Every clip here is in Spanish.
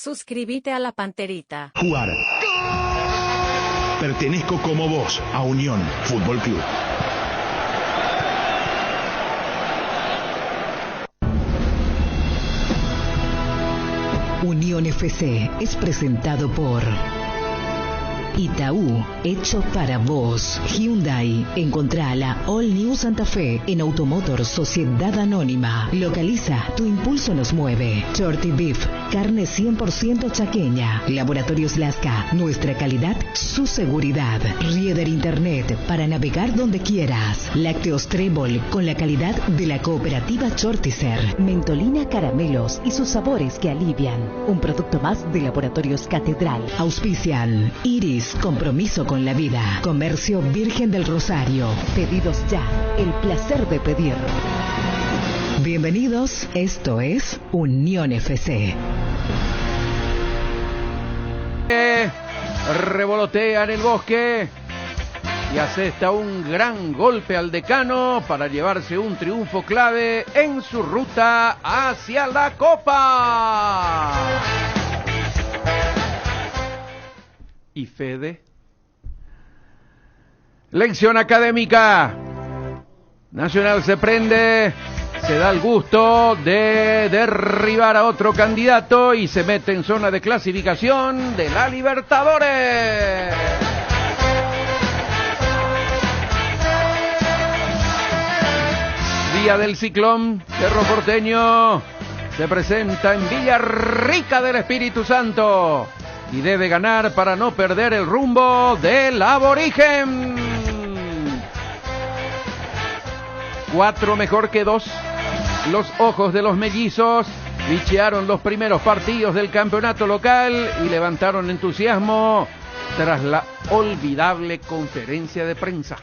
Suscríbete a la Panterita. Jugar. Pertenezco como vos a Unión Fútbol Club. Unión FC es presentado por Itaú, hecho para vos. Hyundai, encontrá la All New Santa Fe en Automotor Sociedad Anónima. Localiza, tu impulso nos mueve. Shorty Beef, carne 100% chaqueña. Laboratorios Lasca, nuestra calidad, su seguridad. Rieder Internet, para navegar donde quieras. Lácteos Trébol, con la calidad de la cooperativa Chortizer. Mentolina Caramelos y sus sabores que alivian. Un producto más de Laboratorios Catedral. Auspician Iris, compromiso con la vida. Comercio Virgen del Rosario. Pedidos ya, el placer de pedir. Bienvenidos, esto es Unión FC. Revolotea en el bosque y asesta un gran golpe al decano para llevarse un triunfo clave en su ruta hacia la Copa. Y Fede. Lección académica. Nacional se prende, se da el gusto de derribar a otro candidato y se mete en zona de clasificación de la Libertadores. Día del Ciclón, Cerro Porteño se presenta en Villarrica del Espíritu Santo y debe ganar para no perder el rumbo del aborigen. 4 mejor que 2. Los ojos de los mellizos bichearon los primeros partidos del campeonato local y levantaron entusiasmo tras la olvidable conferencia de prensa.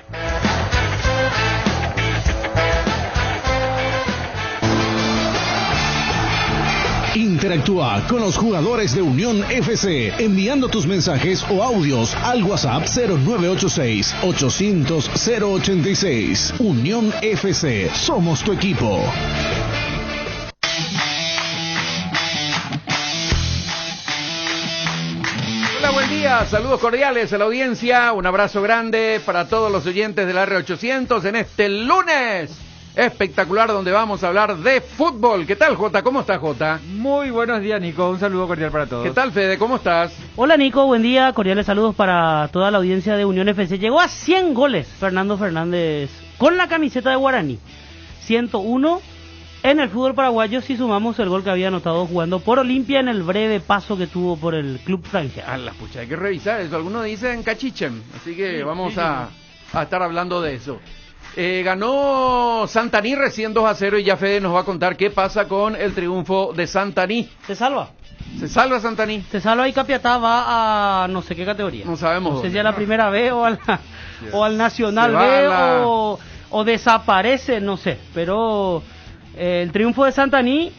Interactúa con los jugadores de Unión FC enviando tus mensajes o audios al WhatsApp 0986-800-086. Unión FC, somos tu equipo. Hola, buen día, saludos cordiales a la audiencia, un abrazo grande para todos los oyentes del R800 en este lunes espectacular donde vamos a hablar de fútbol. ¿Qué tal, Jota? ¿Cómo estás, Jota? Muy buenos días, Nico. Un saludo cordial para todos. ¿Qué tal, Fede? ¿Cómo estás? Hola, Nico. Buen día. Cordiales saludos para toda la audiencia de Unión FC. Llegó a 100 goles Fernando Fernández con la camiseta de Guaraní. 101 en el fútbol paraguayo si sumamos el gol que había anotado jugando por Olimpia en el breve paso que tuvo por el club franjero. A la pucha, hay que revisar eso. Algunos dicen cachichen, así que Sí, vamos sí, a estar hablando de eso. Ganó Santaní recién 2-0 y ya Fede nos va a contar qué pasa con el triunfo de Santaní. ¿Se salva? ¿Se salva Santaní? Se salva y Capiatá va a no sé qué categoría. No sabemos. No sé dónde. si a la primera B o al Nacional Se va B a la... o desaparece, no sé. Pero el triunfo de Santaní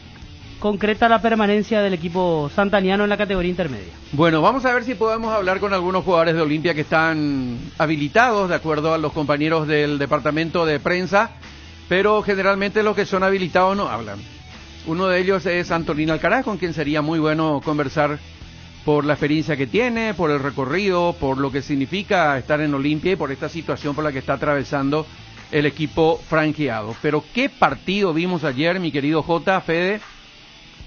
concreta la permanencia del equipo santaniano en la categoría intermedia. Bueno, vamos a ver si podemos hablar con algunos jugadores de Olimpia que están habilitados, de acuerdo a los compañeros del departamento de prensa, pero generalmente los que son habilitados no hablan. Uno de ellos es Antonino Alcaraz, con quien sería muy bueno conversar por la experiencia que tiene, por el recorrido, por lo que significa estar en Olimpia y por esta situación por la que está atravesando el equipo franqueado. Pero ¿qué partido vimos ayer, mi querido J. Fede?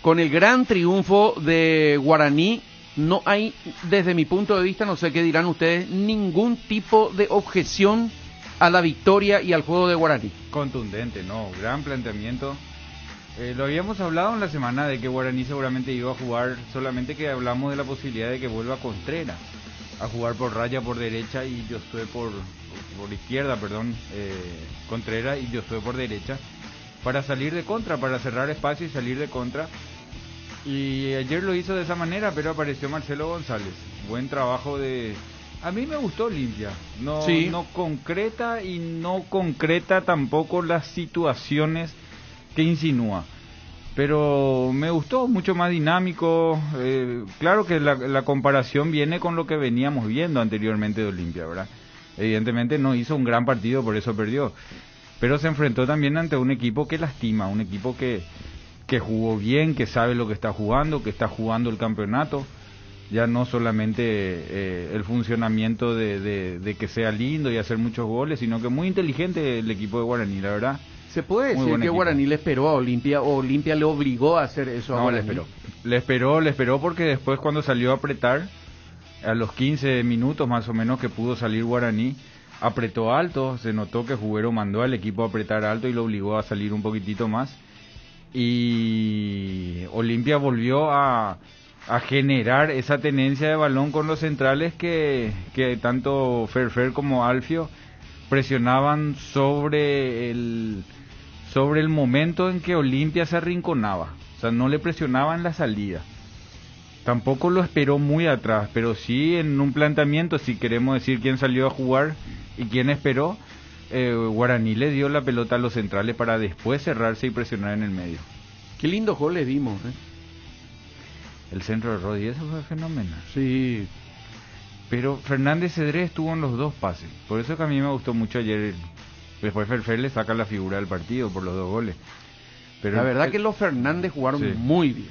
Con el gran triunfo de Guaraní, no hay, desde mi punto de vista, no sé qué dirán ustedes, ningún tipo de objeción a la victoria y al juego de Guaraní. Contundente, ¿no? Gran planteamiento. Lo habíamos hablado en la semana de que Guaraní seguramente iba a jugar, solamente que hablamos de la posibilidad de que vuelva Contreras a jugar por raya por derecha y Josué por izquierda, Contreras y Josué por derecha, para salir de contra, para cerrar espacio y salir de contra. Y ayer lo hizo de esa manera, pero apareció Marcelo González. Buen trabajo de... A mí me gustó Olimpia. No, sí. No concreta y no concreta tampoco las situaciones que insinúa. Pero me gustó, mucho más dinámico. Claro que la comparación viene con lo que veníamos viendo anteriormente de Olimpia, ¿verdad? Evidentemente no hizo un gran partido, por eso perdió. Pero se enfrentó también ante un equipo que lastima, un equipo que que jugó bien, que sabe lo que está jugando el campeonato. Ya no solamente el funcionamiento de que sea lindo y hacer muchos goles, sino que muy inteligente el equipo de Guaraní, la verdad. ¿Se puede Muy decir buen que equipo. Guaraní le esperó a Olimpia o Olimpia le obligó a hacer eso a No, Guaraní? le esperó porque después cuando salió a apretar, a los 15 minutos más o menos que pudo salir Guaraní, apretó alto, se notó que Juguero mandó al equipo a apretar alto y lo obligó a salir un poquitito más. Y Olimpia volvió a generar esa tenencia de balón con los centrales que tanto Ferfer como Alfio presionaban sobre el momento en que Olimpia se arrinconaba. O sea, no le presionaba en la salida. Tampoco lo esperó muy atrás, pero sí en un planteamiento, si queremos decir quién salió a jugar y quién esperó, Guaraní le dio la pelota a los centrales para después cerrarse y presionar en el medio. Qué lindos goles vimos, ¿eh? El centro de Rodi, eso fue fenomenal. Sí. Pero Fernández Cedrés estuvo en los dos pases. Por eso que a mí me gustó mucho ayer. Después Ferfer le saca la figura del partido por los dos goles. Pero la verdad que los Fernández jugaron sí, muy bien.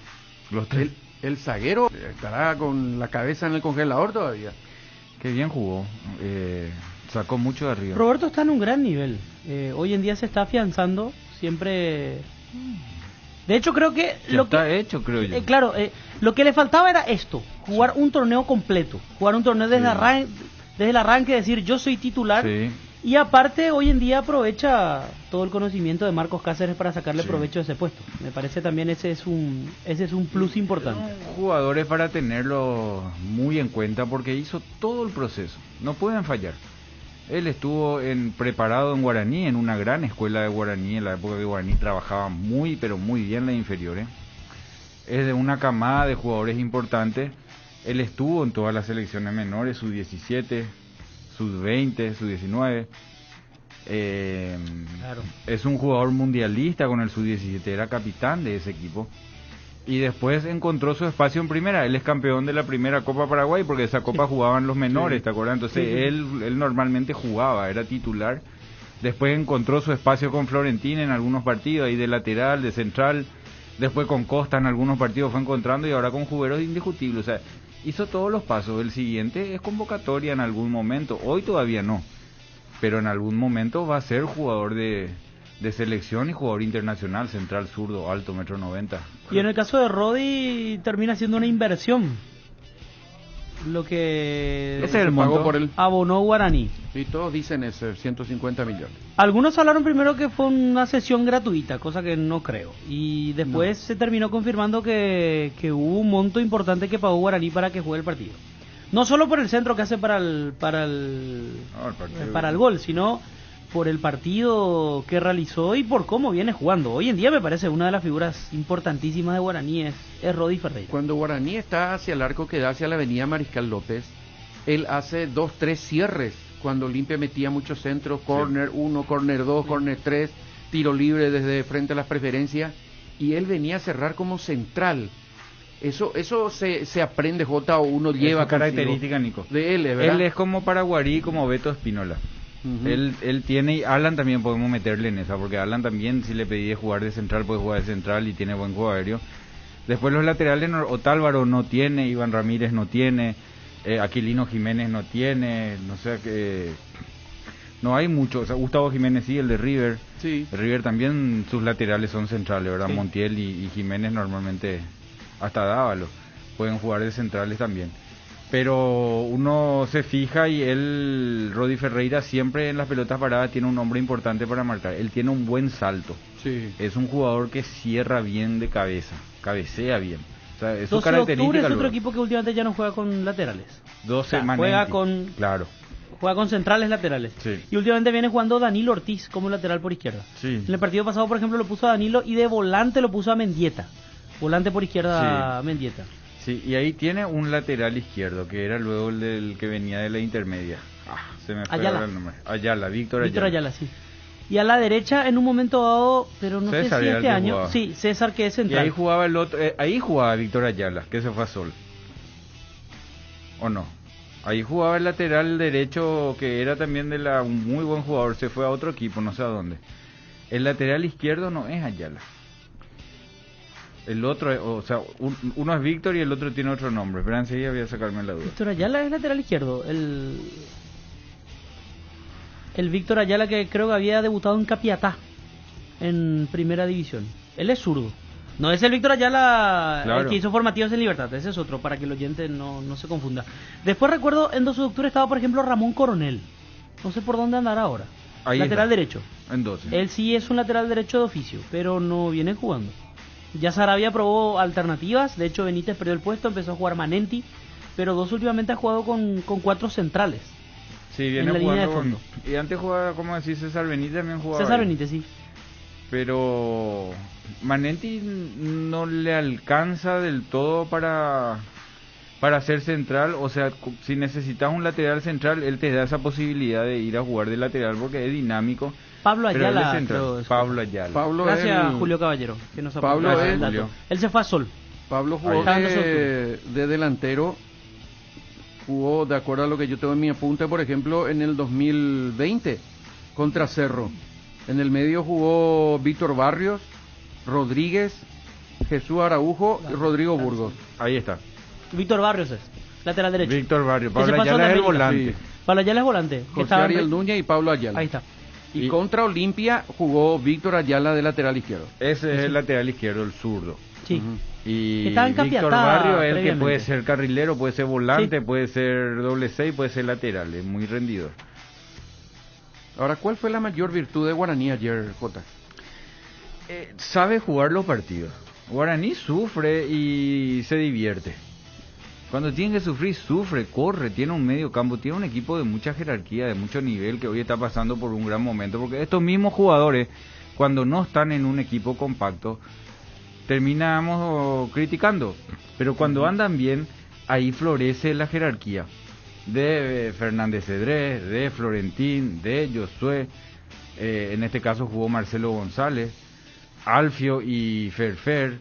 los tres. El zaguero estará con la cabeza en el congelador todavía. Qué bien jugó. Sacó mucho de arriba. Roberto está en un gran nivel. Hoy en día se está afianzando. Siempre... De hecho, creo que... Ya está hecho, creo yo. Claro, lo que le faltaba era esto. Jugar un torneo completo. Jugar un torneo desde, desde el arranque, decir yo soy titular. Sí. Y aparte, hoy en día aprovecha todo el conocimiento de Marcos Cáceres para sacarle provecho de ese puesto. Me parece también ese es un plus importante. Jugadores para tenerlo muy en cuenta porque hizo todo el proceso. No pueden fallar. Él estuvo preparado en Guaraní, en una gran escuela de Guaraní, en la época que Guaraní trabajaba muy, pero muy bien las inferiores. Es de una camada de jugadores importantes. Él estuvo en todas las selecciones menores, sub-17, sub-20, sub-19. Claro. Es un jugador mundialista con el sub-17, era capitán de ese equipo. Y después encontró su espacio en primera. Él es campeón de la primera Copa Paraguay porque esa copa jugaban los menores, Sí. ¿te acuerdas? Entonces Sí, sí. Él normalmente jugaba, era titular. Después encontró su espacio con Florentín en algunos partidos, ahí de lateral, de central. Después con Costa en algunos partidos fue encontrando y ahora con Juguero es indiscutible. O sea, hizo todos los pasos. El siguiente es convocatoria en algún momento. Hoy todavía no, pero en algún momento va a ser jugador de selección y jugador internacional, central, zurdo, alto, 1,90 m. Y en el caso de Rodi termina siendo una inversión. Lo que Ese es el pagó monto. por él. abonó Guaraní. Y todos dicen ese, 150 millones. Algunos hablaron primero que fue una sesión gratuita, cosa que no creo. Y después se terminó confirmando que hubo un monto importante que pagó Guaraní para que juegue el partido. No solo por el centro que hace para el gol, sino por el partido que realizó y por cómo viene jugando. Hoy en día me parece una de las figuras importantísimas de Guaraní es Rodi Ferreira. Cuando Guaraní está hacia el arco que da hacia la avenida Mariscal López, él hace 2-3 cierres. Cuando Olimpia metía muchos centros, corner 1, corner 2, corner 3, tiro libre desde frente a las preferencias, y él venía a cerrar como central. Eso se aprende, Jota, o uno lleva Es su característica, Nico. de él, ¿verdad? Él es como Paraguarí, como Beto Espínola. Ujú. Él tiene, y Alan también podemos meterle en esa, porque Alan también, si le pedí de jugar de central, puede jugar de central y tiene buen juego aéreo. Después los laterales, Otálvaro no tiene, Iván Ramírez no tiene, Aquilino Jiménez no tiene, no sé qué. No hay mucho, o sea, Gustavo Jiménez sí, el de River. Sí. El River también, sus laterales son centrales, ¿verdad? Sí. Montiel y Jiménez normalmente, hasta Dávalo, pueden jugar de centrales también. Pero uno se fija y Rodi Ferreira siempre en las pelotas paradas tiene un hombre importante para marcar. Él tiene un buen salto. Sí. Es un jugador que cierra bien de cabeza, cabecea bien. O sea, es su 12 de octubre característica. es otro luego. equipo que últimamente ya no juega con laterales. 12 O sea, juega con centrales laterales. Sí. Y últimamente viene jugando Danilo Ortiz como lateral por izquierda. Sí. En el partido pasado, por ejemplo, lo puso a Danilo y de volante lo puso a Mendieta. Volante por izquierda a Mendieta. Sí, y ahí tiene un lateral izquierdo, que era luego el del que venía de la intermedia. Se me fue Ayala. ahora el nombre. Ayala, Víctor Víctor Ayala. Ayala, sí. Y a la derecha, en un momento dado, pero no César sé si era el este que año. jugaba. Sí, César, que es Y central. ahí jugaba el otro, ahí jugaba Víctor Ayala, que se fue a Sol. ¿O no? Ahí jugaba el lateral derecho, que era también un muy buen jugador, se fue a otro equipo, no sé a dónde. El lateral izquierdo no es Ayala. El otro, o sea, uno es Víctor y el otro tiene otro nombre. Pero enseguida voy a sacarme la duda. Víctor Ayala es lateral izquierdo. El Víctor Ayala que creo que había debutado en Capiatá, en primera división. Él es zurdo. No es el Víctor Ayala Claro. el que hizo formativos en Libertad, ese es otro, para que el oyente no se confunda. Después recuerdo, en 12 de octubre estaba, por ejemplo, Ramón Coronel. No sé por dónde andará ahora. Ahí Lateral está. derecho. En 12. Él sí es un lateral derecho de oficio, pero no viene jugando. Ya Sarabia probó alternativas, de hecho Benítez perdió el puesto, empezó a jugar Manenti, pero Dos últimamente ha jugado con 4 centrales. Sí, viene en la línea de jugando fondo. Y antes jugaba, como decís, César Benítez también jugaba. César ahí. Benítez, sí. Pero Manenti no le alcanza del todo para ser central. O sea, si necesitas un lateral central, él te da esa posibilidad de ir a jugar de lateral porque es dinámico. Pablo Pero él es Ayala, central. creo, es- Pablo Ayala. Pablo Gracias, es- Julio Caballero, que nos Pablo aportó es- el dato. Julio. Él se fue a Sol. Pablo jugó Ahí. de delantero, jugó, de acuerdo a lo que yo tengo en mi apunte, por ejemplo, en el 2020 contra Cerro. En el medio jugó Víctor Barrios, Rodríguez, Jesús Araujo y Rodrigo Burgos. Ahí está. Víctor Barrios es, lateral derecho. Víctor Barrio. Que Pablo se pasó Ayala es el también. volante. Sí. Pablo Ayala es volante. que José estaba en- Ariel Núñez y Pablo Ayala. Ahí está. Y Y- contra Olimpia jugó Víctor Ayala de lateral izquierdo. Ese es el lateral izquierdo, el zurdo. Sí. Ujú. Y Estaba en Víctor Capiatá Barrio es el que previamente. puede ser carrilero, puede ser volante, Sí. puede ser doble 6, puede ser lateral, es muy rendidor. Ahora, ¿cuál fue la mayor virtud de Guaraní ayer, Jota? Sabe jugar los partidos. Guaraní sufre y se divierte. Cuando tiene que sufrir, sufre, corre, tiene un medio campo, tiene un equipo de mucha jerarquía, de mucho nivel, que hoy está pasando por un gran momento, porque estos mismos jugadores, cuando no están en un equipo compacto, terminamos criticando, pero cuando andan bien, ahí florece la jerarquía de Fernández Cedrés, de Florentín, de Josué, en este caso jugó Marcelo González, Alfio y Ferfer,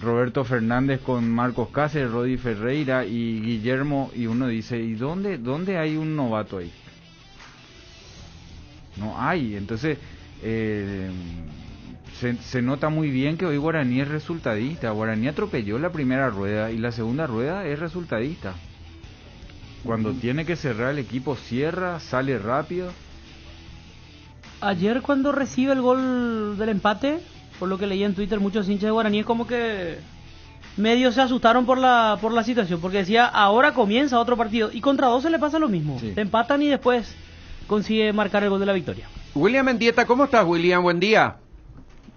Roberto Fernández con Marcos Cáceres, Rodi Ferreira y Guillermo, y uno dice, ¿y dónde hay un novato ahí? No hay, entonces se nota muy bien que hoy Guaraní es resultadista. Guaraní atropelló la primera rueda y la segunda rueda es resultadista. Cuando tiene que cerrar el equipo, cierra, sale rápido. Ayer cuando recibe el gol del empate, por lo que leí en Twitter, muchos hinchas de Guaraní como que medio se asustaron por la situación, porque decía, ahora comienza otro partido, y contra 12 le pasa lo mismo, Sí. te empatan y después consigue marcar el gol de la victoria. William Mendieta, ¿cómo estás, William? Buen día.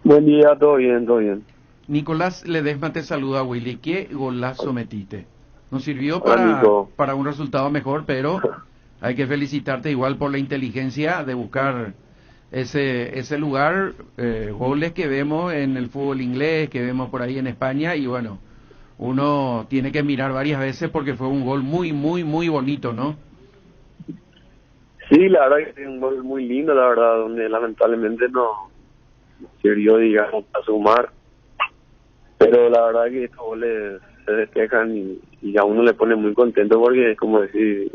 Buen día, todo bien, todo bien. Nicolás Ledesma te saluda, Willy. ¿Qué golazo metiste? Nos sirvió Hola, Nico. para un resultado mejor, pero hay que felicitarte igual por la inteligencia de buscar ese lugar, goles que vemos en el fútbol inglés, que vemos por ahí en España, y bueno, uno tiene que mirar varias veces porque fue un gol muy, muy, muy bonito, ¿no? Sí, la verdad que es un gol muy lindo, la verdad, donde lamentablemente no sirvió, digamos, para sumar. Pero la verdad que estos goles se despejan y a uno le pone muy contento porque, como decir,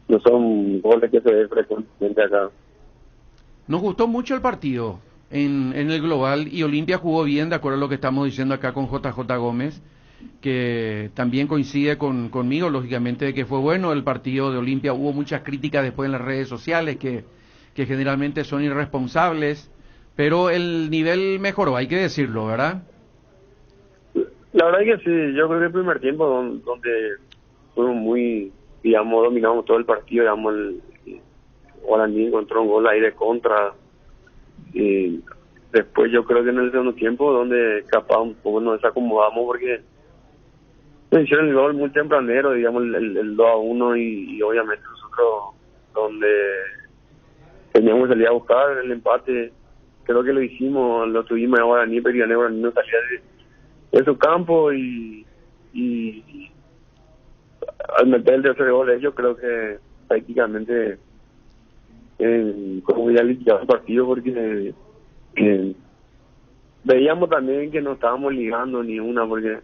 no son goles que se ven frecuentemente acá. Nos gustó mucho el partido en el global y Olimpia jugó bien, de acuerdo a lo que estamos diciendo acá con JJ Gómez, que también coincide conmigo, lógicamente, de que fue bueno el partido de Olimpia. Hubo muchas críticas después en las redes sociales que generalmente son irresponsables, pero el nivel mejoró, hay que decirlo, ¿verdad? La verdad que sí, yo creo que el primer tiempo donde fuimos muy, digamos, dominamos todo el partido, digamos, el Guaraní encontró un gol ahí de contra, y después yo creo que en el segundo tiempo donde capaz un poco nos desacomodamos porque nos hicieron el gol muy tempranero, digamos, el 2-1 y obviamente nosotros donde teníamos que salir a buscar el empate, creo que lo hicimos, lo tuvimos a Guaraní, pero ya Guaraní no salía de su campo y al meter el tercer gol yo creo que prácticamente como ya liquidado el partido porque veíamos también que no estábamos ligando ni una porque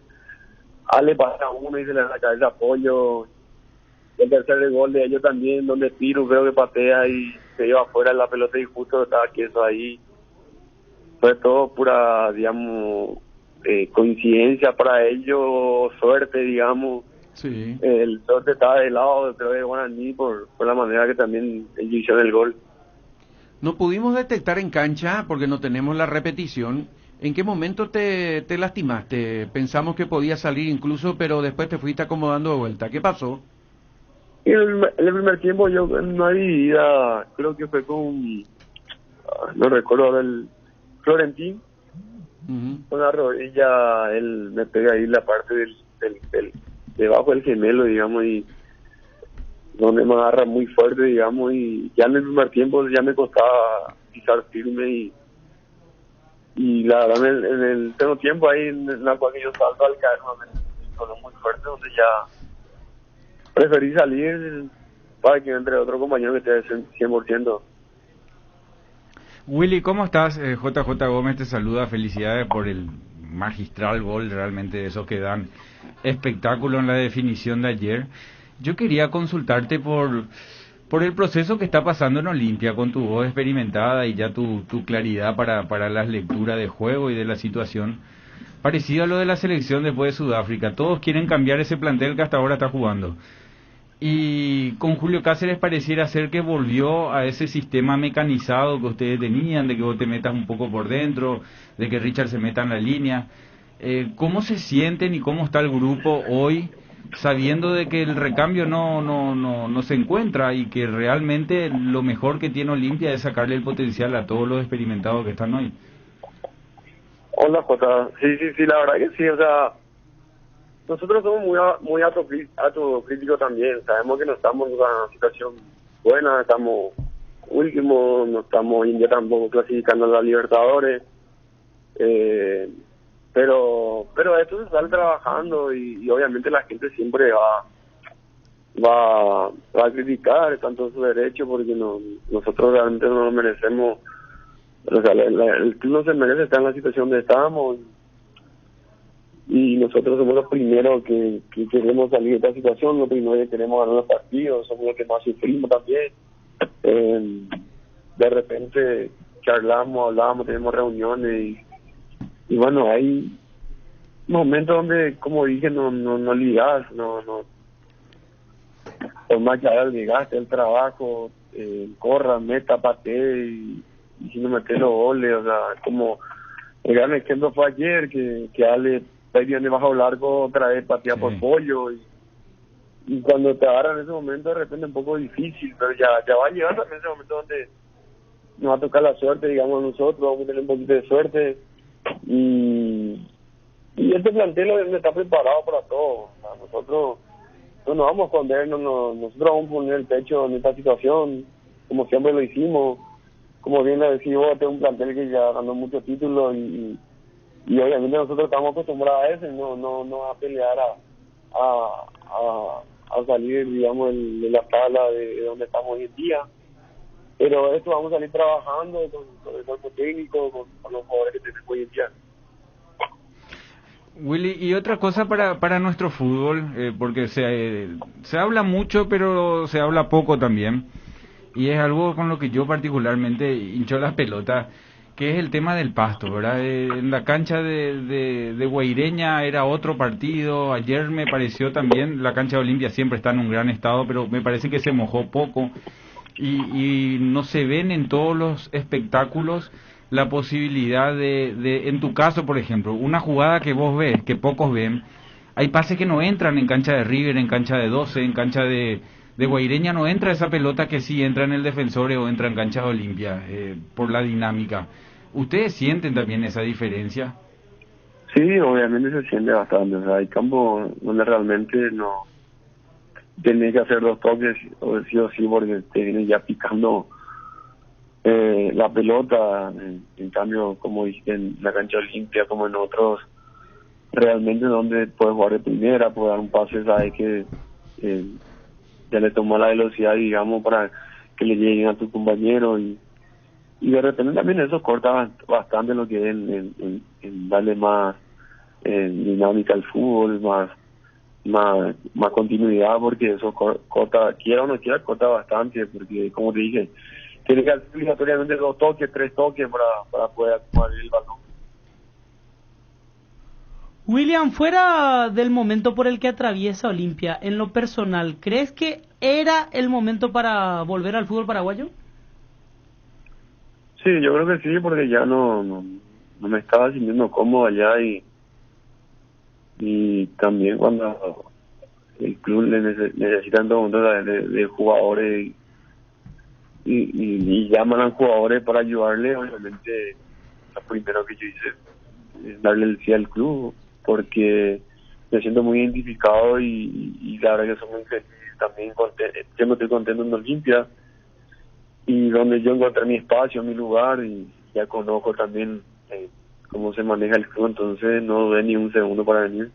Ale pasa uno y se le da la cabeza apoyo, el tercer gol de ellos también donde Tiro creo que patea y se lleva afuera la pelota y justo estaba quieto ahí fue todo pura, digamos, coincidencia para ellos, suerte, digamos. Sí. El suerte estaba del lado de Guaraní por la manera que también ellos hicieron el gol. No pudimos detectar en cancha, porque no tenemos la repetición, ¿en qué momento te lastimaste? Pensamos que podía salir incluso, pero después te fuiste acomodando de vuelta. ¿Qué pasó? En el primer tiempo yo en una dividida, creo que fue con, no recuerdo, el Florentín, con la rodilla, él me pega ahí la parte del debajo del gemelo, digamos, y donde me agarra muy fuerte, digamos, y ya en el primer tiempo ya me costaba pisar firme y la verdad en el segundo tiempo ahí en la cual yo salto al caer me sonó muy fuerte, donde ya preferí salir para que entre otro compañero que esté 100%. Willy, ¿cómo estás? JJ Gómez te saluda, felicidades por el magistral gol, realmente de esos que dan espectáculo en la definición de ayer. Yo quería consultarte por el proceso que está pasando en Olimpia, con tu voz experimentada y ya tu claridad para las lecturas de juego y de la situación, parecido a lo de la selección después de Sudáfrica. Todos quieren cambiar ese plantel que hasta ahora está jugando. Y con Julio Cáceres pareciera ser que volvió a ese sistema mecanizado que ustedes tenían, de que vos te metas un poco por dentro, de que Richard se meta en la línea. ¿Cómo se sienten y cómo está el grupo hoy, sabiendo de que el recambio no se encuentra y que realmente lo mejor que tiene Olimpia es sacarle el potencial a todos los experimentados que están hoy? Hola, Jota. Sí, la verdad que sí, o sea, nosotros somos muy autocríticos también. Sabemos que no estamos en una situación buena, estamos últimos, no estamos India tampoco clasificando a la Libertadores, pero esto se sale trabajando y obviamente la gente siempre va a criticar tanto su derecho, porque nosotros realmente no lo merecemos. O sea, el club no se merece estar en la situación donde estamos y nosotros somos los primeros que queremos salir de esta situación, los primeros que queremos ganar los partidos, somos los que más sufrimos también. De repente charlamos, hablamos, tenemos reuniones y bueno, hay momentos donde, como dije, no ligas, por más que hagas desgaste el trabajo, corra, meta, patee y si no metes los goles, o sea, como el gran ejemplo fue ayer que Ale viene bajo largo otra vez patea por pollo y cuando te agarran en ese momento de repente un poco difícil, pero ya va a llegar también ese momento donde nos va a tocar la suerte, digamos, nosotros vamos a tener un poquito de suerte y este plantel no está preparado para todo. O sea, nosotros no nos vamos a esconder, nosotros vamos a poner el pecho en esta situación como siempre lo hicimos. Como bien le decía, vos tenés un plantel que ya ganó muchos títulos y obviamente nosotros estamos acostumbrados a eso y no a pelear a salir, digamos, de la tabla de donde estamos hoy en día. Pero esto vamos a salir trabajando con el cuerpo técnico, con los jugadores que tenemos hoy en día. Willy, y otra cosa para nuestro fútbol, porque se habla mucho pero se habla poco también, y es algo con lo que yo particularmente hincho las pelotas, que es el tema del pasto, ¿verdad? En la cancha de Guaireña era otro partido, ayer me pareció también, la cancha de Olimpia siempre está en un gran estado, pero me parece que se mojó poco, y no se ven en todos los espectáculos la posibilidad de, en tu caso, por ejemplo, una jugada que vos ves, que pocos ven, hay pases que no entran en cancha de River, en cancha de 12, en cancha de Guaireña no entra esa pelota que sí entra en el defensor o entra en cancha de Olimpia, por la dinámica. ¿Ustedes sienten también esa diferencia? Sí, obviamente se siente bastante. O sea, hay campos donde realmente no tenés que hacer los toques, o sí o sí, porque te vienen ya picando la pelota. En cambio, como dijiste, en la cancha Olimpia, como en otros, realmente donde puedes jugar de primera, puedes dar un pase, sabes que ya le tomó la velocidad, digamos, para que le lleguen a tu compañero y de repente también eso corta bastante lo que es en darle más dinámica al fútbol, más continuidad, porque eso corta, quiera o no quiera, corta bastante, porque como te dije, tiene que hacer obligatoriamente 2 toques, 3 toques para poder acomodar el balón. William, fuera del momento por el que atraviesa Olimpia, en lo personal, ¿crees que era el momento para volver al fútbol paraguayo? Sí, yo creo que sí, porque ya no me estaba sintiendo cómodo allá y también cuando el club necesita en todo momento de jugadores y llaman a jugadores para ayudarle, obviamente lo primero que yo hice es darle el sí al club, porque me siento muy identificado y la verdad que soy muy feliz, también yo me estoy contento en Olimpia, y donde yo encontré mi espacio, mi lugar, y ya conozco también cómo se maneja el club, entonces no dudé ni un segundo para venir.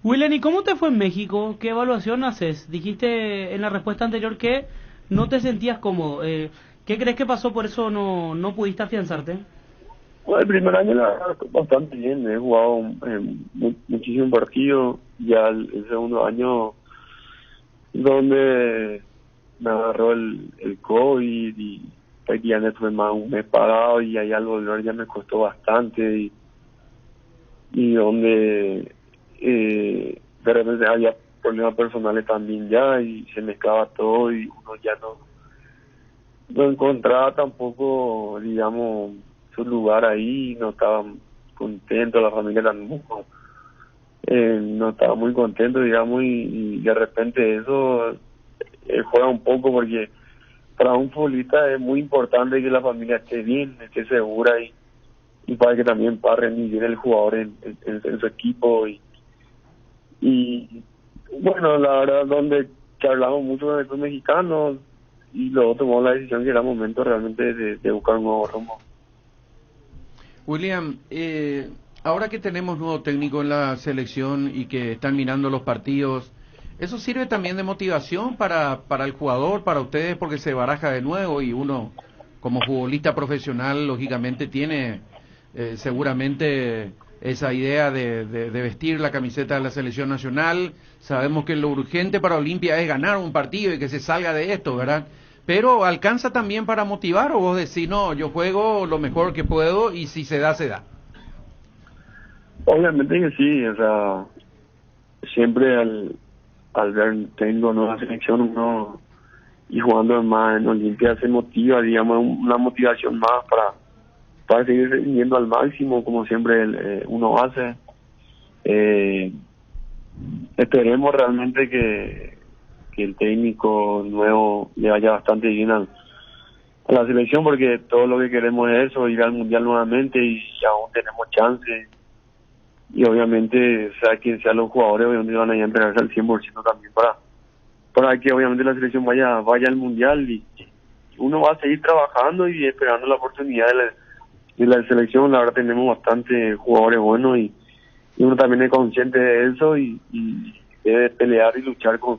William, ¿y cómo te fue en México? ¿Qué evaluación haces? Dijiste en la respuesta anterior que no te sentías cómodo. ¿Qué crees que pasó? Por eso no pudiste afianzarte. Bueno, el primer año la verdad bastante bien, he jugado muchísimos partidos, ya el segundo año donde me agarró el COVID y prácticamente estuve más un mes parado y ahí al volver ya me costó bastante y donde de repente había problemas personales también ya y se mezclaba todo y uno ya no encontraba tampoco, digamos, su lugar ahí, no estaba contento, la familia tampoco no estaba muy contento, digamos, y de repente eso juega un poco porque para un futbolista es muy importante que la familia esté bien, esté segura y para que también pueda rendir bien el jugador en su equipo y bueno, la verdad donde que hablamos mucho con el club mexicano y luego tomamos la decisión que era momento realmente de buscar un nuevo rumbo. William, ahora que tenemos nuevo técnico en la selección y que están mirando los partidos, ¿eso sirve también de motivación para el jugador, para ustedes, porque se baraja de nuevo y uno como futbolista profesional lógicamente tiene seguramente esa idea de vestir la camiseta de la selección nacional? Sabemos que lo urgente para Olimpia es ganar un partido y que se salga de esto, ¿verdad? Pero ¿alcanza también para motivar o vos decís, no, yo juego lo mejor que puedo y si se da, se da? Obviamente que sí, o sea, siempre al ver tengo nueva selección uno y jugando más en Olimpia se motiva, digamos, una motivación más para seguir rindiendo al máximo como siempre uno hace. Esperemos realmente que el técnico nuevo le vaya bastante bien a la selección, porque todo lo que queremos es eso, ir al mundial nuevamente y aún tenemos chance. Y obviamente, sea quien sean los jugadores, obviamente van a ir a entregarse al 100% también para que obviamente la selección vaya al mundial y uno va a seguir trabajando y esperando la oportunidad de la selección. La verdad tenemos bastante jugadores buenos y uno también es consciente de eso y debe pelear y luchar con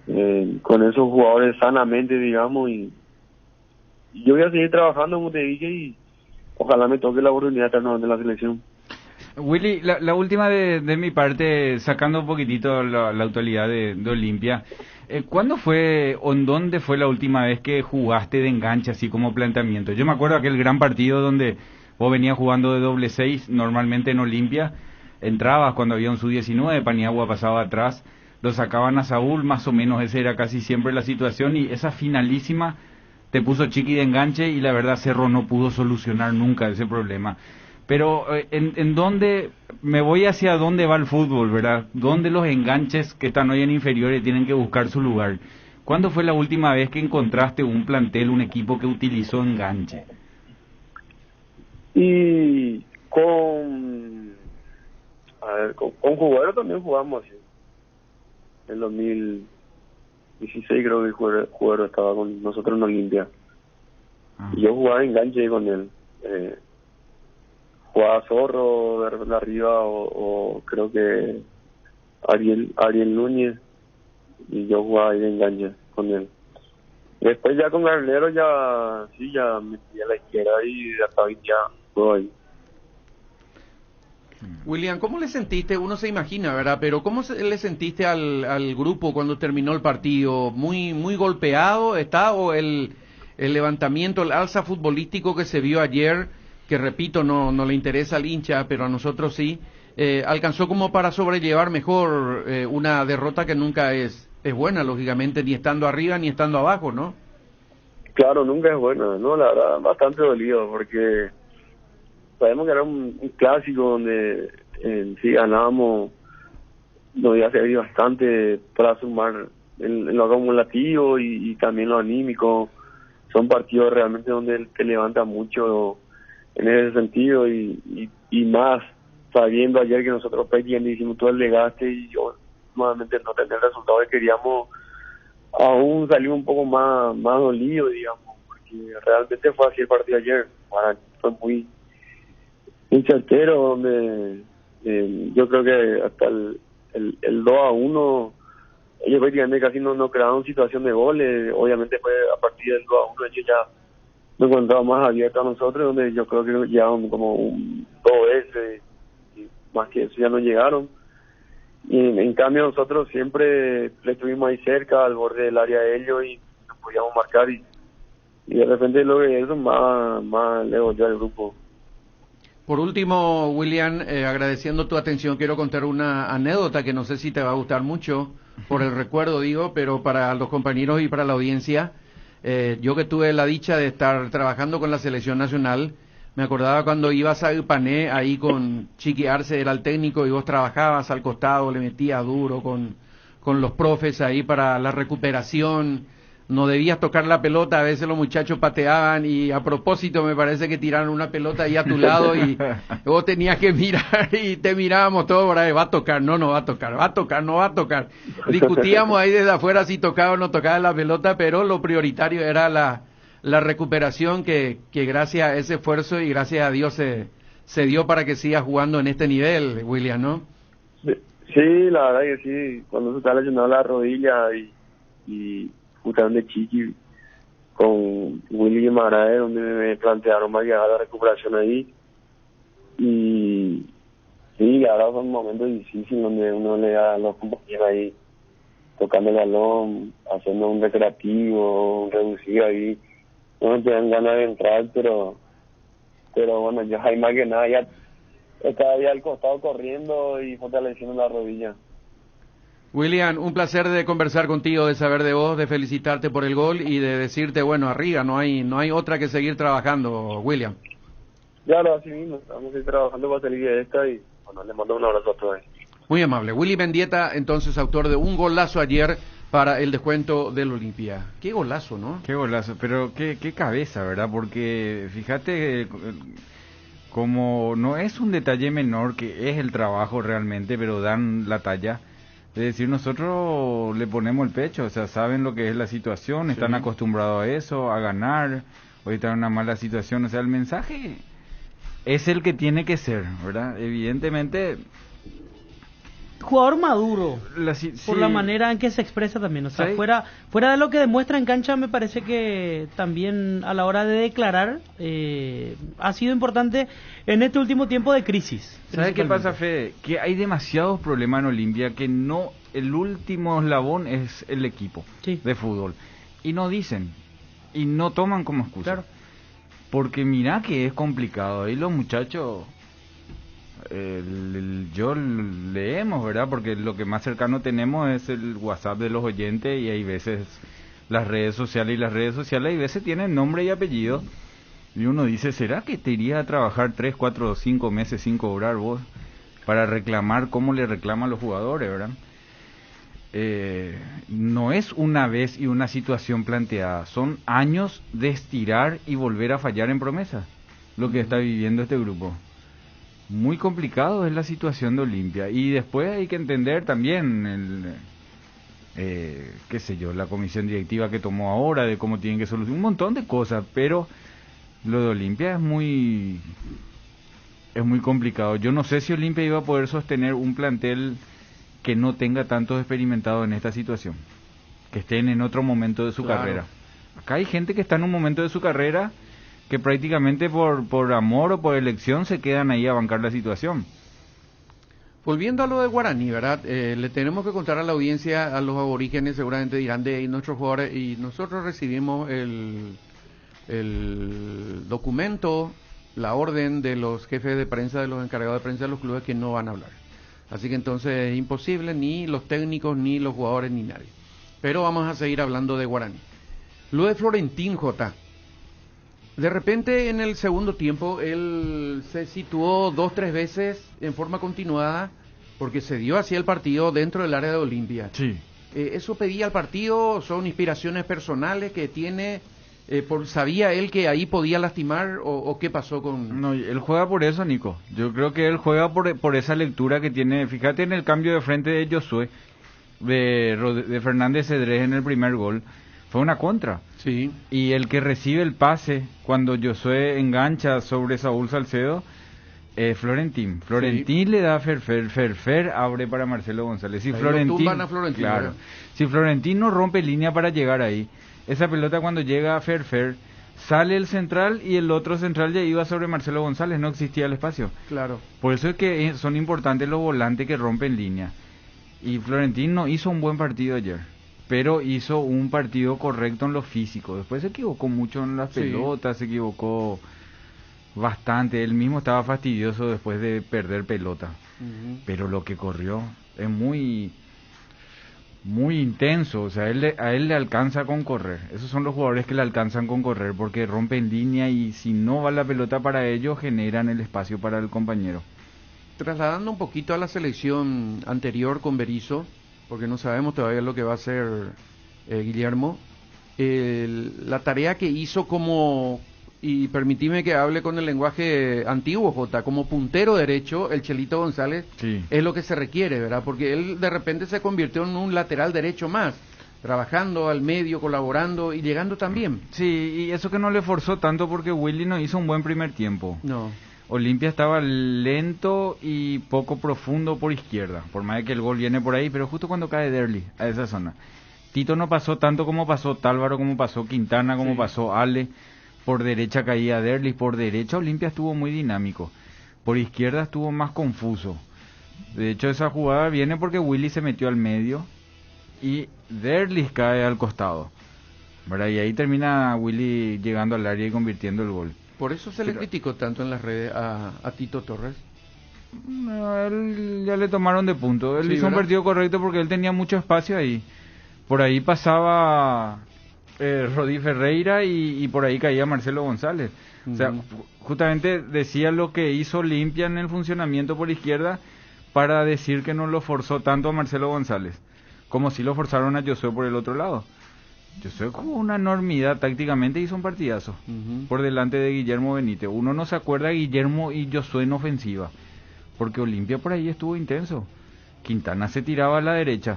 esos jugadores sanamente, digamos, y yo voy a seguir trabajando como te dije y ojalá me toque la oportunidad de estar nuevamente en la selección. Willy, la última de mi parte, sacando un poquitito la actualidad de Olimpia, ¿cuándo fue o en dónde fue la última vez que jugaste de enganche así como planteamiento? Yo me acuerdo aquel gran partido donde vos venías jugando de doble 6, normalmente en Olimpia, entrabas cuando había un sub-19, Paniagua pasaba atrás, lo sacaban a Saúl, más o menos esa era casi siempre la situación, y esa finalísima te puso Chiqui de enganche y la verdad Cerro no pudo solucionar nunca ese problema. Pero en dónde, me voy hacia dónde va el fútbol, ¿verdad? ¿Dónde los enganches que están hoy en inferiores tienen que buscar su lugar? ¿Cuándo fue la última vez que encontraste un plantel, un equipo que utilizó enganche? Y con Juguero también jugamos así. En 2016 creo que el Juguero estaba con nosotros en Olimpia. Y yo jugaba enganche con él. Jugaba Zorro de arriba o creo que Ariel Núñez y yo jugaba ahí de enganche con él. Después ya con Garnero ya me metí a la izquierda y hasta hoy ya juego ahí. William, ¿cómo le sentiste? Uno se imagina, ¿verdad? Pero le sentiste al grupo cuando terminó el partido? ¿Muy golpeado está o el levantamiento, el alza futbolístico que se vio ayer, que repito, no le interesa al hincha, pero a nosotros sí, alcanzó como para sobrellevar mejor una derrota que nunca es buena, lógicamente, ni estando arriba ni estando abajo, ¿no? Claro, nunca es buena, ¿no? La verdad, bastante dolido, porque sabemos que era un clásico donde si ganábamos nos iba a servir bastante para sumar en lo acumulativo y también lo anímico. Son partidos realmente donde te levanta mucho en ese sentido y más sabiendo ayer que nosotros prácticamente hicimos todo el desgaste y yo nuevamente no tener el resultado que queríamos, aún salió un poco más dolido, digamos, porque realmente fue así el partido ayer. Fue muy certero, donde yo creo que hasta el 2-1 ellos prácticamente casi no crearon situación de goles. Obviamente fue a partir del 2-1 ellos ya nos encontraban más abiertos a nosotros, donde yo creo que llegaron como 2 veces y más que eso ya no llegaron. Y en cambio nosotros siempre le estuvimos ahí cerca, al borde del área de ellos, y nos podíamos marcar y de repente lo que eso más le dolió al grupo. Por último, William, agradeciendo tu atención, quiero contar una anécdota que no sé si te va a gustar mucho, por el recuerdo digo, pero para los compañeros y para la audiencia, yo que tuve la dicha de estar trabajando con la selección nacional, me acordaba cuando ibas a Ipané, ahí con Chiqui Arce, era el técnico, y vos trabajabas al costado, le metías duro con los profes ahí para la recuperación. No debías tocar la pelota, a veces los muchachos pateaban y a propósito me parece que tiraron una pelota ahí a tu lado y vos tenías que mirar y te mirábamos todos por ahí, va a tocar, no va a tocar, va a tocar, no va a tocar. Discutíamos ahí desde afuera si tocaba o no tocaba la pelota, pero lo prioritario era la recuperación que gracias a ese esfuerzo y gracias a Dios se dio para que sigas jugando en este nivel, William, ¿no? Sí, la verdad que sí, cuando se está lesionando la rodilla y justamente Chiqui con Willy Guimaraes, donde me plantearon más llegar a la recuperación ahí. Y sí, la verdad fue un momento difícil donde uno le da a los compañeros ahí tocando el balón, haciendo un recreativo, un reducido ahí. No te dan ganas de entrar, pero bueno, ya hay más que nada, ya estaba ahí al costado corriendo y fortaleciendo la rodilla. William, un placer de conversar contigo, de saber de vos, de felicitarte por el gol y de decirte, bueno, arriba, no hay otra que seguir trabajando, William. Claro, así mismo, vamos a ir trabajando para salir de esta y bueno, le mando un abrazo a todos. Muy amable. Willy Mendieta, entonces autor de un golazo ayer para el descuento del Olimpia. Qué golazo, ¿no? Qué golazo, pero qué cabeza, ¿verdad? Porque fíjate, como no es un detalle menor, que es el trabajo realmente, pero dan la talla. Es decir, nosotros le ponemos el pecho, o sea, saben lo que es la situación, están acostumbrados a eso, a ganar, hoy están en una mala situación, o sea, el mensaje es el que tiene que ser, ¿verdad? Evidentemente... Jugador maduro, sí, por la manera en que se expresa también, o sea, ¿sí? fuera de lo que demuestra en cancha, me parece que también a la hora de declarar ha sido importante en este último tiempo de crisis. ¿Sabes qué pasa, Fede? Que hay demasiados problemas en Olimpia, que no, el último eslabón es el equipo de fútbol, y no dicen, y no toman como excusa, claro. Porque mirá que es complicado, ahí los muchachos... yo leemos, ¿verdad? Porque lo que más cercano tenemos es el WhatsApp de los oyentes y hay veces las redes sociales, y las redes sociales hay veces tienen nombre y apellido y uno dice, ¿será que te iría a trabajar 3, 4, 5 meses sin cobrar vos para reclamar como le reclaman los jugadores, ¿verdad? No es una vez y una situación planteada, son años de estirar y volver a fallar en promesa lo que está viviendo este grupo. Muy complicado es la situación de Olimpia, y después hay que entender también qué sé yo, la comisión directiva que tomó ahora, de cómo tienen que solucionar un montón de cosas, pero lo de Olimpia es muy complicado. Yo no sé si Olimpia iba a poder sostener un plantel que no tenga tantos experimentados en esta situación, que estén en otro momento de su carrera. Acá hay gente que está en un momento de su carrera que prácticamente por amor o por elección se quedan ahí a bancar la situación. Volviendo a lo de Guaraní, ¿verdad? Le tenemos que contar a la audiencia, a los aborígenes, seguramente dirán de nuestros jugadores, y nosotros recibimos el documento, la orden de los jefes de prensa, de los encargados de prensa de los clubes que no van a hablar. Así que entonces es imposible, ni los técnicos, ni los jugadores, ni nadie. Pero vamos a seguir hablando de Guaraní. Lo de Florentín, J. De repente en el segundo tiempo él se situó 2-3 veces en forma continuada porque se dio así el partido dentro del área de Olimpia. Sí. ¿Eso pedía al partido? ¿Son inspiraciones personales que tiene? ¿Sabía él que ahí podía lastimar o qué pasó con...? No, él juega por eso, Nico. Yo creo que él juega por esa lectura que tiene. Fíjate en el cambio de frente de Josué, de Fernández Cedrés en el primer gol. Fue una contra. Sí. Y el que recibe el pase cuando Josué engancha sobre Saúl Salcedo es Florentín. Florentín le da a Ferfer abre para Marcelo González. Si Ahí Florentín, lo tumban a Florentín, claro. ¿verdad? Si Florentín no rompe línea para llegar ahí, esa pelota cuando llega a Ferfer, sale el central y el otro central ya iba sobre Marcelo González, no existía el espacio. Claro. Por eso es que son importantes los volantes que rompen línea. Y Florentín no hizo un buen partido ayer, pero hizo un partido correcto en lo físico. Después se equivocó mucho en las pelotas, se equivocó bastante. Él mismo estaba fastidioso después de perder pelota. Pero lo que corrió es muy intenso. O sea, a él le alcanza con correr. Esos son los jugadores que le alcanzan con correr porque rompen línea y si no va la pelota para ellos, generan el espacio para el compañero. Trasladando un poquito a la selección anterior con Berizzo, porque no sabemos todavía lo que va a hacer Guillermo, la tarea que hizo y permitime que hable con el lenguaje antiguo, Jota, como puntero derecho, el Chelito González, Sí. es lo que se requiere, ¿verdad? Porque él de repente se convirtió en un lateral derecho más, trabajando al medio, colaborando y llegando también. Sí, y eso que no le forzó tanto porque Willy no hizo un buen primer tiempo. No. Olimpia estaba lento y poco profundo por izquierda, por más de que el gol viene por ahí, pero justo cuando cae Derli a esa zona. Tito no pasó tanto como pasó Tálvaro, como pasó Quintana, como pasó Ale. Por derecha caía Derli, por derecha Olimpia estuvo muy dinámico, por izquierda estuvo más confuso. De hecho esa jugada viene porque Willy se metió al medio y Derli cae al costado, ¿verdad? Y ahí termina Willy llegando al área y convirtiendo el gol. Por eso se le criticó tanto en las redes a Tito Torres. No, a él ya le tomaron de punto. Él Sí, hizo un ¿verdad? partido correcto porque él tenía mucho espacio ahí. Por ahí pasaba Rodí Ferreira y por ahí caía Marcelo González. O sea, justamente decía lo que hizo Olimpia en el funcionamiento por izquierda para decir que no lo forzó tanto a Marcelo González, como si lo forzaron a Josué por el otro lado. Josué jugó una enormidad tácticamente, hizo un partidazo por delante de Guillermo Benítez. Uno no se acuerda de Guillermo y Josué en ofensiva, porque Olimpia por ahí estuvo intenso. Quintana se tiraba a la derecha,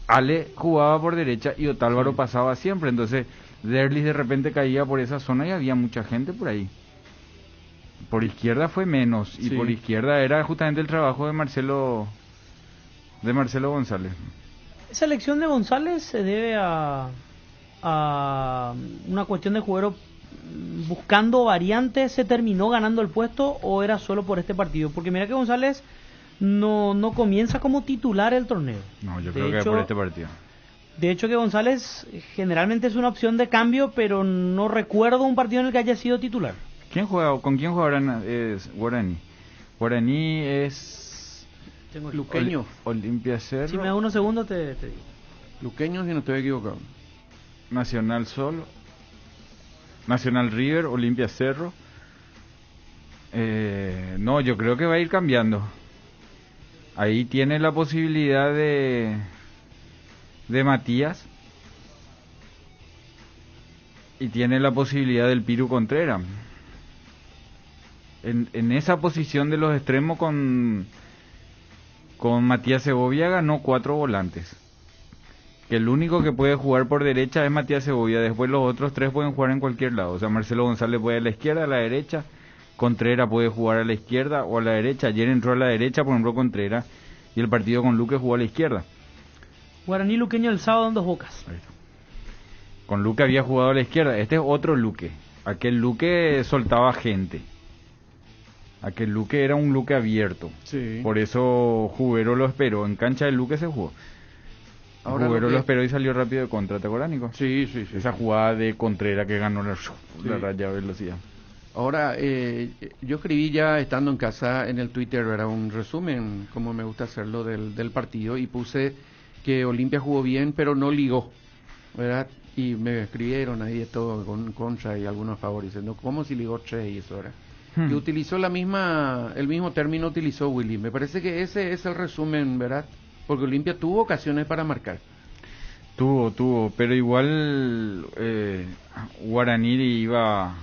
Ale jugaba por derecha y Otálvaro pasaba siempre. Entonces Derlis de repente caía por esa zona y había mucha gente por ahí. Por izquierda fue menos y por izquierda era justamente el trabajo de Marcelo González. Esa elección de González se debe a una cuestión de jugador buscando variantes, se terminó ganando el puesto o era solo por este partido, porque mira que González no comienza como titular el torneo. No, yo creo que es por este partido. De hecho que González generalmente es una opción de cambio, pero no recuerdo un partido en el que haya sido titular. ¿Con quién juega Guaraní? Guaraní es Tengo Luqueño. Olimpia Cerro. Si me da unos segundos te digo. Luqueño, si no estoy equivocado. Nacional Solo, Nacional River, Olimpia Cerro. No, yo creo que va a ir cambiando. Ahí tiene la posibilidad de Matías y tiene la posibilidad del Piru Contreras. En esa posición de los extremos con Matías Segovia ganó 4 volantes. Que el único que puede jugar por derecha es Matías Segovia, después los otros 3 pueden jugar en cualquier lado. O sea, Marcelo González puede a la izquierda, a la derecha, Contreras puede jugar a la izquierda o a la derecha. Ayer entró a la derecha, por ejemplo, Contreras, y el partido con Luque jugó a la izquierda. Guaraní Luqueño el sábado en Dos Bocas. Ahí está. Con Luque había jugado a la izquierda, este es otro Luque. Aquel Luque soltaba gente. a que Luque era un Luque abierto. Sí. Por eso Jubero lo esperó. En cancha de Luque se jugó. Ahora Jubero lo que- lo esperó y salió rápido de contra, ¿te acuerdas, Nico? Sí, sí, sí. Esa jugada de Contreras que ganó la raya de velocidad. Ahora, yo escribí ya estando en casa en el Twitter, era un resumen, como me gusta hacerlo, del partido, y puse que Olimpia jugó bien, pero no ligó, ¿verdad? Y me escribieron ahí de todo, con contra y algunos a favor, diciendo, ¿cómo si ligó 3 y eso era? Y utilizó el mismo término utilizó Willy. Me parece que ese es el resumen, ¿verdad? Porque Olimpia tuvo ocasiones para marcar. Tuvo, pero igual Guaraní iba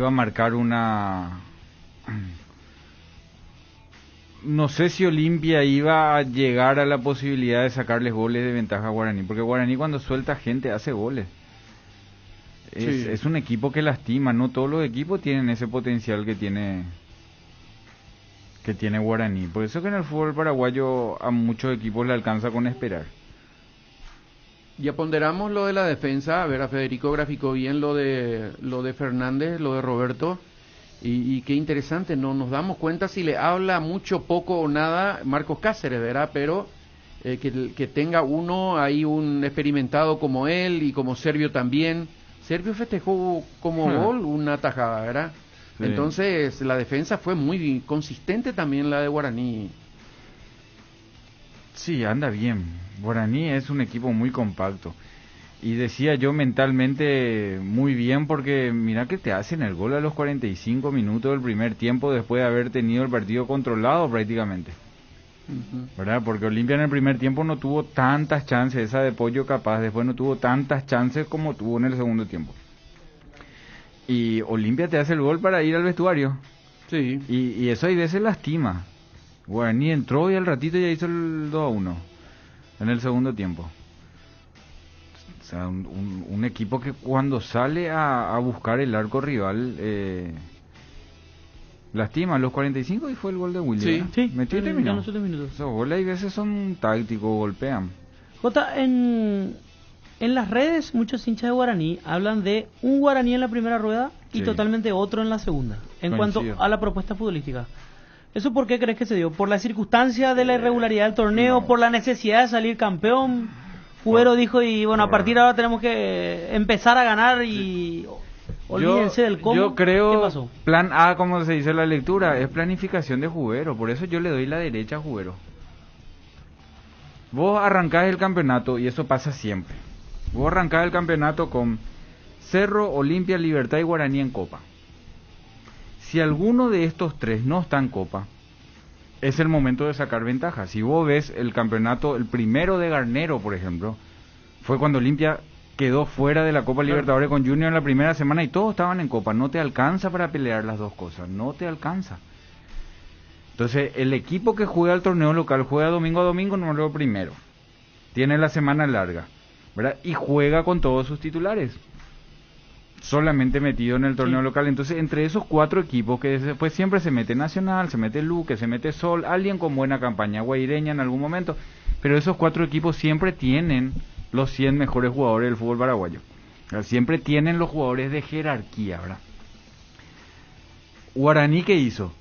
a marcar una... No sé si Olimpia iba a llegar a la posibilidad de sacarles goles de ventaja a Guaraní, porque Guaraní cuando suelta gente hace goles. Sí. Es un equipo que lastima, no todos los equipos tienen ese potencial que tiene Guaraní. Por eso que en el fútbol paraguayo a muchos equipos le alcanza con esperar. Ya ponderamos lo de la defensa, a ver, a Federico graficó bien lo de Fernández, lo de Roberto, y qué interesante, no nos damos cuenta si le habla mucho, poco o nada Marcos Cáceres, ¿verdad? Pero que tenga uno ahí un experimentado como él y como Servio también. Servio festejó como gol una tajada, ¿verdad? Sí. Entonces la defensa fue muy consistente también, la de Guaraní. Sí, anda bien. Guaraní es un equipo muy compacto. Y decía yo mentalmente muy bien porque mira que te hacen el gol a los 45 minutos del primer tiempo después de haber tenido el partido controlado prácticamente. ¿Verdad? Porque Olimpia en el primer tiempo no tuvo tantas chances, esa de Pollo capaz, después no tuvo tantas chances como tuvo en el segundo tiempo. Y Olimpia te hace el gol para ir al vestuario. Sí. Y eso hay veces lastima. Guaraní entró y al ratito ya hizo el 2-1 en el segundo tiempo. O sea, un equipo que cuando sale a buscar el arco rival lastima a los 45 y fue el gol de William. Sí. ¿eh? Sí, Metió y en terminó. los 7 minutos. Esos goles hay veces son tácticos, golpean. Jota, en las redes muchos hinchas de Guaraní hablan de un Guaraní en la primera rueda y Sí. totalmente otro en la segunda, en Coincido. cuanto a la propuesta futbolística. ¿Eso por qué crees que se dio? ¿Por la circunstancia de la irregularidad del torneo? No. ¿Por la necesidad de salir campeón? Fuero dijo, y bueno, a partir de ahora tenemos que empezar a ganar y olvídense del cómo. Yo creo, ¿Qué pasó? plan A, como se dice en la lectura, es planificación de Jubero. Por eso yo le doy la derecha a Jubero. Vos arrancás el campeonato, y eso pasa siempre. Vos arrancás el campeonato con Cerro, Olimpia, Libertad y Guaraní en Copa. Si alguno de estos tres no está en Copa, es el momento de sacar ventaja. Si vos ves el campeonato, el primero de Garnero, por ejemplo, fue cuando Olimpia quedó fuera de la Copa Libertadores con Junior en la primera semana y todos estaban en Copa. No te alcanza para pelear las dos cosas, no te alcanza. Entonces, el equipo que juega el torneo local juega domingo a domingo, número primero. Tiene la semana larga, ¿verdad? Y juega con todos sus titulares. Solamente metido en el torneo local. Entonces, entre esos cuatro equipos, que después siempre se mete Nacional, se mete Luque, se mete Sol, alguien con buena campaña guaireña en algún momento, pero esos cuatro equipos siempre tienen los 100 mejores jugadores del fútbol paraguayo. O sea, siempre tienen los jugadores de jerarquía, ¿verdad? Guaraní, ¿qué hizo?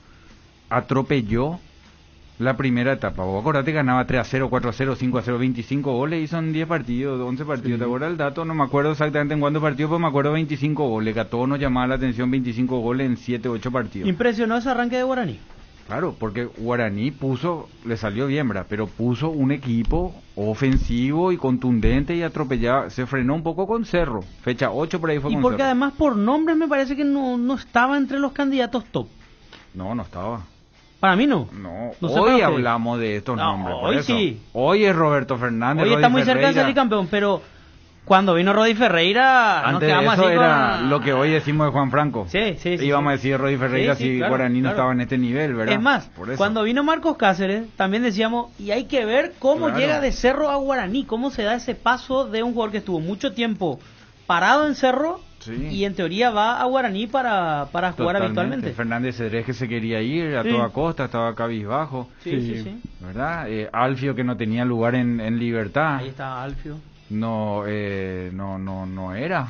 Atropelló la primera etapa. Vos acordate que ganaba 3-0, 4-0, 5-0, 25 goles, hizo en 10 partidos, 11 partidos. ¿Te acuerdas el dato? No me acuerdo exactamente en cuántos partidos, pero me acuerdo 25 goles, que a todos nos llamaba la atención 25 goles en 7, 8 partidos. ¿Impresionó ese arranque de Guaraní? Claro, porque Guaraní le salió bien, ¿verdad? Pero puso un equipo ofensivo y contundente y atropellaba. Se frenó un poco con Cerro. Fecha 8 por ahí fue Y con porque Cerro. además por nombres me parece que no estaba entre los candidatos top. No estaba. Para mí no. No, No sé para hoy usted. hablamos de estos No, nombres. por hoy eso. sí. Hoy es Roberto Fernández. Hoy está Rodi muy cerca de Ferreira. salir campeón, pero cuando vino Rodi Ferreira nos Antes de quedamos eso así era con... lo que hoy decimos de Juan Franco. Sí. Íbamos a decir de Rodi Ferreira Sí, si claro, Guaraní no claro. estaba en este nivel, ¿verdad? Es más, Por eso. cuando vino Marcos Cáceres, también decíamos, y hay que ver cómo Claro. llega de Cerro a Guaraní, cómo se da ese paso de un jugador que estuvo mucho tiempo parado en Cerro Sí. y en teoría va a Guaraní para jugar Totalmente. habitualmente. Fernández Cedrés que se quería ir a Sí. toda costa, estaba cabizbajo. Sí. ¿Verdad? Alfio que no tenía lugar en Libertad. Ahí está Alfio. No era.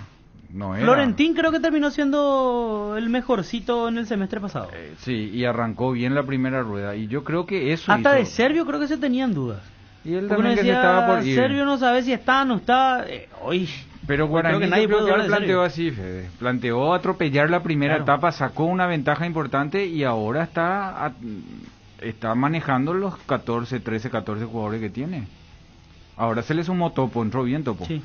no era. Florentín creo que terminó siendo el mejorcito en el semestre pasado. Sí, y arrancó bien la primera rueda. Y yo creo que eso Hasta de hizo... Servio creo que se tenían dudas. Y él Porque también uno que se decía, estaba por ir. Servio no sabe si está o no está. Hoy. Pero Guaraní creo que nadie yo creo puede que dudar lo de planteó Servio. así, Fede. Planteó atropellar la primera Claro. etapa, sacó una ventaja importante y ahora está manejando los 14 jugadores que tiene. Ahora se le sumó Topo, entró bien Topo. Sí.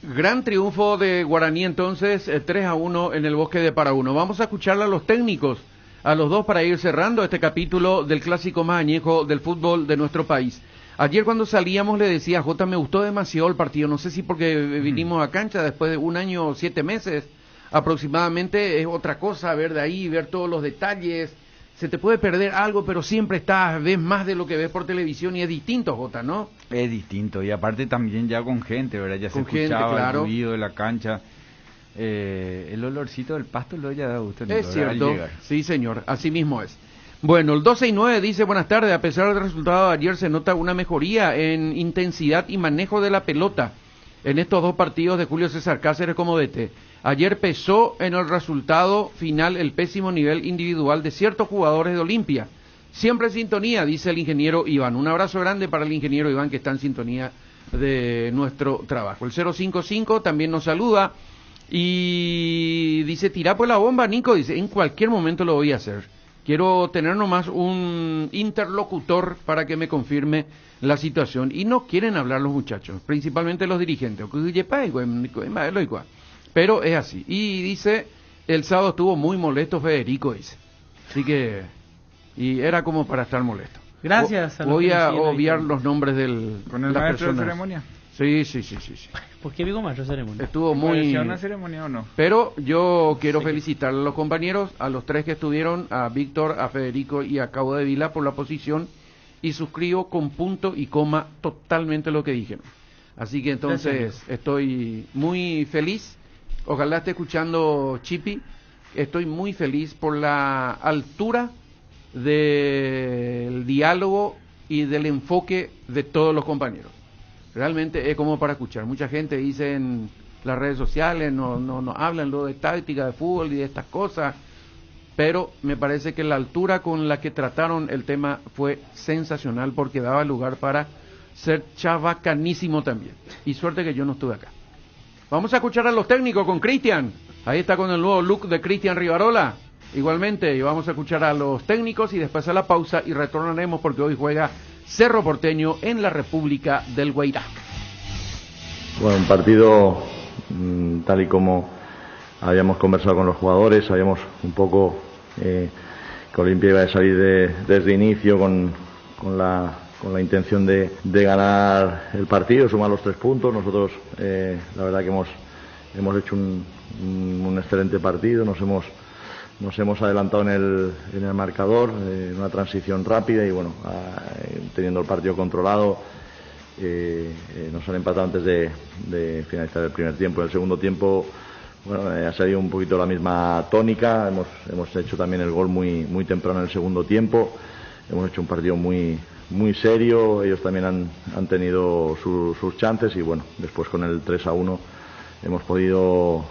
Gran triunfo de Guaraní entonces, 3-1 en el Bosque de Paraguno. Vamos a escucharle a los técnicos, a los dos, para ir cerrando este capítulo del clásico más añejo del fútbol de nuestro país. Ayer cuando salíamos le decía a Jota, me gustó demasiado el partido, no sé si porque vinimos a cancha después de 1 año, 7 meses aproximadamente, es otra cosa ver de ahí, ver todos los detalles, se te puede perder algo, pero siempre ves más de lo que ves por televisión y es distinto, Jota, ¿no? Es distinto, y aparte también ya con gente, ¿verdad? Ya Con se gente, escuchaba claro. el ruido de la cancha. El olorcito del pasto lo ya da gusto. Es al cierto, llegar. sí señor, así mismo es. Bueno, el 12-9 dice, buenas tardes, a pesar del resultado de ayer se nota una mejoría en intensidad y manejo de la pelota en estos 2 partidos de Julio César Cáceres como DT. Ayer pesó en el resultado final el pésimo nivel individual de ciertos jugadores de Olimpia. Siempre en sintonía, dice el ingeniero Iván. Un abrazo grande para el ingeniero Iván que está en sintonía de nuestro trabajo. El 055 también nos saluda y dice, tirá pues la bomba, Nico. Dice, en cualquier momento lo voy a hacer. Quiero tener nomás un interlocutor para que me confirme la situación. Y no quieren hablar los muchachos, principalmente los dirigentes. Pero es así. Y dice, el sábado estuvo muy molesto Federico, dice. Así que, y era como para estar molesto. Gracias a los Voy que a nos siguen ahí. obviar los nombres de Con el las maestro de personas. ceremonia. Sí. ¿Por qué digo maestro de ceremonia? Estuvo muy... ¿Parecía una ceremonia o no? Pero yo quiero felicitar a los compañeros, a los 3 que estuvieron, a Víctor, a Federico y a Cabo de Vila por la posición, y suscribo con punto y coma totalmente lo que dijeron. Así que entonces estoy muy feliz, ojalá esté escuchando Chipi, estoy muy feliz por la altura del diálogo y del enfoque de todos los compañeros. Realmente es como para escuchar. Mucha gente dice en las redes sociales, no hablan lo de táctica de fútbol y de estas cosas, pero me parece que la altura con la que trataron el tema fue sensacional porque daba lugar para ser chavacanísimo también. Y suerte que yo no estuve acá. Vamos a escuchar a los técnicos con Cristian. Ahí está con el nuevo look de Cristian Rivarola. Igualmente, y vamos a escuchar a los técnicos y después a la pausa y retornaremos porque hoy juega Cerro Porteño en la República del Guairá. Bueno, un partido tal y como habíamos conversado con los jugadores, sabíamos un poco que Olimpia iba a salir desde inicio con la intención de ganar el partido, sumar los 3 puntos. Nosotros la verdad que hemos hecho un excelente partido, nos hemos adelantado en el marcador, en una transición rápida y bueno, teniendo el partido controlado, nos han empatado antes de finalizar el primer tiempo. En el segundo tiempo, bueno, ha salido un poquito la misma tónica, hemos hecho también el gol muy temprano en el segundo tiempo, hemos hecho un partido muy serio, ellos también han tenido sus chances y bueno, después con el 3-1 hemos podido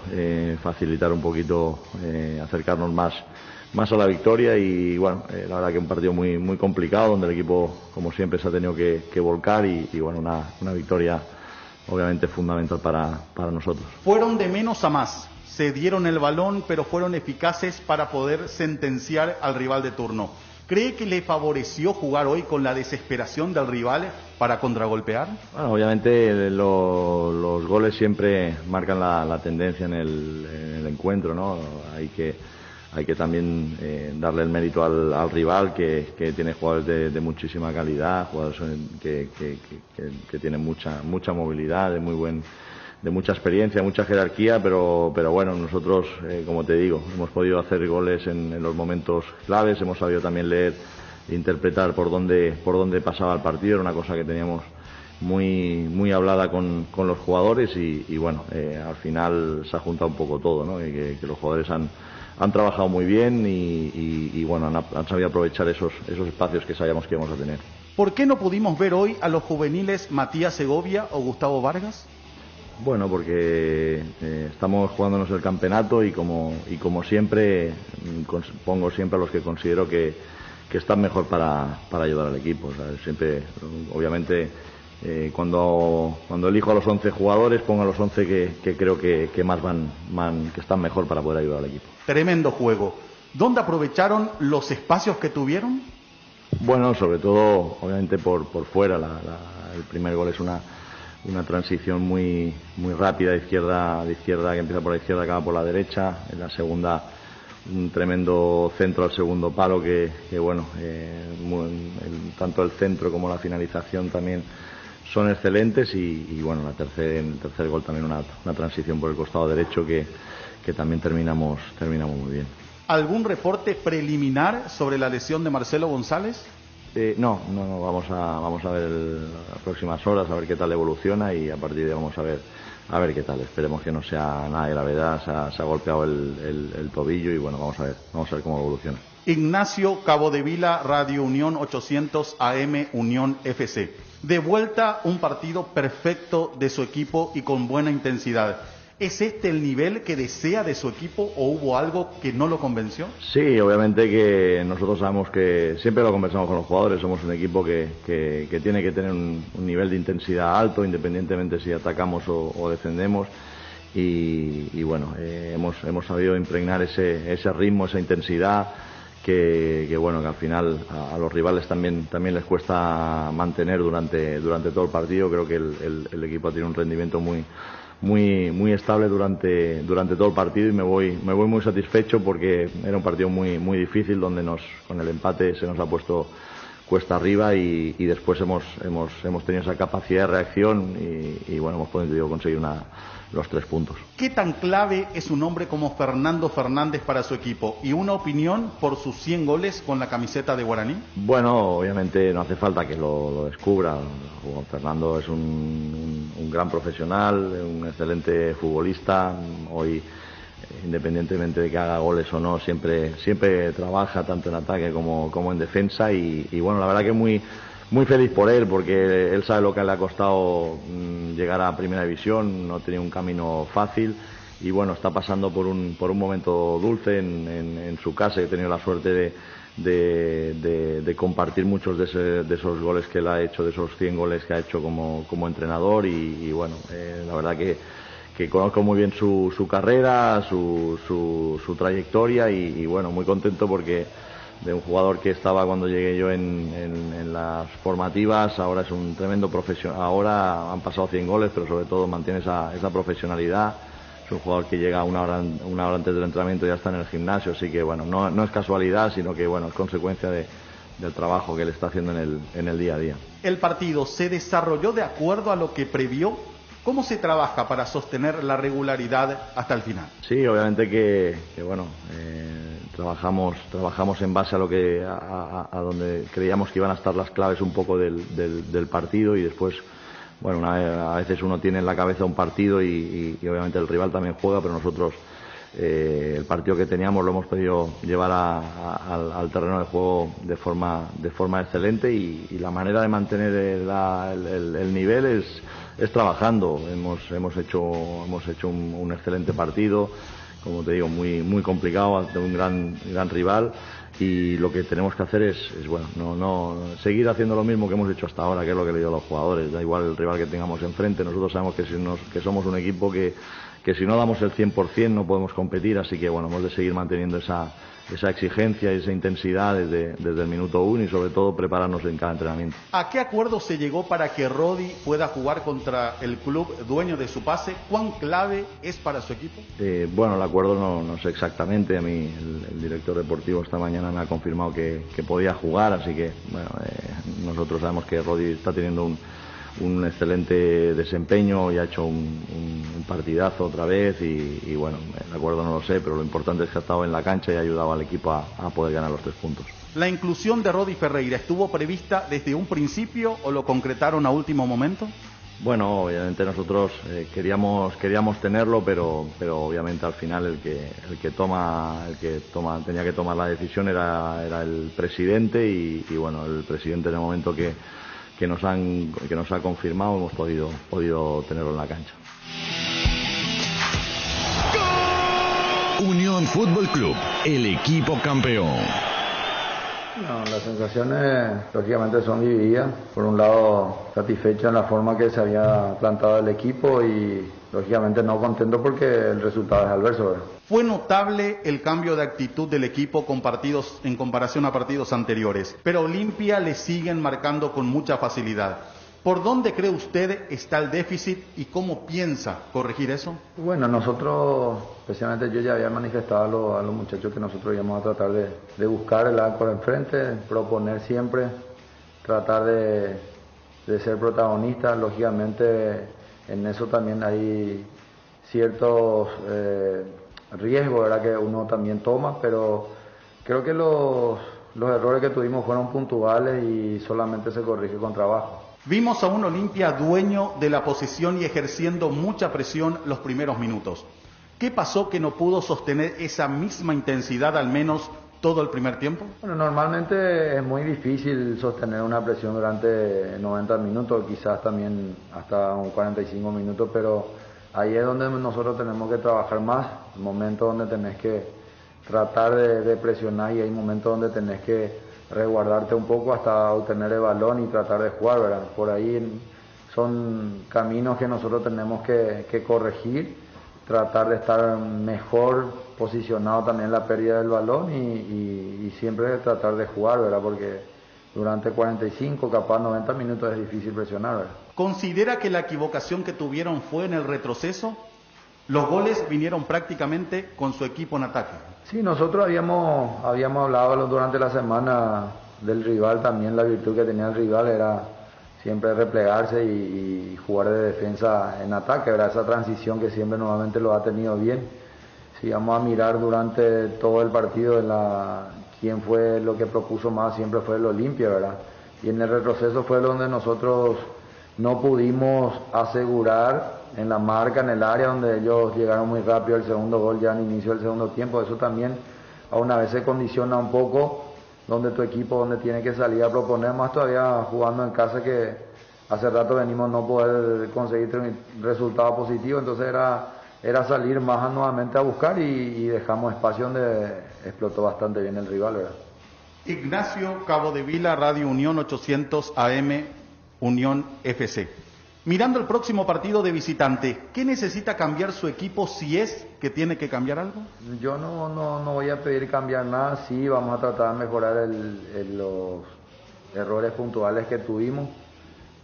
facilitar un poquito, acercarnos más a la victoria y bueno, la verdad que un partido muy complicado donde el equipo como siempre se ha tenido que volcar y bueno, una victoria obviamente fundamental para nosotros. Fueron de menos a más, se dieron el balón pero fueron eficaces para poder sentenciar al rival de turno. ¿Cree que le favoreció jugar hoy con la desesperación del rival para contragolpear? Bueno, obviamente los goles siempre marcan la tendencia en el encuentro, ¿no? Hay que también darle el mérito al rival que tiene jugadores de muchísima calidad, jugadores que tienen mucha movilidad, de mucha experiencia, mucha jerarquía, pero bueno, nosotros, como te digo, hemos podido hacer goles en los momentos claves, hemos sabido también leer e interpretar por dónde pasaba el partido, era una cosa que teníamos muy hablada con los jugadores y bueno, al final se ha juntado un poco todo, ¿no? Y que los jugadores han trabajado muy bien y bueno, han sabido aprovechar esos espacios que sabíamos que íbamos a tener. ¿Por qué no pudimos ver hoy a los juveniles Matías Segovia o Gustavo Vargas? Bueno, porque estamos jugándonos el campeonato y como siempre pongo siempre a los que considero que están mejor para ayudar al equipo. O sea, siempre, obviamente, cuando elijo a los 11 jugadores, pongo a los 11 que creo que más que están mejor para poder ayudar al equipo. Tremendo juego. ¿Dónde aprovecharon los espacios que tuvieron? Bueno, sobre todo, obviamente, por fuera. El primer gol es una transición muy rápida de izquierda, que empieza por la izquierda, acaba por la derecha. En la segunda, un tremendo centro al segundo palo que bueno, tanto el centro como la finalización también son excelentes y bueno, en el tercer gol también una transición por el costado derecho que también terminamos muy bien. ¿Algún reporte preliminar sobre la lesión de Marcelo González? No, vamos a ver las próximas horas, a ver qué tal evoluciona y a partir de ahí vamos a ver qué tal. Esperemos que no sea nada de gravedad, se ha golpeado el tobillo y bueno, vamos a ver cómo evoluciona. Ignacio Cabodevila, Radio Unión 800 AM Unión FC. De vuelta, un partido perfecto de su equipo y con buena intensidad. ¿Es este el nivel que desea de su equipo o hubo algo que no lo convenció? Sí, obviamente que nosotros sabemos que siempre lo conversamos con los jugadores, somos un equipo que tiene que tener un nivel de intensidad alto, independientemente si atacamos o defendemos. Y bueno, hemos sabido impregnar ese ritmo, esa intensidad que bueno, que al final a los rivales también les cuesta mantener durante todo el partido. Creo que el equipo tiene un rendimiento muy estable durante todo el partido y me voy muy satisfecho porque era un partido muy difícil donde con el empate se nos ha puesto cuesta arriba y después hemos tenido esa capacidad de reacción y bueno, hemos podido conseguir los 3 puntos. ¿Qué tan clave es un hombre como Fernando Fernández para su equipo? Y una opinión por sus 100 goles con la camiseta de Guaraní. Bueno, obviamente no hace falta que lo descubra. Fernando es un gran profesional, un excelente futbolista. Hoy, independientemente de que haga goles o no, siempre trabaja tanto en ataque como en defensa y bueno, la verdad que muy feliz por él porque él sabe lo que le ha costado llegar a Primera División, no tenía un camino fácil y bueno, está pasando por un momento dulce en su casa. He tenido la suerte de compartir muchos de esos goles que él ha hecho, de esos 100 goles que ha hecho como entrenador y bueno, la verdad que conozco muy bien su carrera, su trayectoria y bueno, muy contento porque de un jugador que estaba cuando llegué yo en las formativas, ahora es un tremendo profesional, ahora han pasado 100 goles, pero sobre todo mantiene esa profesionalidad. Es un jugador que llega una hora antes del entrenamiento y ya está en el gimnasio, así que bueno, no es casualidad, sino que bueno, es consecuencia del trabajo que él está haciendo en el día a día. ¿El partido se desarrolló de acuerdo a lo que previó? ¿Cómo se trabaja para sostener la regularidad hasta el final? Sí, obviamente que bueno, trabajamos en base a lo que a donde creíamos que iban a estar las claves un poco del partido y después, bueno, a veces uno tiene en la cabeza un partido y obviamente el rival también juega, pero nosotros el partido que teníamos lo hemos podido llevar al terreno de juego de forma excelente y la manera de mantener el nivel es trabajando. Hemos hecho un excelente partido, como te digo, muy complicado, de un gran rival y lo que tenemos que hacer es bueno, no seguir haciendo lo mismo que hemos hecho hasta ahora, que es lo que le digo a los jugadores. Da igual el rival que tengamos enfrente, nosotros sabemos que somos un equipo que si no damos el 100% no podemos competir, así que bueno, hemos de seguir manteniendo esa exigencia y esa intensidad desde el minuto 1 y sobre todo prepararnos en cada entrenamiento. ¿A qué acuerdo se llegó para que Rodi pueda jugar contra el club dueño de su pase? ¿Cuán clave es para su equipo? Bueno, el acuerdo no sé exactamente. A mí el director deportivo esta mañana me ha confirmado que podía jugar, así que bueno, nosotros sabemos que Rodi está teniendo un excelente desempeño y ha hecho un partidazo otra vez y bueno, el acuerdo no lo sé, pero lo importante es que ha estado en la cancha y ha ayudado al equipo a poder ganar los 3 puntos. ¿La inclusión de Rodi Ferreira estuvo prevista desde un principio o lo concretaron a último momento? Bueno, obviamente nosotros queríamos tenerlo, pero obviamente al final el que tenía que tomar la decisión era el presidente y bueno, el presidente en el momento que nos ha confirmado hemos podido tenerlo en la cancha. Unión Fútbol Club, el equipo campeón. No, las sensaciones lógicamente son divididas. Por un lado, satisfecho en la forma que se había plantado el equipo y lógicamente no contento porque el resultado es adverso, ¿verdad? Fue notable el cambio de actitud del equipo en comparación a partidos anteriores, pero Olimpia le siguen marcando con mucha facilidad. ¿Por dónde cree usted está el déficit y cómo piensa corregir eso? Bueno, nosotros, especialmente yo ya había manifestado a los muchachos que nosotros íbamos a tratar de buscar el arco de enfrente, proponer siempre, tratar de ser protagonistas. Lógicamente en eso también hay ciertos riesgos, ¿verdad?, que uno también toma, pero creo que los errores que tuvimos fueron puntuales y solamente se corrige con trabajo. Vimos a un Olimpia dueño de la posición y ejerciendo mucha presión los primeros minutos. ¿Qué pasó que no pudo sostener esa misma intensidad al menos todo el primer tiempo? Bueno, normalmente es muy difícil sostener una presión durante 90 minutos, quizás también hasta un 45 minutos, pero ahí es donde nosotros tenemos que trabajar más, momentos donde tenés que tratar de presionar y hay momentos donde tenés que resguardarte un poco hasta obtener el balón y tratar de jugar, ¿verdad? Por ahí son caminos que nosotros tenemos que corregir, tratar de estar mejor posicionado también en la pérdida del balón y siempre tratar de jugar, ¿verdad? Porque durante 45, capaz 90 minutos es difícil presionar, ¿verdad? ¿Considera que la equivocación que tuvieron fue en el retroceso? Los goles vinieron prácticamente con su equipo en ataque. Sí, nosotros habíamos hablado durante la semana del rival también. La virtud que tenía el rival era siempre replegarse y jugar de defensa en ataque, ¿verdad? Esa transición que siempre normalmente lo ha tenido bien. Si vamos a mirar durante todo el partido quién fue lo que propuso más, siempre fue el Olimpia, ¿verdad? Y en el retroceso fue donde nosotros no pudimos asegurar en la marca, en el área donde ellos llegaron muy rápido el segundo gol ya al inicio del segundo tiempo. Eso también a una vez se condiciona un poco donde tu equipo donde tiene que salir a proponer, más todavía jugando en casa que hace rato venimos no poder conseguir resultados positivos, entonces era salir más nuevamente a buscar y dejamos espacio donde explotó bastante bien el rival, ¿verdad? Ignacio Cabo de Vila, Radio Unión 800 AM, Unión FC. Mirando el próximo partido de visitante, ¿qué necesita cambiar su equipo si es que tiene que cambiar algo? Yo no voy a pedir cambiar nada, sí vamos a tratar de mejorar los errores puntuales que tuvimos.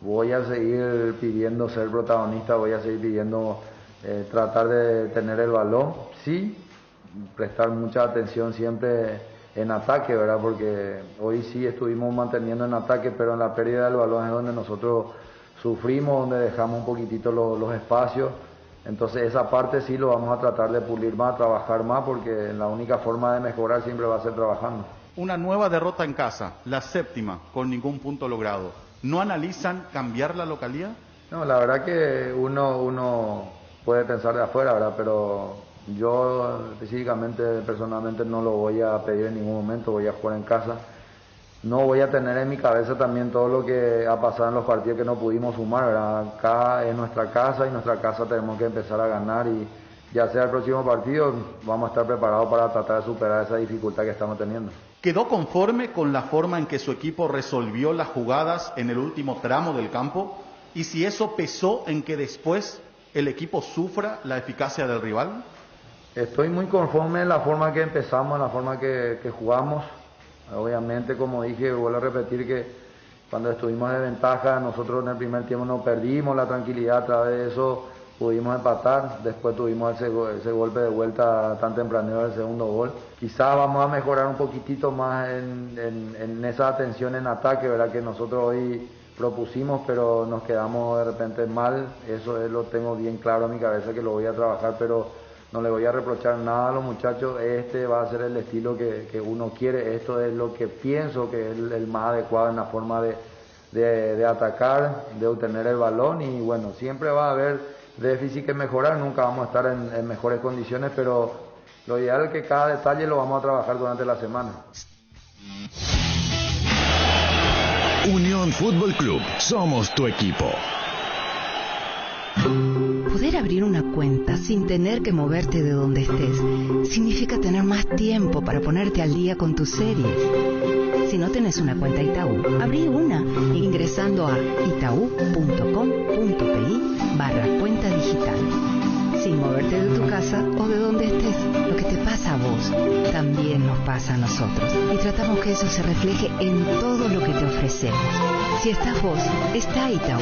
Voy a seguir pidiendo ser protagonista, voy a seguir pidiendo tratar de tener el balón, sí, prestar mucha atención siempre en ataque, ¿verdad? Porque hoy sí estuvimos manteniendo en ataque, pero en la pérdida del balón es donde nosotros sufrimos, donde dejamos un poquitito los espacios. Entonces esa parte sí lo vamos a tratar de pulir más, trabajar más, porque la única forma de mejorar siempre va a ser trabajando. Una nueva derrota en casa, la séptima, con ningún punto logrado. ¿No analizan cambiar la localidad? No, la verdad que uno puede pensar de afuera, ¿verdad? Pero yo específicamente, personalmente no lo voy a pedir en ningún momento, voy a jugar en casa. No voy a tener en mi cabeza también todo lo que ha pasado en los partidos que no pudimos sumar, ¿verdad? Acá es nuestra casa y nuestra casa tenemos que empezar a ganar y ya sea el próximo partido vamos a estar preparados para tratar de superar esa dificultad que estamos teniendo. ¿Quedó conforme con la forma en que su equipo resolvió las jugadas en el último tramo del campo? ¿Y si eso pesó en que después el equipo sufra la eficacia del rival? Estoy muy conforme en la forma que empezamos, en la forma que jugamos. Obviamente, como dije, vuelvo a repetir que cuando estuvimos de ventaja, nosotros en el primer tiempo no perdimos la tranquilidad, a través de eso pudimos empatar, después tuvimos ese golpe de vuelta tan tempranero del segundo gol. Quizás vamos a mejorar un poquitito más en esa atención en ataque, ¿verdad? Que nosotros hoy propusimos, pero nos quedamos de repente mal, eso lo tengo bien claro en mi cabeza que lo voy a trabajar, pero no le voy a reprochar nada a los muchachos, este va a ser el estilo que uno quiere, esto es lo que pienso que es el más adecuado en la forma de atacar, de obtener el balón y bueno, siempre va a haber déficit que mejorar, nunca vamos a estar en mejores condiciones, pero lo ideal es que cada detalle lo vamos a trabajar durante la semana. Unión Fútbol Club, somos tu equipo. Poder abrir una cuenta sin tener que moverte de donde estés significa tener más tiempo para ponerte al día con tus series. Si no tenés una cuenta Itaú, abrí una ingresando a itau.com.pi/cuenta digital. Sin moverte de tu casa o de donde estés, lo que te pasa a vos también nos pasa a nosotros. Y tratamos que eso se refleje en todo lo que te ofrecemos. Si estás vos, está Itaú.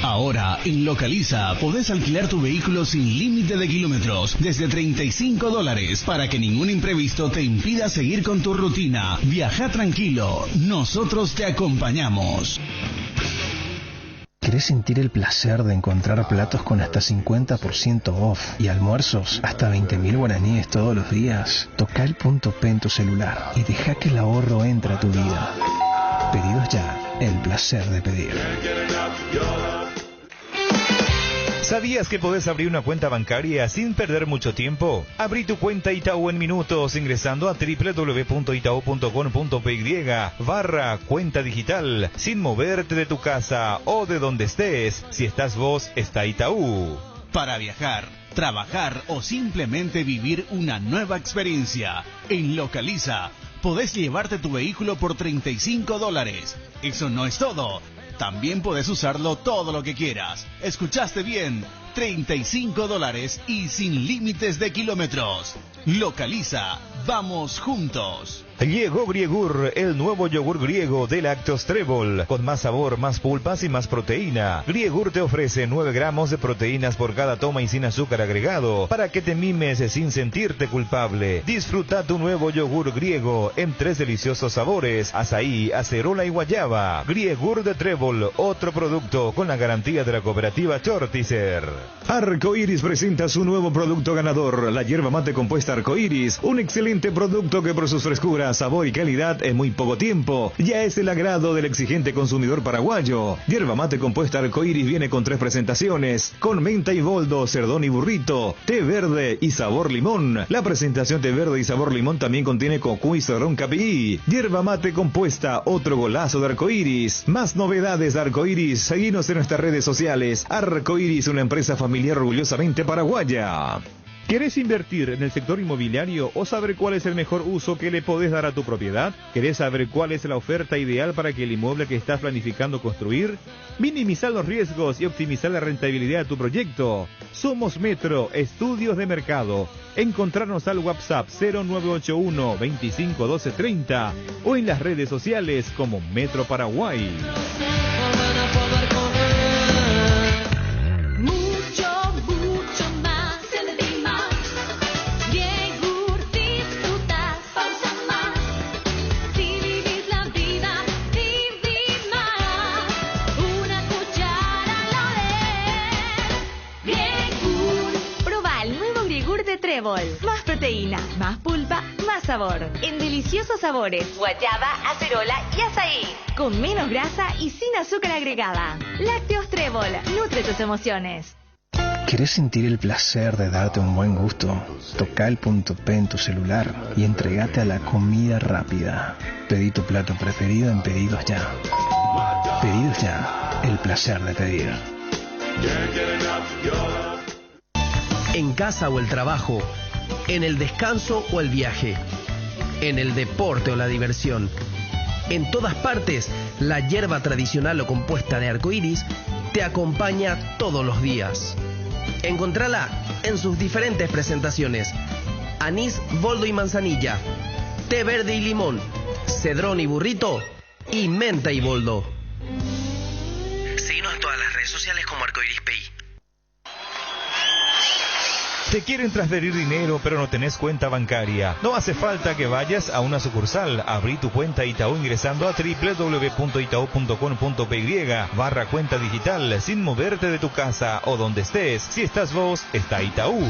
Ahora, en Localiza, podés alquilar tu vehículo sin límite de kilómetros, desde $35, para que ningún imprevisto te impida seguir con tu rutina. Viaja tranquilo, nosotros te acompañamos. ¿Querés sentir el placer de encontrar platos con hasta 50% off y almuerzos hasta 20.000 guaraníes todos los días? Toca el punto P en tu celular y deja que el ahorro entre a tu vida. Pedidos ya, el placer de pedir. ¿Sabías que podés abrir una cuenta bancaria sin perder mucho tiempo? Abrí tu cuenta Itaú en minutos ingresando a www.itau.com.py/cuenta digital sin moverte de tu casa o de donde estés. Si estás vos, está Itaú. Para viajar, trabajar o simplemente vivir una nueva experiencia, en Localiza podés llevarte tu vehículo por $35. Eso no es todo. También podés usarlo todo lo que quieras. ¿Escuchaste bien? $35 y sin límites de kilómetros. Localiza. Vamos juntos. Llegó Griegur, el nuevo yogur griego de Lácteos Trébol, con más sabor, más pulpas y más proteína. Griegur te ofrece 9 gramos de proteínas por cada toma y sin azúcar agregado, para que te mimes sin sentirte culpable. Disfruta tu nuevo yogur griego en 3 deliciosos sabores: azaí, acerola y guayaba. Griegur de Trébol, otro producto con la garantía de la cooperativa Chortizer. Arcoiris presenta su nuevo producto ganador, la yerba mate compuesta Arcoiris, un excelente producto que por sus frescuras, sabor y calidad en muy poco tiempo ya es el agrado del exigente consumidor paraguayo. Yerba mate compuesta Arcoiris viene con 3 presentaciones, con menta y boldo, cerdón y burrito, té verde y sabor limón. La presentación té verde y sabor limón también contiene cocu y cerdón capií. Yerba mate compuesta, otro golazo de Arcoiris. Más novedades de Arcoiris, seguinos en nuestras redes sociales. Arcoiris, una empresa familiar orgullosamente paraguaya. ¿Querés invertir en el sector inmobiliario o saber cuál es el mejor uso que le podés dar a tu propiedad? ¿Querés saber cuál es la oferta ideal para que el inmueble que estás planificando construir? Minimizar los riesgos y optimizar la rentabilidad de tu proyecto. Somos Metro, estudios de mercado. Encontrarnos al WhatsApp 0981 25 12 30 o en las redes sociales como Metro Paraguay. Trébol. Más proteína, más pulpa, más sabor. En deliciosos sabores: guayaba, acerola y azaí. Con menos grasa y sin azúcar agregada. Lácteos Trébol. Nutre tus emociones. ¿Querés sentir el placer de darte un buen gusto? Toca el punto P en tu celular y entregate a la comida rápida. Pedí tu plato preferido en Pedidos Ya. Pedidos Ya. El placer de pedir. En casa o el trabajo, en el descanso o el viaje, en el deporte o la diversión. En todas partes, la hierba tradicional o compuesta de Arcoiris te acompaña todos los días. Encontrala en sus diferentes presentaciones: anís, boldo y manzanilla, té verde y limón, cedrón y burrito y menta y boldo. Síguenos en todas las redes sociales como Arcoiris Pay. ¿Te quieren transferir dinero pero no tenés cuenta bancaria? No hace falta que vayas a una sucursal. Abrí tu cuenta Itaú ingresando a www.itau.com.py/cuenta digital sin moverte de tu casa o donde estés. Si estás vos, está Itaú.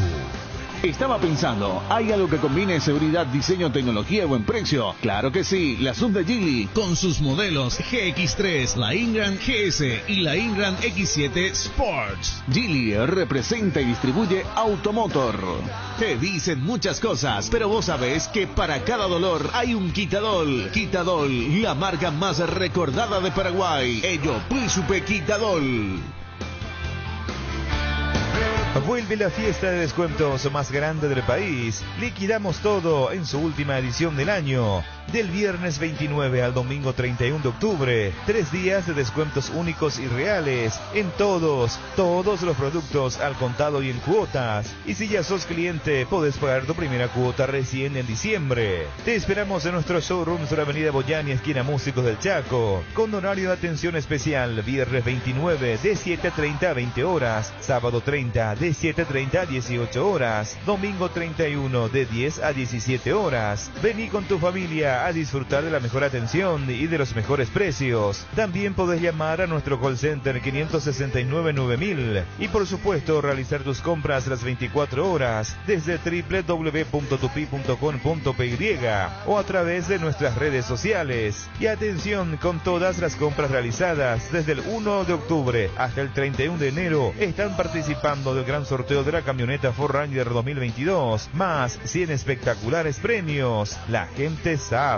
Estaba pensando, ¿hay algo que combine seguridad, diseño, tecnología y buen precio? Claro que sí, la sub de Geely, con sus modelos GX3, la Ingram GS y la Ingram X7 Sports. Geely representa y distribuye Automotor. Te dicen muchas cosas, pero vos sabés que para cada dolor hay un Quitadol. Quitadol, la marca más recordada de Paraguay. Ello, Príncipe Quitadol. Vuelve la fiesta de descuentos más grande del país. Liquidamos todo en su última edición del año. Del viernes 29 al domingo 31 de octubre. 3 días de descuentos únicos y reales en todos los productos al contado y en cuotas. Y si ya sos cliente, podés pagar tu primera cuota recién en diciembre. Te esperamos en nuestros showrooms de la avenida Boyani, esquina Músicos del Chaco. Con horario de atención especial, viernes 29 de 7:30 a 20 horas. Sábado 30 de 7:30 a 18 horas. Domingo 31 de 10 a 17 horas. Vení con tu familia a disfrutar de la mejor atención y de los mejores precios. También podés llamar a nuestro call center 569-9000 y por supuesto realizar tus compras las 24 horas desde www.tupi.com.py o a través de nuestras redes sociales. Y atención, con todas las compras realizadas desde el 1 de octubre hasta el 31 de enero están participando del gran sorteo de la camioneta Ford Ranger 2022, más 100 espectaculares premios. La gente sabe.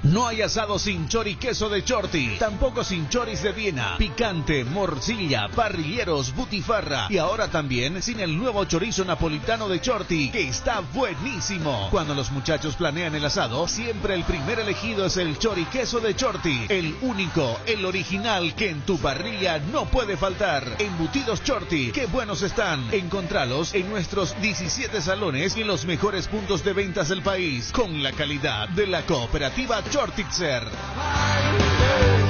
No hay asado sin chori queso de Chorti, tampoco sin choris de Viena, picante, morcilla, parrilleros, butifarra y ahora también sin el nuevo chorizo napolitano de Chorti, que está buenísimo. Cuando los muchachos planean el asado, siempre el primer elegido es el chori queso de Chorti, el único, el original que en tu parrilla no puede faltar. Embutidos Chorti, qué buenos están. Encontralos en nuestros 17 salones y en los mejores puntos de ventas del país, con la calidad de la Cooperativa Chortitzer.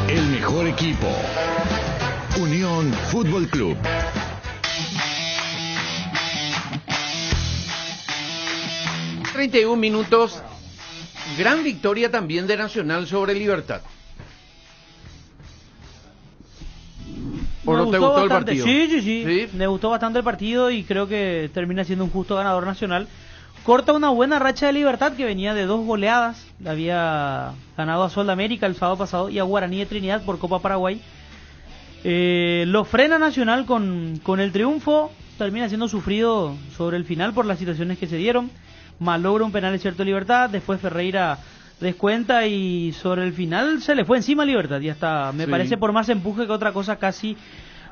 El mejor equipo. Unión Fútbol Club. ...31 gran victoria también de Nacional sobre Libertad. ¿O no te gustó el partido? Sí. Me gustó bastante el partido y creo que termina siendo un justo ganador Nacional. Corta una buena racha de Libertad que venía de 2 goleadas. Le había ganado a Sol de América el sábado pasado y a Guaraní de Trinidad por Copa Paraguay. Lo frena Nacional con el triunfo. Termina siendo sufrido sobre el final por las situaciones que se dieron. Malogra un penal, es cierto, Libertad. Después Ferreira descuenta y sobre el final se le fue encima a Libertad. Y hasta, me parece, por más empuje que otra cosa, casi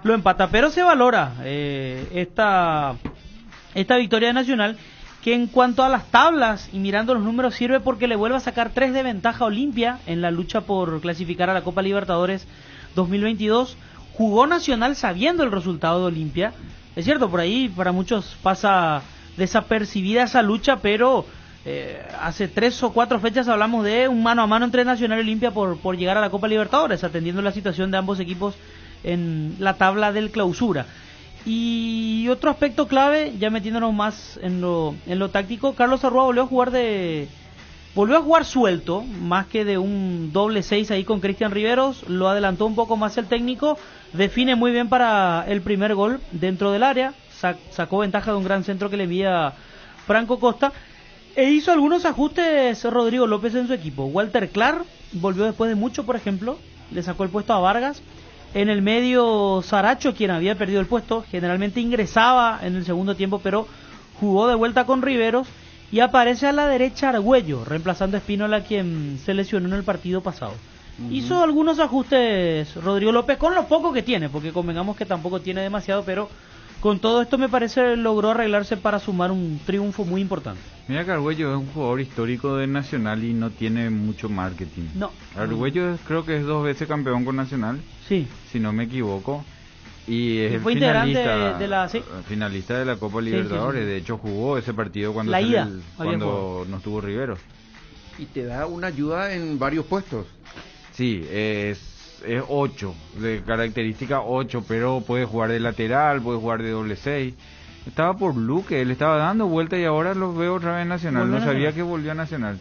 lo empata. Pero se valora esta victoria de Nacional, que en cuanto a las tablas y mirando los números sirve porque le vuelve a sacar 3 de ventaja a Olimpia en la lucha por clasificar a la Copa Libertadores 2022. Jugó Nacional sabiendo el resultado de Olimpia. Es cierto, por ahí para muchos pasa desapercibida esa lucha, pero hace 3 o 4 fechas hablamos de un mano a mano entre Nacional y Olimpia por llegar a la Copa Libertadores, atendiendo la situación de ambos equipos en la tabla del clausura. Y otro aspecto clave, ya metiéndonos más en lo táctico, Carlos Arrua volvió a jugar suelto, más que de un doble 6 ahí con Cristian Riveros. Lo adelantó un poco más el técnico, define muy bien para el primer gol dentro del área, sacó ventaja de un gran centro que le envía Franco Costa, e hizo algunos ajustes Rodrigo López en su equipo. Walter Clark volvió después de mucho, por ejemplo, le sacó el puesto a Vargas. En el medio, Saracho, quien había perdido el puesto, generalmente ingresaba en el segundo tiempo, pero jugó de vuelta con Riveros. Y aparece a la derecha Argüello, reemplazando a Espínola, quien se lesionó en el partido pasado. Hizo algunos ajustes Rodrigo López, con lo poco que tiene, porque convengamos que tampoco tiene demasiado, pero con todo esto me parece logró arreglarse para sumar un triunfo muy importante. Mira que Argüello es un jugador histórico de Nacional y no tiene mucho marketing. No. Argüello creo que es 2 veces campeón con Nacional. Sí. Si no me equivoco. Y es fue finalista de la Copa Libertadores. Sí. De hecho jugó ese partido cuando no estuvo Riveros. Y te da una ayuda en varios puestos. Sí, es 8, de característica 8, pero puede jugar de lateral, puede jugar de doble 6. Estaba por Luque, él estaba dando vuelta y ahora lo veo otra vez en Nacional. No sabía que volvió a Nacional.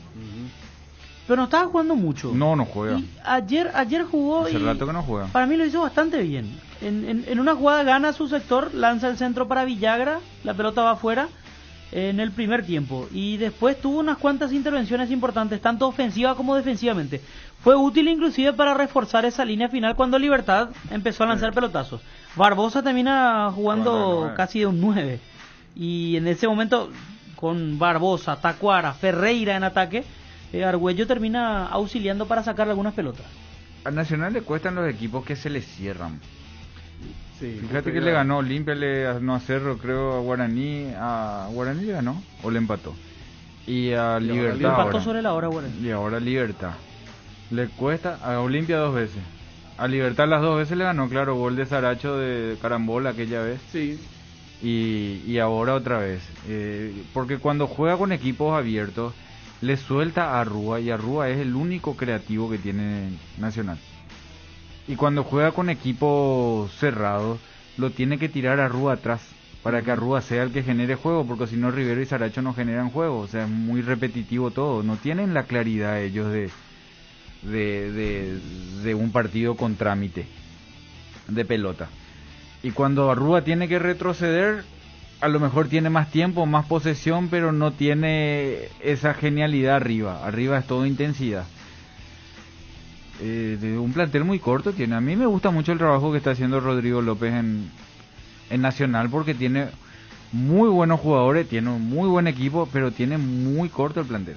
Pero no estaba jugando mucho. No juega. Y ayer jugó. Hace rato que no juega. Para mí lo hizo bastante bien. En una jugada gana su sector, lanza el centro para Villagra, la pelota va afuera en el primer tiempo y después tuvo unas cuantas intervenciones importantes, tanto ofensiva como defensivamente. Fue útil inclusive para reforzar esa línea final cuando Libertad empezó a lanzar pelotazos. Barbosa termina jugando casi de un 9 y en ese momento con Barbosa, Tacuara, Ferreira en ataque, Argüello termina auxiliando para sacar algunas pelotas. Al Nacional le cuestan los equipos que se le cierran. Sí, fíjate que le ganó Olimpia, le ganó a Cerro, creo, a Guaraní le ganó o le empató. Y a Libertad. Le empató sobre la hora Guaraní. Y ahora Libertad. Le cuesta a Olimpia 2 veces. A Libertad las 2 veces le ganó, claro, gol de Saracho de carambola aquella vez. Sí. Y ahora otra vez. Porque cuando juega con equipos abiertos, le suelta a Rúa y Rúa es el único creativo que tiene Nacional. Y cuando juega con equipos cerrados, lo tiene que tirar a Rúa atrás para que Rúa sea el que genere juego, porque si no Rivero y Saracho no generan juego. O sea, es muy repetitivo todo. No tienen la claridad ellos de un partido con trámite de pelota. Y cuando Rúa tiene que retroceder, a lo mejor tiene más tiempo, más posesión, pero no tiene esa genialidad arriba. Arriba es todo intensidad. Un plantel muy corto tiene. A mí me gusta mucho el trabajo que está haciendo Rodrigo López en Nacional, porque tiene muy buenos jugadores, tiene un muy buen equipo, pero tiene muy corto el plantel.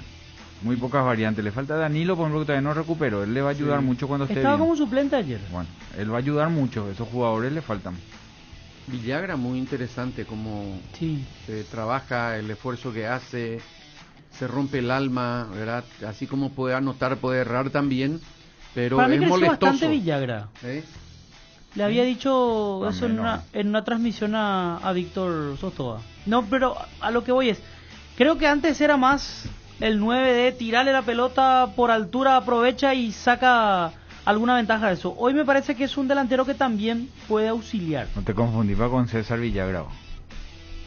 Muy pocas variantes. Le falta Danilo, por ejemplo, que todavía no recuperó. Él le va a ayudar mucho cuando esté Estaba bien. como suplente ayer. Bueno, él va a ayudar mucho. Esos jugadores le faltan. Villagra muy interesante como se trabaja, el esfuerzo que hace, se rompe el alma, ¿verdad? Así como puede anotar, puede errar también, pero para mí es creció molestoso. bastante Villagra. Le había dicho eso en una transmisión a Víctor Sotoa. No, pero a lo que voy es, creo que antes era más el 9 de tirarle la pelota por altura, aprovecha y saca alguna ventaja de eso. Hoy me parece que es un delantero que también puede auxiliar. No te confundís con César Villagra.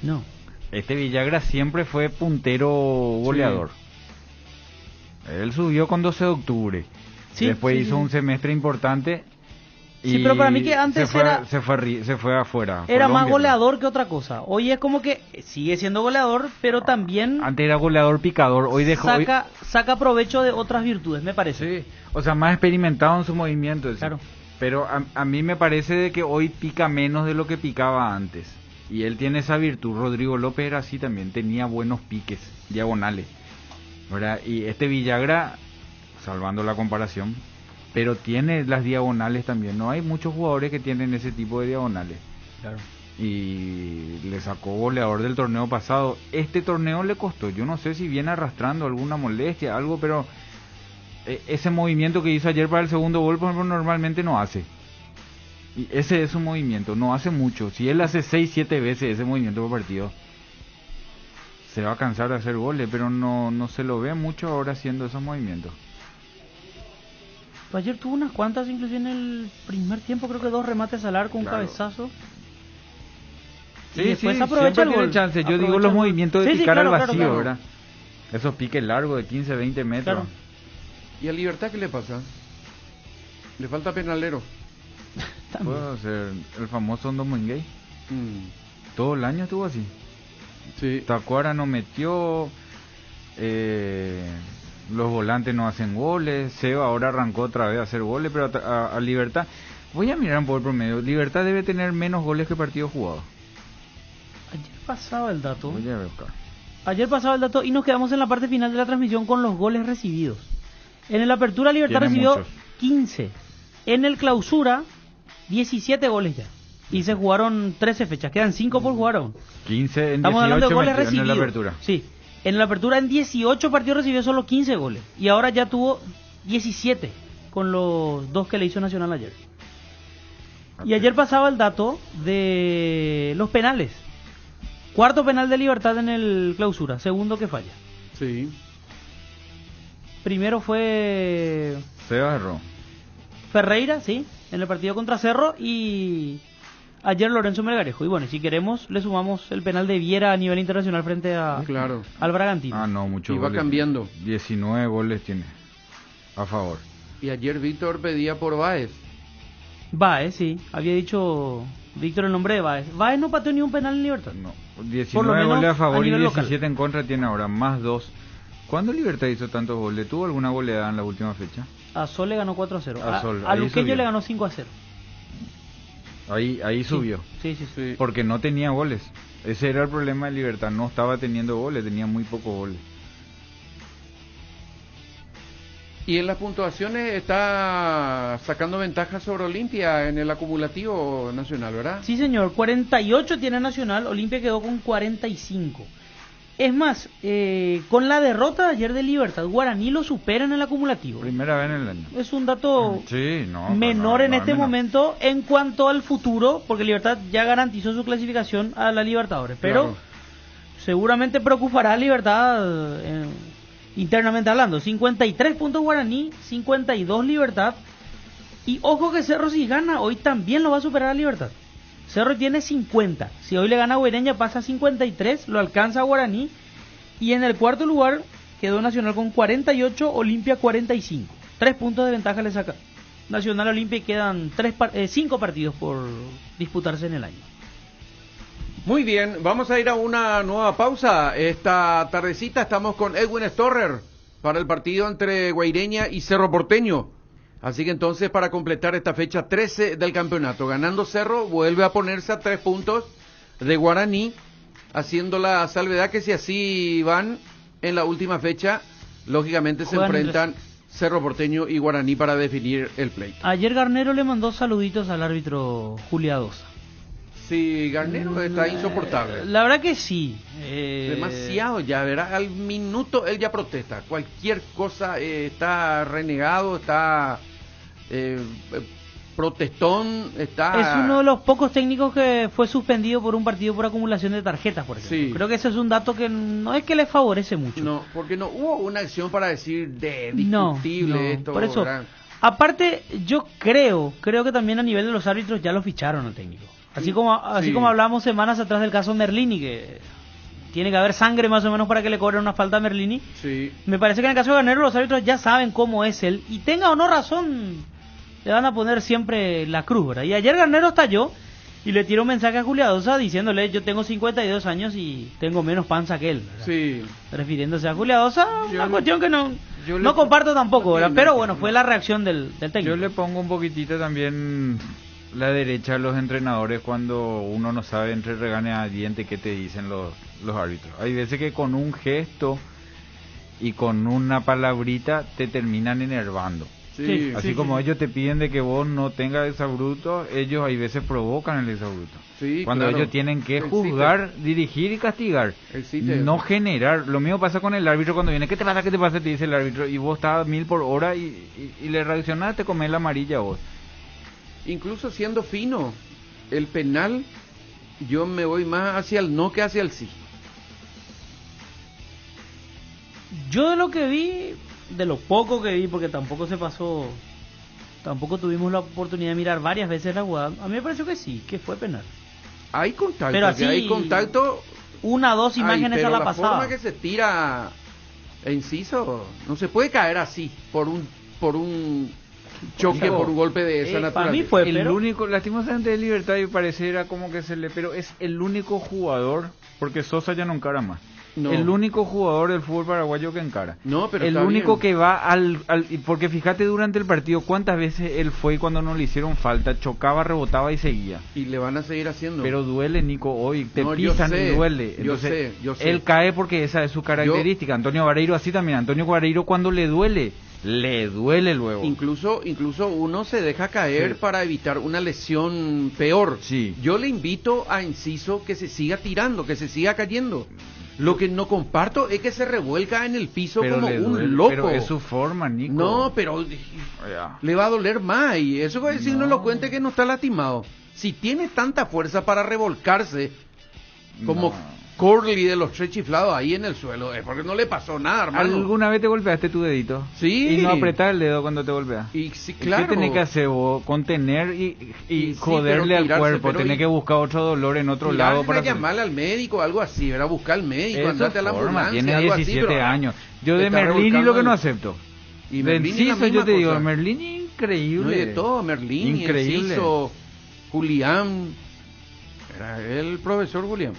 No. Este Villagra siempre fue puntero goleador. Sí. Él subió con 12 de octubre. Sí, después hizo un semestre importante. Sí, pero para mí que antes se fue afuera. Era más goleador que otra cosa. Hoy es como que sigue siendo goleador, pero también... Antes era goleador picador, hoy dejó... Saca provecho de otras virtudes, me parece. Sí, o sea, más experimentado en su movimiento. Claro. Pero a mí me parece de que hoy pica menos de lo que picaba antes. Y él tiene esa virtud. Rodrigo López era así también, tenía buenos piques, diagonales, ¿verdad? Y este Villagra, salvando la comparación, pero tiene las diagonales también. No hay muchos jugadores que tienen ese tipo de diagonales. Claro. Y le sacó goleador del torneo pasado. Este torneo le costó. Yo no sé si viene arrastrando alguna molestia, algo, pero ese movimiento que hizo ayer para el segundo gol, por ejemplo, normalmente no hace. Y ese es un movimiento, no hace mucho. Si él hace 6-7 veces ese movimiento por partido, se va a cansar de hacer goles, pero no se lo ve mucho ahora haciendo esos movimientos. Ayer tuvo unas cuantas, inclusive en el primer tiempo, creo que 2 remates al arco, un cabezazo. Sí, después aprovecha el gol. Chance. Yo digo los movimientos de picar al vacío, ¿verdad? Esos piques largos de 15-20 metros. Claro. ¿Y a Libertad qué le pasa? Le falta penalero. Puede ser el famoso Dominguez. Todo el año estuvo así. Sí. Tacuara no metió. Los volantes no hacen goles. Seba ahora arrancó otra vez a hacer goles, pero a Libertad, voy a mirar un poco el promedio. Libertad debe tener menos goles que partidos jugados. Ayer pasaba el dato. Voy a buscar. Ayer pasaba el dato y nos quedamos en la parte final de la transmisión con los goles recibidos. En el Apertura Libertad recibió muchos. 15. En el Clausura 17 goles ya. Y se jugaron 13 fechas, quedan 5 por jugar aún. 15 en 18. Estamos hablando de goles recibidos. En la Apertura. Sí. En la Apertura en 18 partidos recibió solo 15 goles. Y ahora ya tuvo 17 con los 2 que le hizo Nacional ayer. Y ayer pasaba el dato de los penales. Cuarto penal de Libertad en el Clausura, segundo que falla. Sí. Primero fue... Cerro. Ferreira, sí, en el partido contra Cerro, y ayer Lorenzo Melgarejo. Y bueno, si queremos, le sumamos el penal de Viera a nivel internacional frente a al Bragantino. Ah, no, mucho. Y va cambiando. 19 goles tiene a favor. Y ayer Víctor pedía por Báez. Báez, sí, había dicho Víctor, el nombre de Báez. Báez no pateó ni un penal en Libertad. No, Por lo 19 menos goles a favor a y nivel 17 local. en contra tiene ahora, más 2. ¿Cuándo Libertad hizo tantos goles? ¿Tuvo alguna goleada en la última fecha? A Sol le ganó 4-0. A Sol, A ahí Luqueño subió. le ganó 5-0. Ahí subió. Sí. Porque no tenía goles. Ese era el problema de Libertad, no estaba teniendo goles, tenía muy pocos goles. Y en las puntuaciones está sacando ventaja sobre Olimpia en el acumulativo nacional, ¿verdad? Sí, señor. 48 tiene Nacional. Olimpia quedó con 45. Es más, con la derrota de ayer de Libertad, Guaraní lo supera en el acumulativo. Primera vez en el año. Es un dato Sí, no, menor en este menor. momento en cuanto al futuro, porque Libertad ya garantizó su clasificación a la Libertadores. Pero Claro. seguramente preocupará a Libertad internamente hablando. 53 puntos Guaraní, 52 Libertad. Y ojo que Cerro, si gana, hoy también lo va a superar a Libertad. Cerro tiene 50. Si hoy le gana a Guaireña, pasa a 53, lo alcanza a Guaraní. Y en el cuarto lugar quedó Nacional con 48, Olimpia 45. 3 puntos de ventaja le saca Nacional a Olimpia y quedan 5 partidos por disputarse en el año. Muy bien, vamos a ir a una nueva pausa. Esta tardecita estamos con Edwin Storrer para el partido entre Guaireña y Cerro Porteño. Así que entonces, para completar esta fecha 13 del campeonato, ganando Cerro, vuelve a ponerse a 3 puntos de Guaraní, haciendo la salvedad que si así van en la última fecha, lógicamente se Juegan enfrentan Cerro Porteño y Guaraní para definir el pleito. Ayer Garnero le mandó saluditos al árbitro Juliadosa. Sí, Garnero está insoportable. La verdad que sí. Demasiado ya, ¿verdad? Al minuto él ya protesta. Cualquier cosa está renegado, está protestón, está... Es uno de los pocos técnicos que fue suspendido por un partido por acumulación de tarjetas, por ejemplo. Sí. Creo que ese es un dato que no es que le favorece mucho. No, porque no hubo una acción para decir discutible No, esto. por eso, ¿verdad? aparte, yo creo que también a nivel de los árbitros ya lo ficharon al técnico. Así Sí. como hablamos semanas atrás del caso Merlini, que tiene que haber sangre más o menos para que le cobren una falta a Merlini. Sí. Me parece que en el caso de Garnero los árbitros ya saben cómo es él, y tenga o no razón, le van a poner siempre la cruz, ¿verdad? Y ayer Garnero estalló y le tiró un mensaje a Juliadosa diciéndole: yo tengo 52 años y tengo menos panza que él, ¿verdad? Sí. Refiriéndose a Juliadosa, una cuestión que no le- comparto tampoco, ¿verdad? Pero bueno, fue la reacción del técnico. Yo le pongo un poquitito también la derecha a los entrenadores cuando uno no sabe entre regane a diente qué te dicen los árbitros. Hay veces que con un gesto y con una palabrita te terminan enervando. Sí, Así sí, como sí. ellos te piden de que vos no tengas exabrupto, ellos hay veces provocan el exabrupto. Sí, Cuando claro. ellos tienen que Existe. juzgar, dirigir y castigar. Existe No eso. generar. Lo mismo pasa con el árbitro cuando viene: ¿qué te pasa? ¿Qué te pasa? Te dice el árbitro. Y vos estás a 1000 por hora y le reaccionás, te comes la amarilla vos. Incluso siendo fino, el penal, yo me voy más hacia el no que hacia el sí. Yo de lo que vi, de lo poco que vi, porque tampoco se pasó, tampoco tuvimos la oportunidad de mirar varias veces la jugada, a mí me pareció que sí, que fue penal. Hay contacto, Pero que así, hay contacto. una, dos imágenes pero a la la pasada. forma que se tira Enciso, no se puede caer así por un choque, por un golpe de esa naturaleza. para mí fue, el pero- único, lastimosamente de Libertad, y pareciera como que pero es el único jugador, porque Sosa ya no encara más. No. El único jugador del fútbol paraguayo que encara. No, pero el está único bien. que va porque fíjate durante el partido cuántas veces él fue cuando no le hicieron falta, chocaba, rebotaba y seguía. Y le van a seguir haciendo. Pero duele, Nico, hoy te No, yo pisan sé, y duele. yo Entonces, sé. él cae porque esa es su característica. Antonio Vareiro así también. Antonio Vareiro cuando le duele luego. Incluso uno se deja caer Sí. para evitar una lesión peor. Sí. Yo le invito a Enciso que se siga tirando, que se siga cayendo. Lo que no comparto es que se revuelca en el piso Pero como le un duele, loco. pero es su forma, Nico. No, pero Ya. le va a doler más. Y eso es decir, no lo cuente que no está lastimado. Si tiene tanta fuerza para revolcarse como No. Corley de los tres chiflados ahí en el suelo, es porque no le pasó nada, hermano. ¿Alguna vez te golpeaste tu dedito? Sí. Y no apretás el dedo cuando te golpeas. Y sí, claro. ¿Qué tenés que hacer vos? Contener y sí, joderle pero al tirarse, cuerpo. pero Tenés que buscar otro dolor en otro lado para... llamarle al médico, algo así, ¿verdad? Buscar al médico, Es su andate a la forma, ambulancia, tiene algo 17 así, pero años. Yo de está Merlini revolcando lo que no el- acepto. Y De Merlini la Enciso misma yo te digo, cosa. Merlini increíble. No, y de todo, Merlín, Increíble. Enciso, Julián, Era el profesor Julián.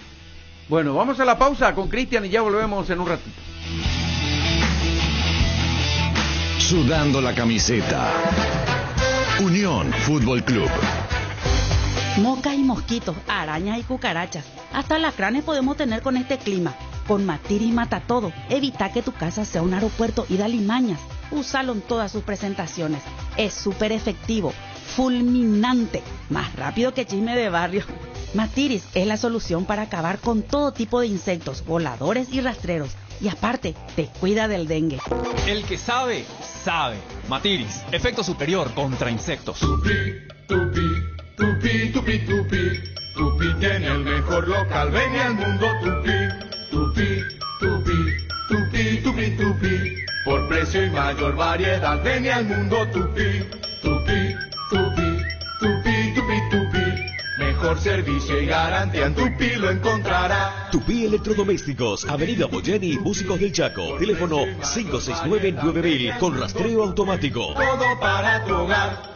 Bueno, vamos a la pausa con Cristian y ya volvemos en un ratito. Sudando la camiseta. Unión Fútbol Club. Moscas y mosquitos, arañas y cucarachas. Hasta alacranes podemos tener con este clima. Con Matiris mata todo. Evita que tu casa sea un aeropuerto y da limañas. Úsalo en todas sus presentaciones. Es súper efectivo, fulminante, más rápido que chisme de barrio. Matiris es la solución para acabar con todo tipo de insectos, voladores y rastreros. Y aparte, te cuida del dengue. El que sabe, sabe. Matiris, efecto superior contra insectos. Tupi, tupi, tupi, Tupi tiene el mejor local, ven al mundo Tupi, Tupi, Tupi, Tupi, Tupi, Tupi, por precio y mayor variedad, ven al mundo Tupi, Tupi, Tupi, Tupi, Tupi, Tupi, mejor servicio y garantía en Tupi lo encontrará. Tupi Electrodomésticos, Avenida Boyani, Músicos del Chaco, teléfono 569-9000 con rastreo automático. Todo para tu hogar.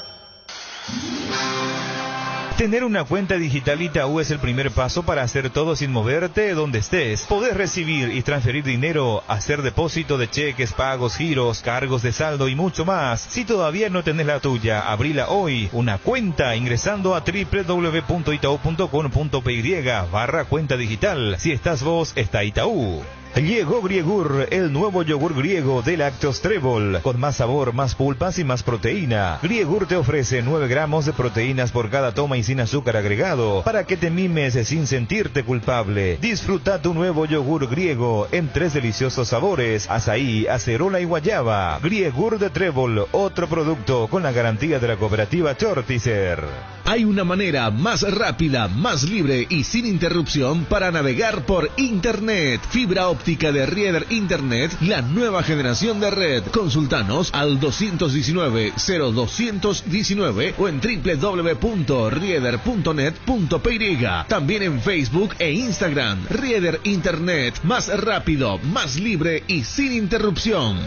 Tener una cuenta digital Itaú es el primer paso para hacer todo sin moverte donde estés. Podés recibir y transferir dinero, hacer depósito de cheques, pagos, giros, cargos de saldo y mucho más. Si todavía no tenés la tuya, abrila hoy. Una cuenta ingresando a www.itau.com.py/cuenta digital. Si estás vos, está Itaú. Llegó Griegur, el nuevo yogur griego de Lácteos Trébol, con más sabor, más pulpas y más proteína. Griegur te ofrece 9 gramos de proteínas por cada toma y sin azúcar agregado, para que te mimes sin sentirte culpable. Disfruta tu nuevo yogur griego en 3 deliciosos sabores: azaí, acerola y guayaba. Griegur de Trébol, otro producto con la garantía de la cooperativa Chortizer. Hay una manera más rápida, más libre y sin interrupción para navegar por Internet. Fibra óptica de Rieder Internet, la nueva generación de red. Consultanos al 219-0219 o en www.rieder.net.py. También en Facebook e Instagram. Rieder Internet, más rápido, más libre y sin interrupción.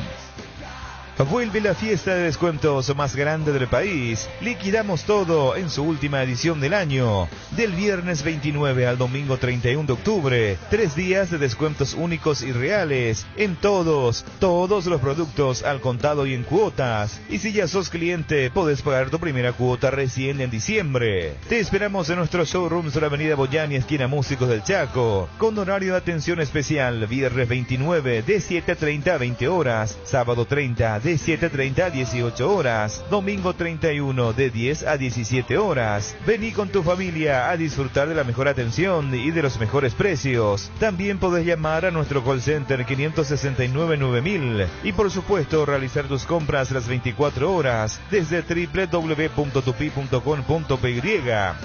Vuelve la fiesta de descuentos más grande del país. Liquidamos todo en su última edición del año. Del viernes 29 al domingo 31 de octubre. 3 días de descuentos únicos y reales en todos los productos al contado y en cuotas. Y si ya sos cliente, podés pagar tu primera cuota recién en diciembre. Te esperamos en nuestros showrooms de la avenida Boyani, esquina Músicos del Chaco. Con horario de atención especial, viernes 29 de 7:30 a 20 horas. Sábado 30 de 7:30 a 18 horas, domingo 31 de 10 a 17 horas. Vení con tu familia a disfrutar de la mejor atención y de los mejores precios. También podés llamar a nuestro call center 569-9000 y por supuesto realizar tus compras las 24 horas desde www.tupi.com.py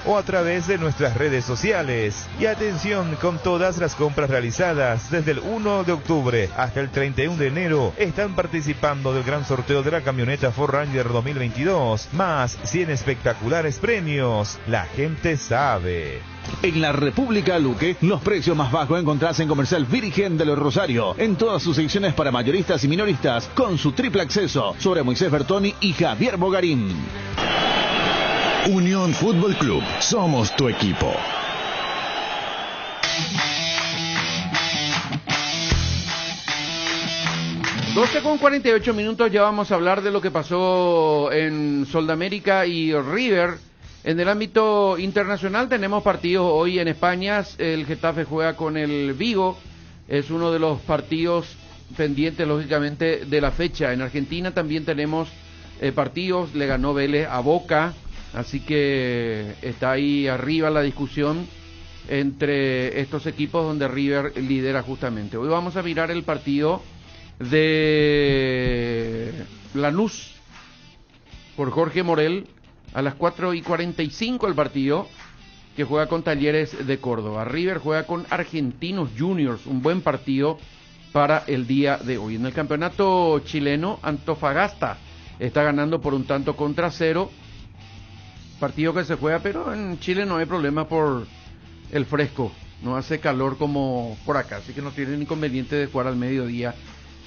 o a través de nuestras redes sociales. Y atención, con todas las compras realizadas desde el 1 de octubre hasta el 31 de enero están participando del gran sorteo de la camioneta Ford Ranger 2022, más 100 espectaculares premios. La gente sabe. En la República Luque, los precios más bajos encontrás en Comercial Virgen de los Rosario, en todas sus secciones para mayoristas y minoristas, con su triple acceso sobre Moisés Bertoni y Javier Bogarín. Unión Fútbol Club, somos tu equipo. Con 48 minutos, ya vamos a hablar de lo que pasó en Soldamérica y River. En el ámbito internacional tenemos partidos hoy en España. El Getafe juega con el Vigo. Es uno de los partidos pendientes, lógicamente, de la fecha. En Argentina también tenemos partidos. Le ganó Vélez a Boca. Así que está ahí arriba la discusión entre estos equipos donde River lidera justamente. Hoy vamos a mirar el partido de Lanús por Jorge Morel a las 4:45 el partido, que juega con Talleres de Córdoba. River juega con Argentinos Juniors, un buen partido para el día de hoy. En el campeonato chileno, Antofagasta está ganando por 1-0, partido que se juega, pero en Chile no hay problema por el fresco, no hace calor como por acá, así que no tienen inconveniente de jugar al mediodía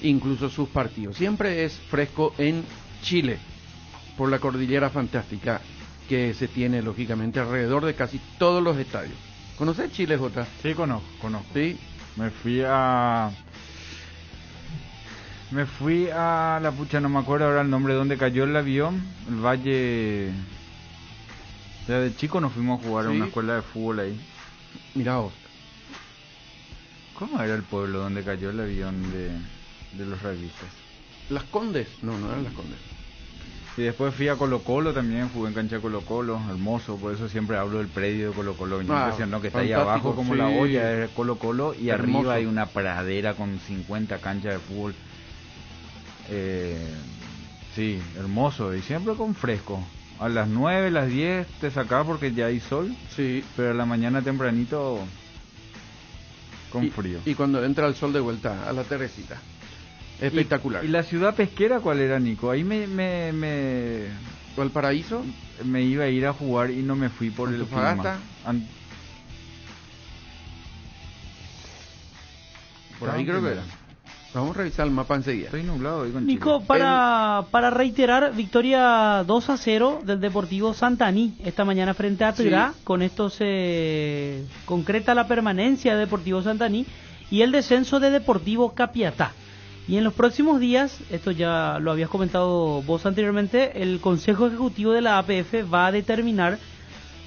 incluso sus partidos. Siempre es fresco en Chile por la cordillera fantástica que se tiene lógicamente alrededor de casi todos los estadios, ¿Conoces Chile, Jota? Sí, conozco. Sí. Me fui a la pucha, no me acuerdo ahora el nombre, donde cayó el avión, el Valle. O sea, de chico nos fuimos a jugar a una escuela de fútbol ahí. Mirá vos. ¿Cómo era el pueblo donde cayó el avión de los rugbyistas? Las Condes. No eran Las Condes. Y después fui a Colo Colo también, jugué en cancha de Colo Colo, hermoso, por eso siempre hablo del predio de Colo Colo. Me impresionó que está ahí abajo como la olla, es Colo Colo, y hermoso. Arriba hay una pradera con 50 canchas de fútbol. Sí, hermoso, y siempre con fresco. A las 9, las 10 te sacás porque ya hay sol, sí, pero a la mañana tempranito con frío. Y cuando entra el sol de vuelta a la Teresita. Espectacular. ¿Y la ciudad pesquera cuál era, Nico? Ahí ¿Valparaíso? Me iba a ir a jugar y no me fui por el clima. Por ahí creo que era. Vamos a revisar el mapa enseguida. Estoy nublado ahí con Nico, Chile. para reiterar, victoria 2-0 del Deportivo Santaní esta mañana frente a Pirá. Sí. Con esto se concreta la permanencia de Deportivo Santaní y el descenso de Deportivo Capiatá. Y en los próximos días, esto ya lo habías comentado vos anteriormente, el Consejo Ejecutivo de la APF va a determinar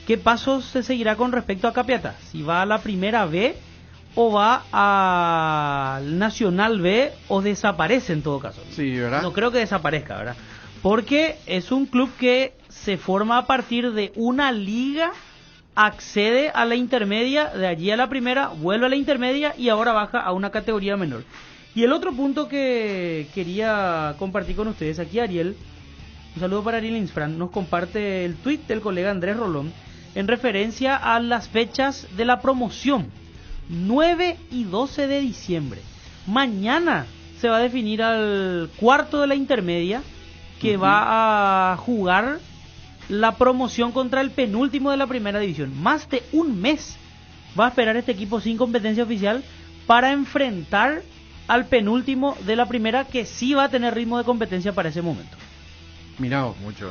qué pasos se seguirá con respecto a Capiatá. Si va a la Primera B o va al Nacional B o desaparece en todo caso. Sí, ¿verdad? No creo que desaparezca, ¿verdad? Porque es un club que se forma a partir de una liga, accede a la intermedia, de allí a la primera, vuelve a la intermedia y ahora baja a una categoría menor. Y el otro punto que quería compartir con ustedes aquí, Ariel, un saludo para Ariel Insfran, nos comparte el tuit del colega Andrés Rolón en referencia a las fechas de la promoción, 9 y 12 de diciembre. Mañana se va a definir al cuarto de la intermedia que va a jugar la promoción contra el penúltimo de la primera división. Más de un mes va a esperar este equipo sin competencia oficial para enfrentar al penúltimo de la primera, que sí va a tener ritmo de competencia para ese momento. Mirá, mucho.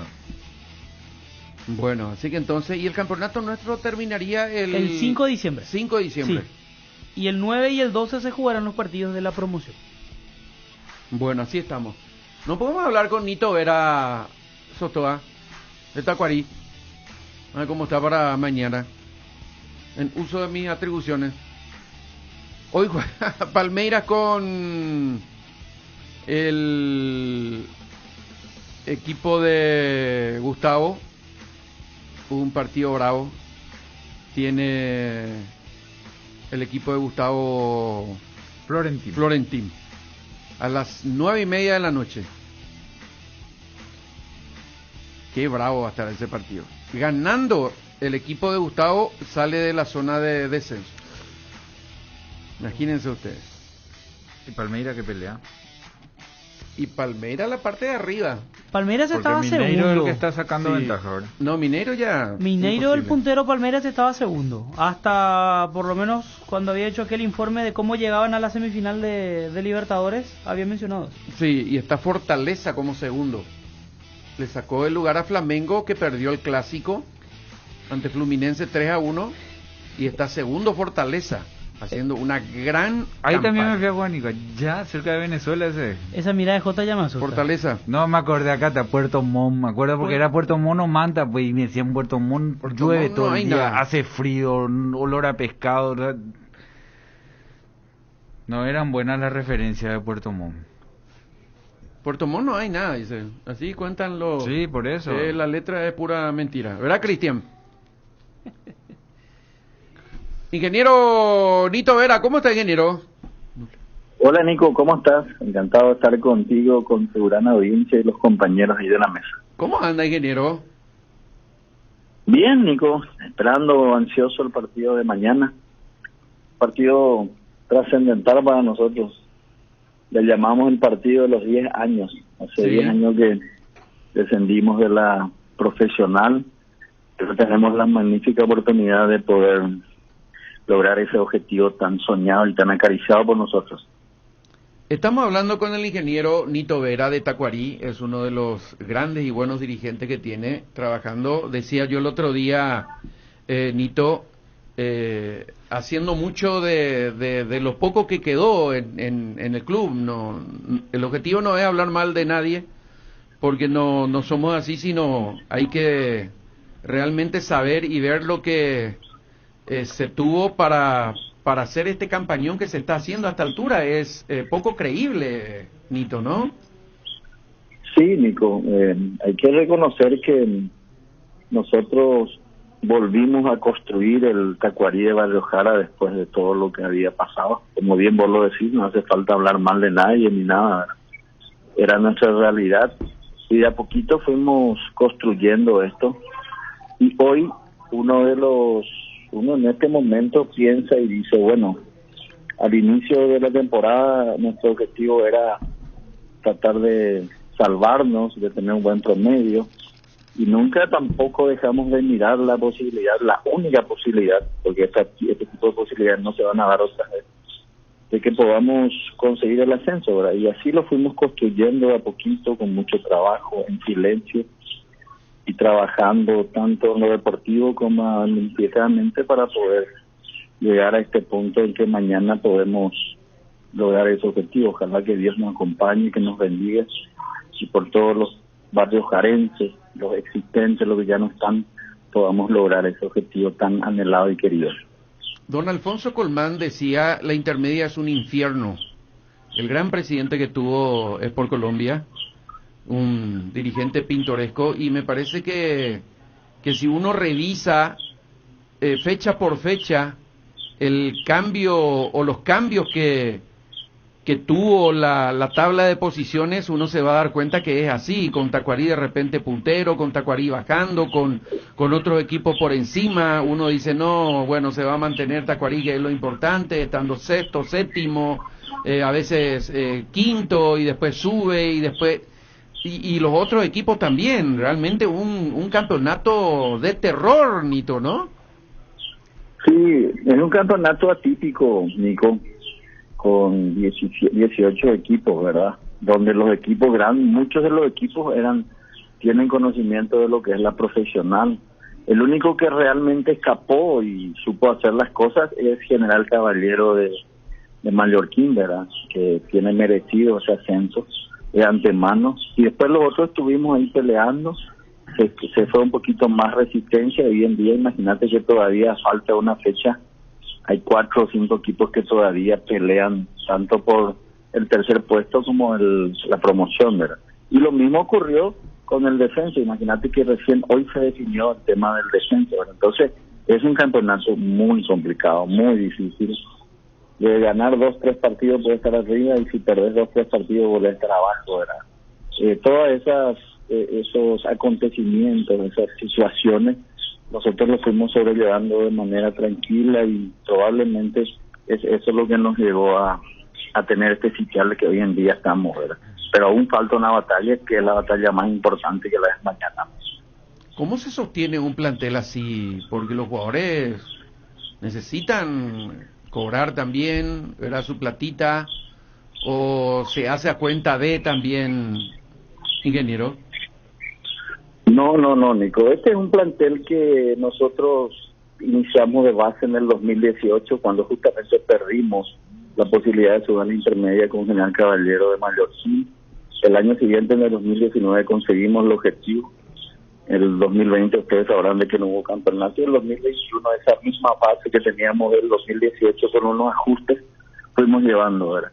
Bueno, así que entonces, y el campeonato nuestro terminaría el 5 de diciembre. 5 de diciembre. Sí. Y el 9 y el 12 se jugarán los partidos de la promoción. Bueno, así estamos. No podemos hablar con Nito Vera Sotoa de Tacuarí. A ver cómo está para mañana. En uso de mis atribuciones. Hoy juega Palmeiras con el equipo de Gustavo. Un partido bravo. Tiene el equipo de Gustavo Florentín. A las 9:30 de la noche. Qué bravo va a estar ese partido. Ganando el equipo de Gustavo, sale de la zona de descenso. Imagínense ustedes. ¿Y Palmeiras qué pelea? Y Palmeiras la parte de arriba. Palmeiras estaba Mineiro segundo. Es el que está sacando ventaja ahora. No, Mineiro ya. Mineiro, el puntero, Palmeiras estaba segundo. Hasta por lo menos cuando había hecho aquel informe de cómo llegaban a la semifinal de Libertadores, había mencionado eso. Sí, y está Fortaleza como segundo. Le sacó el lugar a Flamengo, que perdió el clásico ante Fluminense 3-1. Y está segundo Fortaleza, haciendo una gran Ahí campaña. también me fui a Guánico, ya cerca de Venezuela ese. Esa mirada de J ya me asusta. Fortaleza. No, me acordé acá de Puerto Montt, me acuerdo porque era Puerto Montt o Manta, pues, y me decían Puerto Montt, llueve Montt todo no el hay día, nada. hace frío, olor a pescado. No eran buenas las referencias de Puerto Montt. Puerto Montt no hay nada, dice. Así cuentan los... Sí, por eso. La letra es pura mentira. ¿Verdad, Cristian? Ingeniero Nito Vera, ¿cómo está, ingeniero? Hola, Nico, ¿cómo estás? Encantado de estar contigo, con tu gran audiencia y los compañeros ahí de la mesa. ¿Cómo anda, ingeniero? Bien, Nico, esperando ansioso el partido de mañana. Partido trascendental para nosotros. Le llamamos el partido de los 10 años. Hace 10 años que descendimos de la profesional, pero tenemos la magnífica oportunidad de poder lograr ese objetivo tan soñado y tan acariciado por nosotros. Estamos hablando con el ingeniero Nito Vera de Tacuarí, es uno de los grandes y buenos dirigentes que tiene trabajando. Decía yo el otro día, Nito, haciendo mucho de lo poco que quedó en el club. No, el objetivo no es hablar mal de nadie, porque no somos así, sino hay que realmente saber y ver lo que se tuvo para hacer este campañón que se está haciendo a esta altura. Es poco creíble, Nito, ¿no? Sí, Nico, hay que reconocer que nosotros volvimos a construir el Tacuarí de Barrio Jara después de todo lo que había pasado. Como bien vos lo decís, no hace falta hablar mal de nadie ni nada. Era nuestra realidad y de a poquito fuimos construyendo esto. Y hoy uno en este momento piensa y dice, bueno, al inicio de la temporada nuestro objetivo era tratar de salvarnos, de tener un buen promedio, y nunca tampoco dejamos de mirar la posibilidad, la única posibilidad, porque este tipo de posibilidades no se van a dar otra vez, de que podamos conseguir el ascenso, ¿verdad? Y así lo fuimos construyendo de a poquito, con mucho trabajo, en silencio, y trabajando tanto en lo deportivo como administrativamente para poder llegar a este punto en que mañana podemos lograr ese objetivo. Ojalá que Dios nos acompañe, que nos bendiga, y por todos los barrios jarenses, los existentes, los que ya no están, podamos lograr ese objetivo tan anhelado y querido. Don Alfonso Colmán decía, la intermedia es un infierno. El gran presidente que tuvo Sport Colombia, un dirigente pintoresco, y me parece que si uno revisa fecha por fecha el cambio o los cambios que tuvo la tabla de posiciones, uno se va a dar cuenta que es así, con Tacuarí de repente puntero, con Tacuarí bajando, con otros equipos por encima. Uno dice, no, bueno, se va a mantener Tacuarí, que es lo importante, estando sexto, séptimo, a veces quinto, y después sube, y después... Y los otros equipos también, realmente un campeonato de terror, Nito, ¿no? Sí, es un campeonato atípico, Nico, con 18 equipos, ¿verdad? Donde los equipos grandes, muchos de los equipos tienen conocimiento de lo que es la profesional. El único que realmente escapó y supo hacer las cosas es General Caballero de Mallorquín, ¿verdad? Que tiene merecido ese ascenso de antemano, y después los otros estuvimos ahí peleando, se fue un poquito más resistencia. Hoy en día, imagínate que todavía falta una fecha, hay 4 o 5 equipos que todavía pelean tanto por el tercer puesto como la promoción, ¿verdad? Y lo mismo ocurrió con el descenso. Imagínate que recién hoy se definió el tema del descenso, ¿verdad? Entonces es un campeonato muy complicado, muy difícil. De ganar 2-3 partidos puede estar arriba, y si perdés 2-3 partidos vuelve a estar abajo, ¿verdad? Todas esos acontecimientos, esas situaciones, nosotros lo fuimos sobrellevando de manera tranquila, y probablemente eso es lo que nos llevó a tener este sitial que hoy en día estamos, ¿verdad? Pero aún falta una batalla, que es la batalla más importante, que la es mañana. ¿Cómo se sostiene un plantel así? Porque los jugadores necesitan cobrar también, ¿verdad?, su platita, o se hace a cuenta de también, ingeniero. No, Nico, este es un plantel que nosotros iniciamos de base en el 2018, cuando justamente perdimos la posibilidad de subir a la intermedia con General Caballero de Mallorquín. El año siguiente, en el 2019, conseguimos el objetivo. El 2020 ustedes sabrán de que no hubo campeonato, y el 2021 esa misma base que teníamos del 2018 con unos ajustes fuimos llevando, ¿verdad?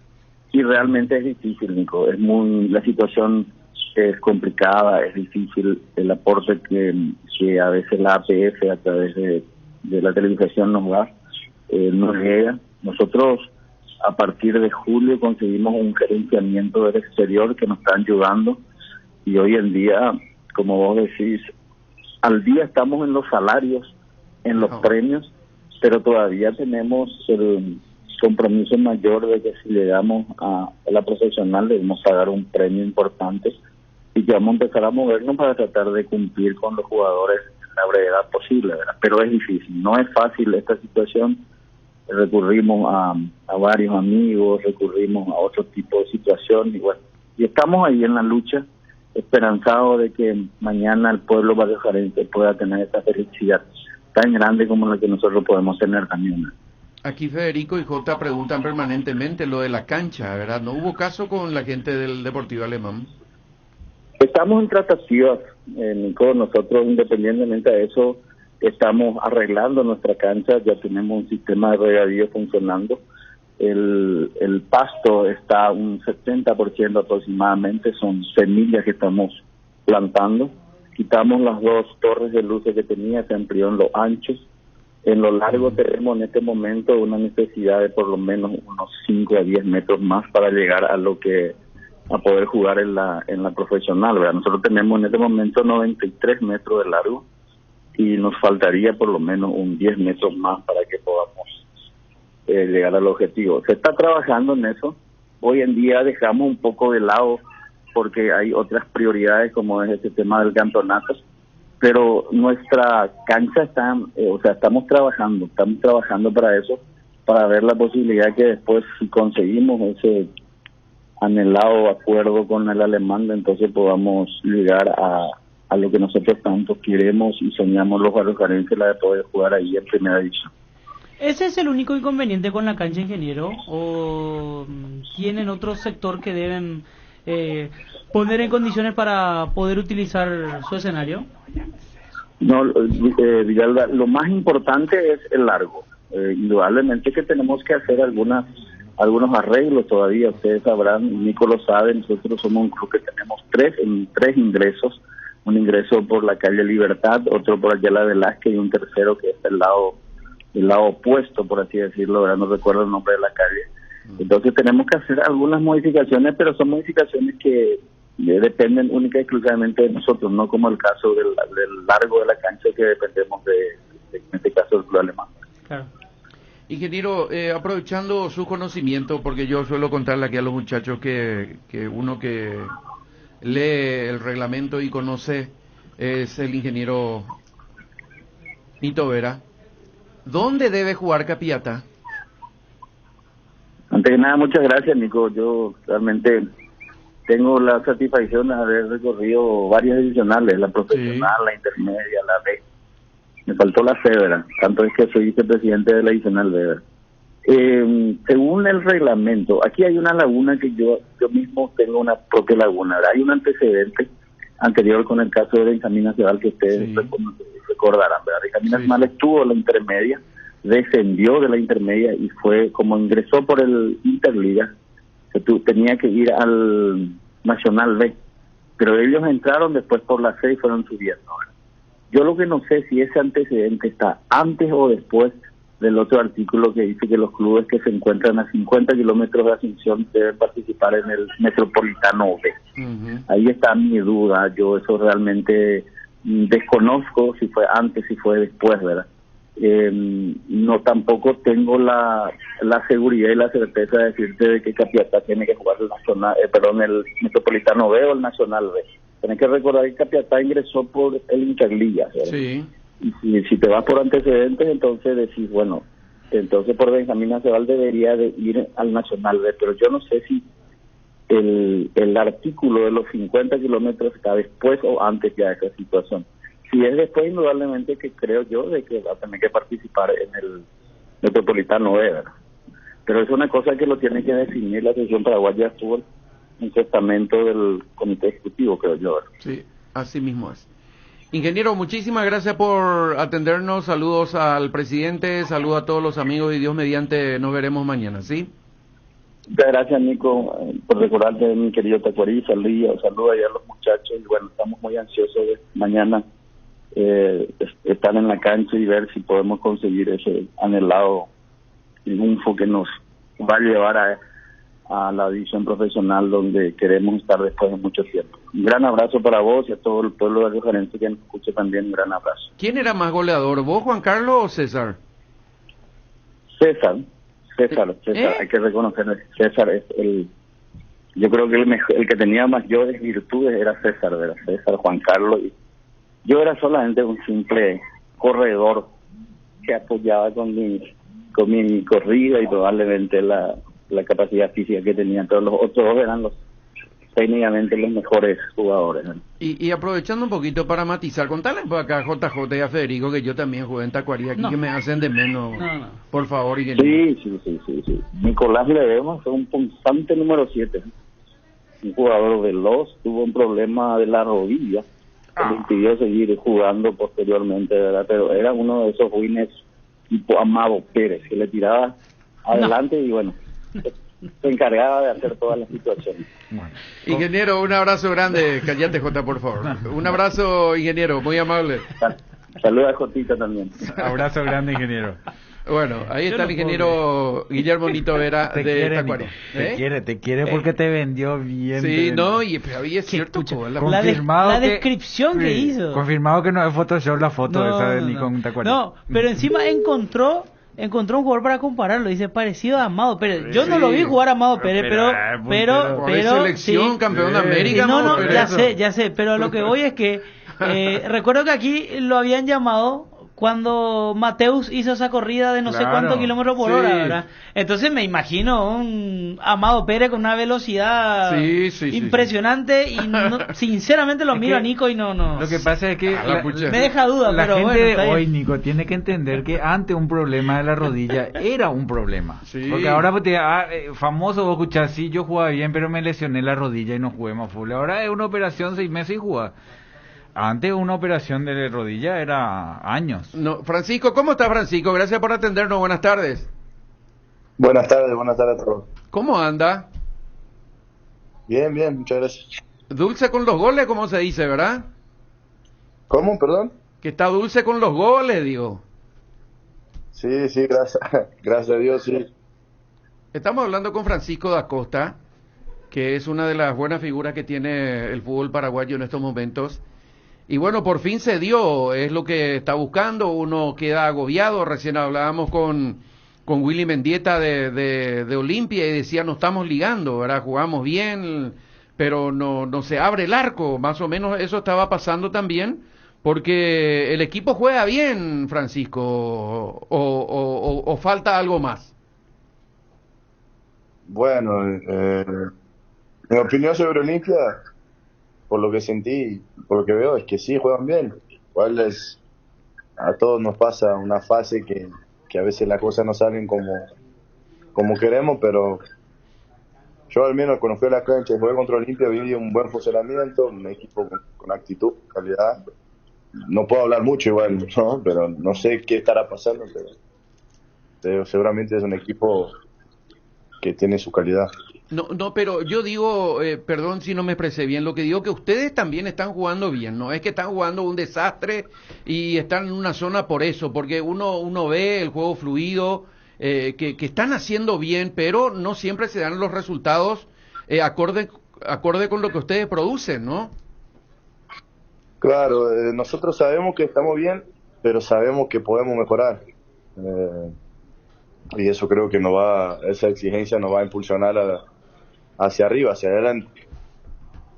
Y realmente es difícil, Nico, la situación es complicada, es difícil el aporte que a veces la APF a través de la televisación nos da, nos llega. Nosotros a partir de julio conseguimos un gerenciamiento del exterior que nos está ayudando, y hoy en día, como vos decís, al día estamos en los salarios, en los premios, pero todavía tenemos el compromiso mayor de que si llegamos a la profesional debemos pagar un premio importante, y que vamos a empezar a movernos para tratar de cumplir con los jugadores en la brevedad posible, ¿verdad? Pero es difícil, no es fácil esta situación. Recurrimos a varios amigos, recurrimos a otro tipo de situación, y bueno, y estamos ahí en la lucha, esperanzado de que mañana el pueblo barriojarense pueda tener esta felicidad tan grande como la que nosotros podemos tener también. Aquí Federico y Jota preguntan permanentemente lo de la cancha, ¿verdad? ¿No hubo caso con la gente del Deportivo Alemán? Estamos en tratativas, Nico. Nosotros, independientemente de eso, estamos arreglando nuestra cancha. Ya tenemos un sistema de regadío funcionando. El pasto está un 70% aproximadamente, son semillas que estamos plantando. Quitamos las 2 torres de luces que tenía, se amplió en los anchos. En lo largo tenemos en este momento una necesidad de por lo menos unos 5 a 10 metros más para llegar a poder jugar en la profesional, ¿verdad? Nosotros tenemos en este momento 93 metros de largo y nos faltaría por lo menos un 10 metros más para que podamos llegar al objetivo. Se está trabajando en eso. Hoy en día dejamos un poco de lado porque hay otras prioridades como es este tema del campeonato, pero nuestra cancha está, estamos trabajando para eso, para ver la posibilidad que después, si conseguimos ese anhelado acuerdo con el alemán, entonces podamos llegar a lo que nosotros tanto queremos y soñamos los barrocarenses, la de poder jugar ahí en primera división. ¿Ese es el único inconveniente con la cancha, ingeniero? ¿O tienen otro sector que deben poner en condiciones para poder utilizar su escenario? No, Villalba, lo más importante es el largo. Indudablemente que tenemos que hacer algunos arreglos todavía. Ustedes sabrán, Nico lo sabe, nosotros somos un club que tenemos tres ingresos. Un ingreso por la calle Libertad, otro por Ayala Velázquez y un tercero que es el lado opuesto, por así decirlo, ahora no recuerdo el nombre de la calle. Entonces tenemos que hacer algunas modificaciones, pero son modificaciones que dependen única y exclusivamente de nosotros, no como el caso del largo de la cancha, que dependemos en este caso del club alemán. Claro. Ingeniero, aprovechando su conocimiento, porque yo suelo contarle aquí a los muchachos que uno que lee el reglamento y conoce es el ingeniero Nito Vera. ¿Dónde debe jugar Capiatá? Antes que nada, muchas gracias, Nico. Yo realmente tengo la satisfacción de haber recorrido varias divisionales, la profesional, la intermedia, la B. Me faltó la C, ¿verdad? Tanto es que soy vicepresidente de la divisional B, ¿verdad? Según el reglamento, aquí hay una laguna que yo mismo tengo una propia laguna, ¿verdad? Hay un antecedente anterior con el caso de Benjamín Aceval que ustedes recordarán, ¿verdad? Benjamín Aceval estuvo en la intermedia, descendió de la intermedia y fue como ingresó por el Interliga, que tenía que ir al Nacional B, pero ellos entraron después por la C y fueron subiendo, ¿verdad? Yo lo que no sé si ese antecedente está antes o después del otro artículo que dice que los clubes que se encuentran a 50 kilómetros de Asunción deben participar en el Metropolitano B. Ahí está mi duda, yo eso realmente desconozco si fue antes, si fue después, ¿verdad? No, tampoco tengo la seguridad y la certeza de decirte de que Capiatá tiene que jugar el Metropolitano B o el Nacional B. Tienes que recordar que Capiatá ingresó por el Interliga, ¿verdad? Sí. Y si te vas por antecedentes, entonces decís, bueno, entonces por Benjamín Aceval debería de ir al Nacional B, pero yo no sé si el artículo de los 50 kilómetros está después o antes ya de esa situación. Si es después, indudablemente que creo yo de que va a tener que participar en el Metropolitano B, ¿verdad? Pero es una cosa que lo tiene que definir la Asociación Paraguaya de Fútbol, un testamento del Comité Ejecutivo, creo yo, ¿verdad? Sí, así mismo es. Ingeniero, muchísimas gracias por atendernos, saludos al presidente, saludos a todos los amigos y Dios mediante nos veremos mañana, ¿sí? Muchas gracias, Nico, por recordarte, mi querido Tacuarí, saludos allá a los muchachos y bueno, estamos muy ansiosos de mañana estar en la cancha y ver si podemos conseguir ese anhelado triunfo que nos va a llevar a la división profesional donde queremos estar después de mucho tiempo. Un gran abrazo para vos y a todo el pueblo de Riojarense que nos escuche también, un gran abrazo. ¿Quién era más goleador, vos, Juan Carlos, o César? César, hay que reconocer, César es yo creo que el que tenía mayores virtudes era César, ¿verdad? César, Juan Carlos, y yo era solamente un simple corredor que apoyaba con mi corrida y probablemente la capacidad física que tenía. Todos los otros dos eran técnicamente los mejores jugadores, ¿no? Y aprovechando un poquito para matizar, contale por acá a JJ y a Federico que yo también jugué en Tacuarí aquí, que me hacen de menos. Por favor, ingeniero. Sí. Nicolás Ledesma fue un punzante número 7. Un jugador veloz, tuvo un problema de la rodilla que le impidió seguir jugando posteriormente, ¿verdad? Pero era uno de esos wins tipo Amado Pérez, que le tiraba adelante y bueno, se encargaba de hacer todas las situaciones. Ingeniero, un abrazo grande. Cállate, Jota, por favor. Un abrazo, ingeniero, muy amable. Saluda a Jotita también. Abrazo grande, ingeniero. Bueno, ahí está el ingeniero Guillermo Nito Vera de Tacuarí. Te quiere porque te vendió bien. Sí, no, y es cierto. La descripción que hizo. Confirmado que no es Photoshop la foto esa de Nico en Tacuarí. No, pero encima encontró un jugador para compararlo, dice parecido a Amado Pérez. Yo no lo vi jugar a Amado Pérez, pero selección, campeón de América. No, ya sé, pero lo que voy es que recuerdo que aquí lo habían llamado cuando Mateus hizo esa corrida de no sé cuántos kilómetros por hora, ¿verdad? Entonces me imagino un Amado Pérez con una velocidad impresionante y sinceramente lo miro a Nico y no. Lo que pasa es que me deja duda, la pero gente bueno, hoy, Nico, tiene que entender que ante un problema de la rodilla era un problema. Sí. Porque ahora famoso vos escuchás, sí, yo jugaba bien, pero me lesioné la rodilla y no jugué más full. Ahora es una operación 6 meses y jugar. Antes una operación de rodilla era años. No, Francisco, ¿cómo estás, Francisco? Gracias por atendernos. Buenas tardes. Buenas tardes a todos. ¿Cómo anda? Bien, muchas gracias. Dulce con los goles, como se dice, ¿verdad? ¿Cómo, perdón? Que está dulce con los goles, digo. Sí, gracias a Dios, sí. Estamos hablando con Francisco da Costa, que es una de las buenas figuras que tiene el fútbol paraguayo en estos momentos. Y bueno, por fin se dio, es lo que está buscando, uno queda agobiado. Recién hablábamos con Willy Mendieta de Olimpia y decía, no estamos ligando, ¿verdad? Jugamos bien, pero no se abre el arco. Más o menos eso estaba pasando también, porque el equipo juega bien, Francisco, o falta algo más. Bueno, mi opinión sobre Olimpia, por lo que sentí, por lo que veo, es que sí, juegan bien. Igual a todos nos pasa una fase que a veces las cosas no salen como queremos, pero yo al menos cuando fui a la cancha y jugué contra Olimpia vi un buen funcionamiento, un equipo con actitud, calidad. No puedo hablar mucho igual, ¿no? Pero no sé qué estará pasando, pero seguramente es un equipo que tiene su calidad. No, pero yo digo, perdón si no me expresé bien, lo que digo que ustedes también están jugando bien, no es que están jugando un desastre y están en una zona por eso, porque uno ve el juego fluido, que están haciendo bien, pero no siempre se dan los resultados acorde con lo que ustedes producen, ¿no? Claro, nosotros sabemos que estamos bien, pero sabemos que podemos mejorar. Y eso creo que esa exigencia nos va a impulsionar hacia arriba, hacia adelante.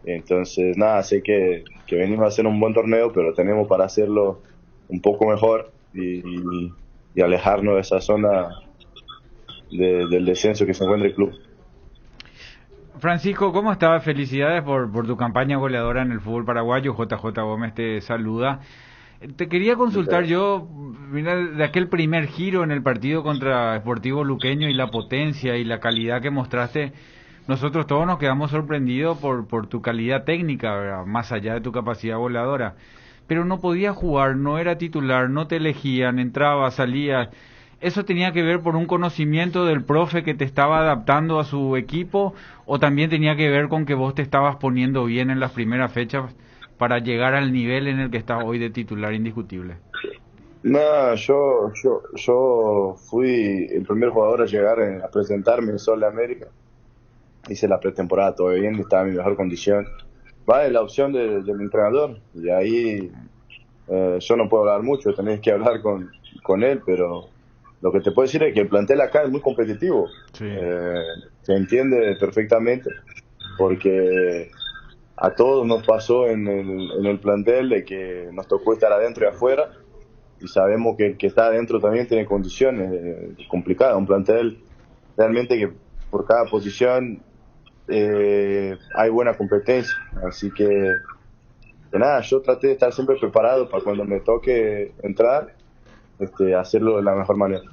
Entonces, nada, sé que venimos a hacer un buen torneo, pero tenemos para hacerlo un poco mejor y alejarnos de esa zona del descenso que se encuentra el club. Francisco, ¿cómo estás? Felicidades por tu campaña goleadora en el fútbol paraguayo. JJ Gómez te saluda. Te quería consultar yo, mira, de aquel primer giro en el partido contra Sportivo Luqueño y la potencia y la calidad que mostraste. Nosotros todos nos quedamos sorprendidos por tu calidad técnica, ¿verdad? Más allá de tu capacidad voladora. Pero no podías jugar, no era titular, no te elegían, entrabas, salías. ¿Eso tenía que ver por un conocimiento del profe que te estaba adaptando a su equipo? ¿O también tenía que ver con que vos te estabas poniendo bien en las primeras fechas para llegar al nivel en el que estás hoy de titular indiscutible? No, yo fui el primer jugador a llegar a presentarme en Sol de América. Hice la pretemporada todo bien, estaba en mi mejor condición. Va de la opción del entrenador, y ahí yo no puedo hablar mucho, tenés que hablar con él, pero lo que te puedo decir es que el plantel acá es muy competitivo. Sí. Se entiende perfectamente, porque a todos nos pasó en el plantel de que nos tocó estar adentro y afuera, y sabemos que el que está adentro también tiene condiciones complicadas. Un plantel realmente que por cada posición hay buena competencia, así que nada, yo traté de estar siempre preparado para cuando me toque entrar, hacerlo de la mejor manera.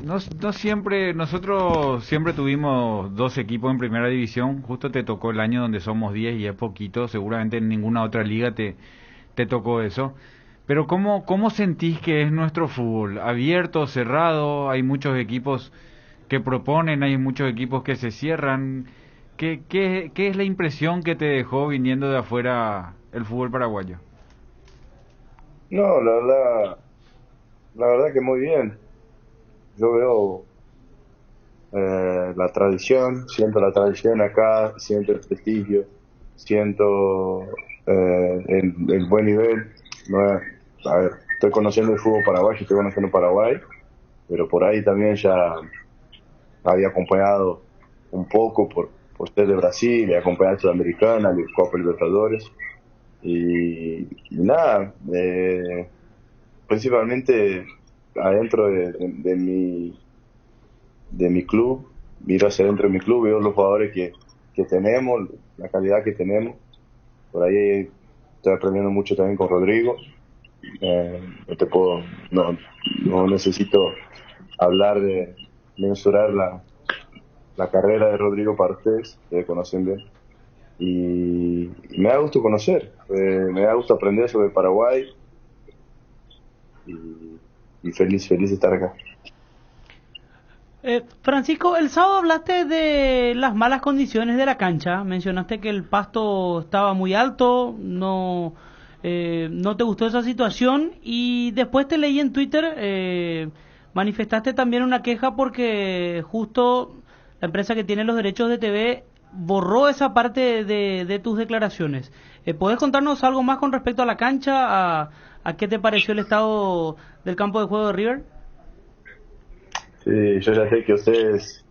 No siempre, nosotros siempre tuvimos 2 equipos en primera división, justo te tocó el año donde somos 10 y es poquito, seguramente en ninguna otra liga te tocó eso. Pero ¿cómo sentís que es nuestro fútbol? ¿Abierto, cerrado? Hay muchos equipos que proponen, hay muchos equipos que se cierran. ¿Qué es la impresión que te dejó viniendo de afuera el fútbol paraguayo? No, la verdad que muy bien. Yo veo la tradición, siento la tradición acá, siento el prestigio, siento el buen nivel. A ver, estoy conociendo el fútbol paraguayo, estoy conociendo Paraguay, pero por ahí también ya había acompañado un poco por ser de Brasil, y acompañar a Sudamericana, la Copa Libertadores, y nada, principalmente adentro de mi club, miro hacia adentro de mi club, veo los jugadores que tenemos, la calidad que tenemos. Por ahí estoy aprendiendo mucho también con Rodrigo. No necesito hablar de mensurar la carrera de Rodrigo para ustedes, que conocen bien. Y me da gusto conocer, me da gusto aprender sobre Paraguay, y feliz de estar acá. Francisco, el sábado hablaste de las malas condiciones de la cancha, mencionaste que el pasto estaba muy alto, no te gustó esa situación, y después te leí en Twitter, manifestaste también una queja porque justo la empresa que tiene los derechos de TV borró esa parte de tus declaraciones. ¿Podés contarnos algo más con respecto a la cancha, a qué te pareció el estado del campo de juego de River? Sí, yo ya sé que ustedes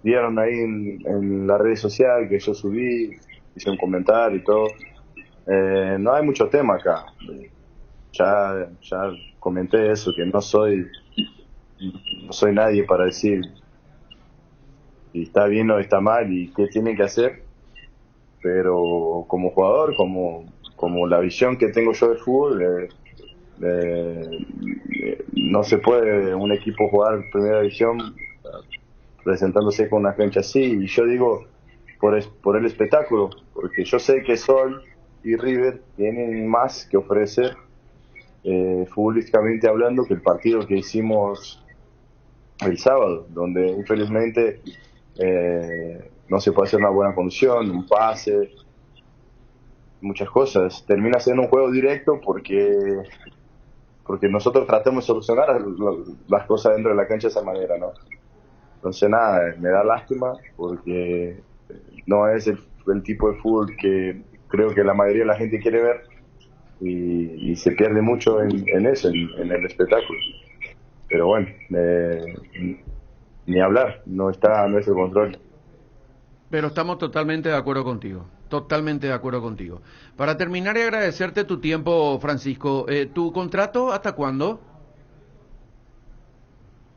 vieron ahí en la red social que yo subí, hice un comentario y todo. No hay mucho tema acá. Ya comenté eso, que no soy nadie para decir si está bien o está mal y qué tienen que hacer, pero como jugador, como la visión que tengo yo de fútbol, no se puede un equipo jugar primera división presentándose con una cancha así, y yo digo por el espectáculo, porque yo sé que Sol y River tienen más que ofrecer futbolísticamente hablando que el partido que hicimos el sábado, donde infelizmente no se puede hacer una buena conducción, un pase, muchas cosas. Termina siendo un juego directo porque nosotros tratamos de solucionar las cosas dentro de la cancha de esa manera, ¿no? Entonces nada, me da lástima porque no es el tipo de fútbol que creo que la mayoría de la gente quiere ver, y se pierde mucho en eso, en el espectáculo. Pero bueno, ni hablar, no está a nuestro control. Pero estamos totalmente de acuerdo contigo, totalmente de acuerdo contigo. Para terminar y agradecerte tu tiempo, Francisco, ¿tu contrato hasta cuándo?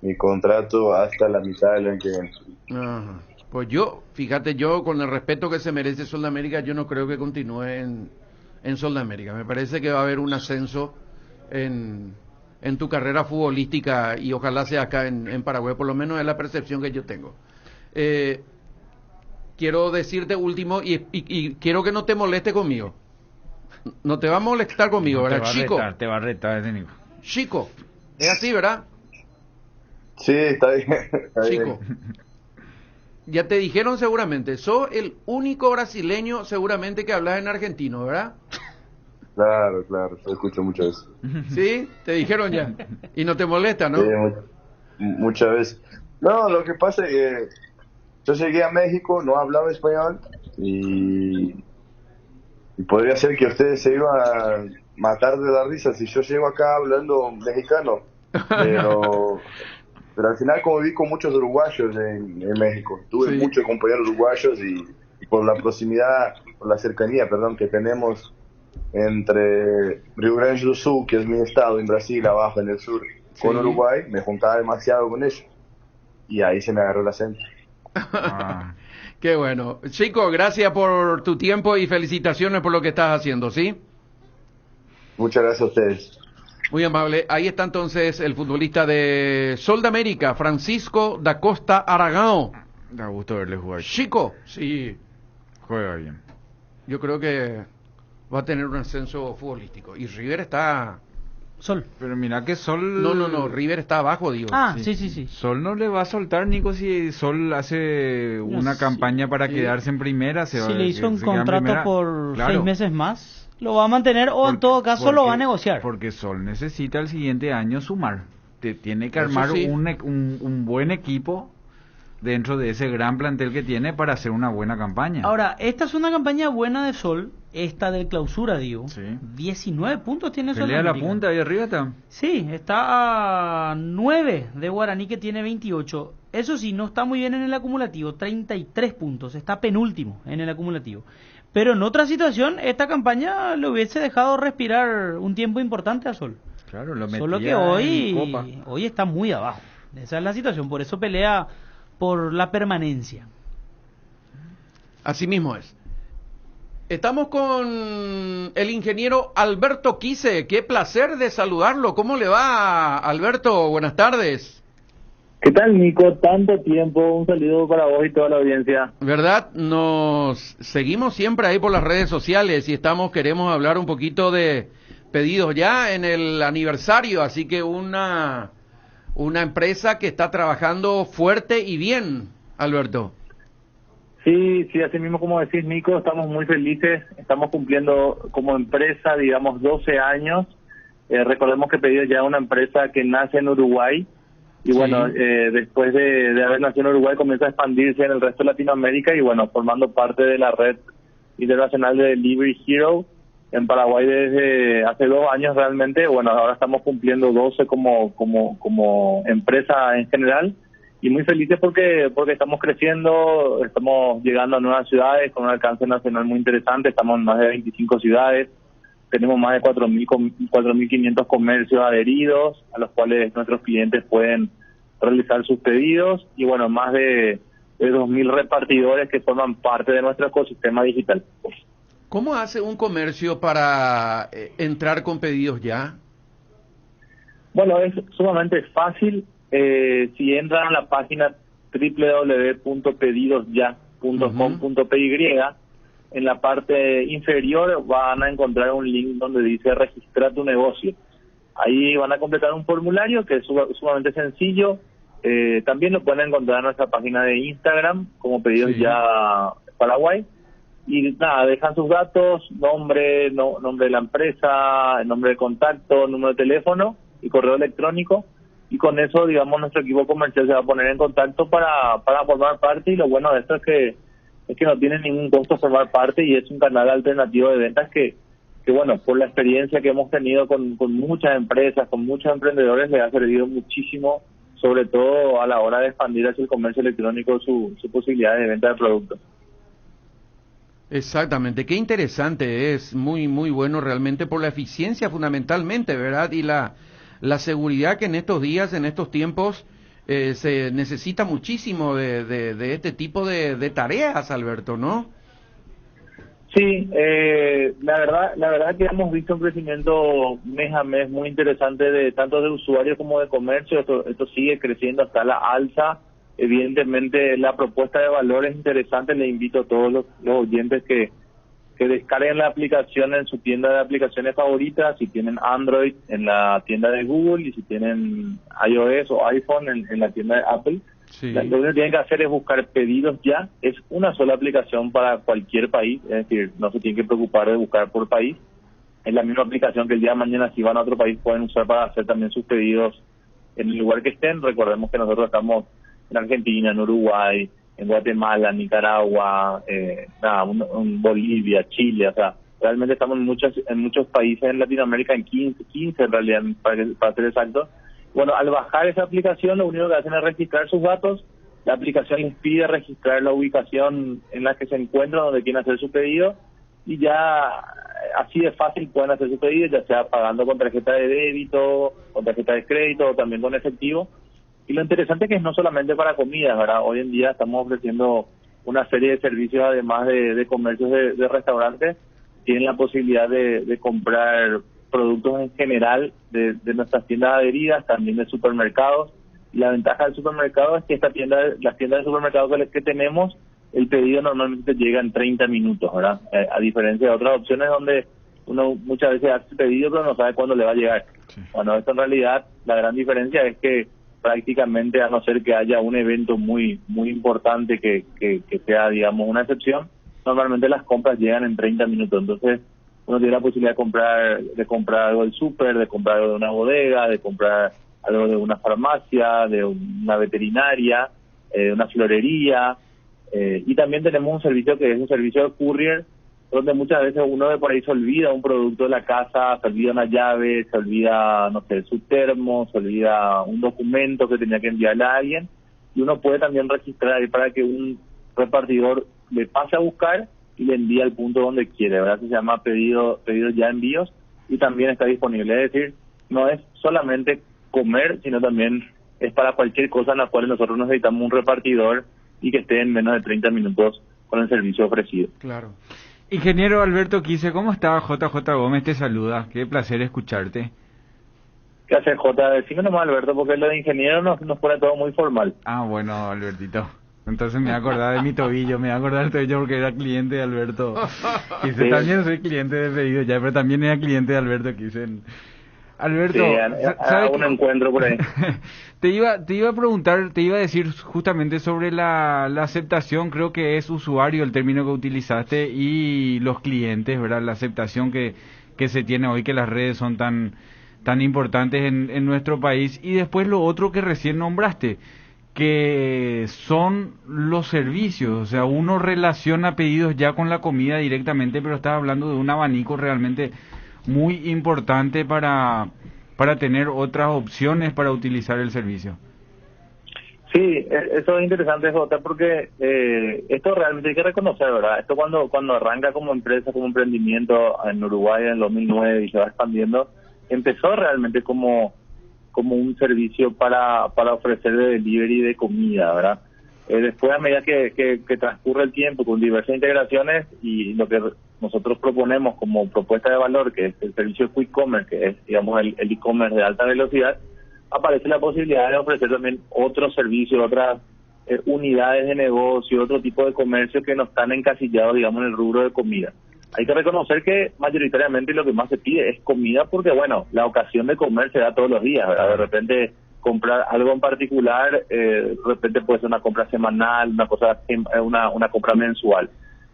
Mi contrato hasta la mitad del año que viene. Ajá. Pues fíjate, yo con el respeto que se merece Sol de América, yo no creo que continúe en Sol de América. Me parece que va a haber un ascenso en tu carrera futbolística, y ojalá sea acá en Paraguay, por lo menos es la percepción que yo tengo. Quiero decirte último, y quiero que no te moleste conmigo. No te va a molestar conmigo, ¿verdad, chico? Te va a retar ese nivel. Chico, es así, ¿verdad? Sí, está bien. Chico, ya te dijeron seguramente, sos el único brasileño seguramente que hablas en argentino, ¿verdad? Claro, yo escucho mucho eso. ¿Sí? Te dijeron ya. Y no te molesta, ¿no? Sí, muchas veces. No, lo que pasa es que yo llegué a México, no hablaba español, y podría ser que ustedes se iban a matar de la risa si yo llego acá hablando mexicano. Pero al final conviví con muchos uruguayos en México. Tuve muchos compañeros uruguayos, y por la proximidad, por la cercanía, que tenemos entre Rio Grande do Sul, que es mi estado, en Brasil, abajo en el sur, con Uruguay, me juntaba demasiado con ellos, y ahí se me agarró el acento. Qué bueno. Chico, gracias por tu tiempo y felicitaciones por lo que estás haciendo, ¿sí? Muchas gracias a ustedes. Muy amable. Ahí está entonces el futbolista de Sol de América, Francisco da Costa Aragão. Da gusto verle jugar. Chico, sí. Juega bien. Yo creo que va a tener un ascenso futbolístico. Y River está... Sol. Pero mira que Sol... No, River está abajo, digo. Sí. Sol no le va a soltar, Nico, si Sol hace una campaña para quedarse en primera. Si le hizo un contrato por 6 meses más, lo va a mantener o en todo caso lo va a negociar. Porque Sol necesita el siguiente año sumar. Tiene que armar un buen equipo dentro de ese gran plantel que tiene para hacer una buena campaña. Ahora, esta es una campaña buena de Sol, esta del clausura, digo. Sí. 19 puntos tiene Sol. Pelea la punta ahí arriba está. Sí, está a 9 de Guaraní, que tiene 28. Eso sí, no está muy bien en el acumulativo, 33 puntos, está penúltimo en el acumulativo. Pero en otra situación, esta campaña le hubiese dejado respirar un tiempo importante a Sol. Claro, lo metía. Solo que hoy está muy abajo. Esa es la situación, por eso pelea por la permanencia. Así mismo es. Estamos con el ingeniero Alberto Quise. Qué placer de saludarlo. ¿Cómo le va, Alberto? Buenas tardes. ¿Qué tal, Nico? Tanto tiempo. Un saludo para vos y toda la audiencia. ¿Verdad? Nos seguimos siempre ahí por las redes sociales y queremos hablar un poquito de pedidos ya en el aniversario, así que una empresa que está trabajando fuerte y bien, Alberto. Sí, así mismo como decís, Nico, estamos muy felices, estamos cumpliendo como empresa, digamos, 12 años. Recordemos que Pedidos ya es una empresa que nace en Uruguay y bueno, después de haber nacido en Uruguay comienza a expandirse en el resto de Latinoamérica y bueno, formando parte de la red internacional de Delivery Hero en Paraguay desde hace 2 años realmente. Bueno, ahora estamos cumpliendo 12 como empresa en general. Y muy felices porque estamos creciendo, estamos llegando a nuevas ciudades con un alcance nacional muy interesante, estamos en más de 25 ciudades, tenemos más de 4.500 comercios adheridos a los cuales nuestros clientes pueden realizar sus pedidos y bueno, más de 2.000 repartidores que forman parte de nuestro ecosistema digital. ¿Cómo hace un comercio para entrar con Pedidos Ya? Bueno, es sumamente fácil. Si entran a la página www.pedidosya.com.py, en la parte inferior van a encontrar un link donde dice registra tu negocio. Ahí van a completar un formulario que es sumamente sencillo. También lo pueden encontrar en nuestra página de Instagram como Pedidos Ya Paraguay. Y nada, dejan sus datos, nombre de la empresa, nombre de contacto, número de teléfono y correo electrónico. Y con eso, digamos, nuestro equipo comercial se va a poner en contacto para formar parte. Y lo bueno de esto es que no tiene ningún costo formar parte y es un canal alternativo de ventas que bueno, por la experiencia que hemos tenido con muchas empresas, con muchos emprendedores, le ha servido muchísimo, sobre todo a la hora de expandir hacia el comercio electrónico su posibilidad de venta de productos. Exactamente, qué interesante, es muy muy bueno realmente por la eficiencia fundamentalmente, ¿verdad? Y la seguridad que en estos días, en estos tiempos, se necesita muchísimo de este tipo de tareas, Alberto, ¿no? Sí, la verdad que hemos visto un crecimiento mes a mes muy interesante de tanto de usuarios como de comercio. Esto sigue creciendo hasta la alza. Evidentemente la propuesta de valor es interesante. Le invito a todos los oyentes que descarguen la aplicación en su tienda de aplicaciones favoritas, si tienen Android en la tienda de Google y si tienen iOS o iPhone en la tienda de Apple. Sí. Lo único que tienen que hacer es buscar Pedidos Ya. Es una sola aplicación para cualquier país, es decir, no se tienen que preocupar de buscar por país. Es la misma aplicación que el día de mañana, si van a otro país, pueden usar para hacer también sus pedidos en el lugar que estén. Recordemos que nosotros estamos en Argentina, en Uruguay, en Guatemala, Nicaragua, en Bolivia, Chile, o sea, realmente estamos en muchos países en Latinoamérica, en 15 en realidad, para ser exacto. Bueno, al bajar esa aplicación, lo único que hacen es registrar sus datos. La aplicación les pide registrar la ubicación en la que se encuentran, donde quieren hacer su pedido, y ya así de fácil pueden hacer su pedido, ya sea pagando con tarjeta de débito, con tarjeta de crédito o también con efectivo. Y lo interesante es que es no solamente para comidas, ¿verdad? Hoy en día estamos ofreciendo una serie de servicios, además de comercios de restaurantes, tienen la posibilidad de comprar productos en general de nuestras tiendas adheridas, también de supermercados. Y la ventaja del supermercado es que las tiendas de supermercados que tenemos, el pedido normalmente llega en 30 minutos, ¿verdad? A diferencia de otras opciones donde uno muchas veces hace el pedido pero no sabe cuándo le va a llegar. Sí. Bueno, esto en realidad, la gran diferencia es que prácticamente, a no ser que haya un evento muy importante que sea, digamos, una excepción, normalmente las compras llegan en 30 minutos. Entonces, uno tiene la posibilidad de comprar algo del súper, de comprar algo de una bodega, de comprar algo de una farmacia, de una veterinaria, de una florería. Y también tenemos un servicio que es un servicio de courier, donde muchas veces uno de por ahí se olvida un producto de la casa, se olvida una llave, se olvida, no sé, su termo, se olvida un documento que tenía que enviarle a alguien, y uno puede también registrar ahí para que un repartidor le pase a buscar y le envíe al punto donde quiere, ¿verdad? Se llama pedido ya envíos, y también está disponible. Es decir, no es solamente comer, sino también es para cualquier cosa en la cual nosotros necesitamos un repartidor y que esté en menos de 30 minutos con el servicio ofrecido. Claro. Ingeniero Alberto Quise, ¿cómo está? JJ Gómez te saluda, qué placer escucharte. ¿Qué haces, J? Decime nomás, Alberto, porque lo de ingeniero nos pone todo muy formal. Ah, bueno, Albertito. Entonces me voy a acordar de mi tobillo, me voy a acordar del tobillo porque era cliente de Alberto. Quise, sí. También soy cliente de pedido ya, pero también era cliente de Alberto Quise. Alberto, sí, ¿sabes un encuentro por ahí? te iba a preguntar, te iba a decir justamente sobre la aceptación, creo que es usuario el término que utilizaste, y los clientes, ¿verdad? La aceptación que se tiene hoy, que las redes son tan importantes en nuestro país. Y después lo otro que recién nombraste, que son los servicios, o sea, uno relaciona pedidos ya con la comida directamente, pero estás hablando de un abanico realmente muy importante para tener otras opciones para utilizar el servicio. Sí, eso es interesante, Jota, porque esto realmente hay que reconocer, ¿verdad? Esto cuando arranca como empresa, como emprendimiento en Uruguay en el 2009 y se va expandiendo, empezó realmente como un servicio para ofrecer de delivery de comida, ¿verdad? Después, a medida que transcurre el tiempo con diversas integraciones y lo que nosotros proponemos como propuesta de valor, que es el servicio Quick Commerce, que es, digamos, el e-commerce de alta velocidad, aparece la posibilidad de ofrecer también otros servicios, otras unidades de negocio, otro tipo de comercio que no están encasillados, digamos, en el rubro de comida. Hay que reconocer que mayoritariamente lo que más se pide es comida porque, bueno, la ocasión de comer se da todos los días, ¿verdad? De repente comprar algo en particular, de repente puede ser una compra semanal, una compra mensual.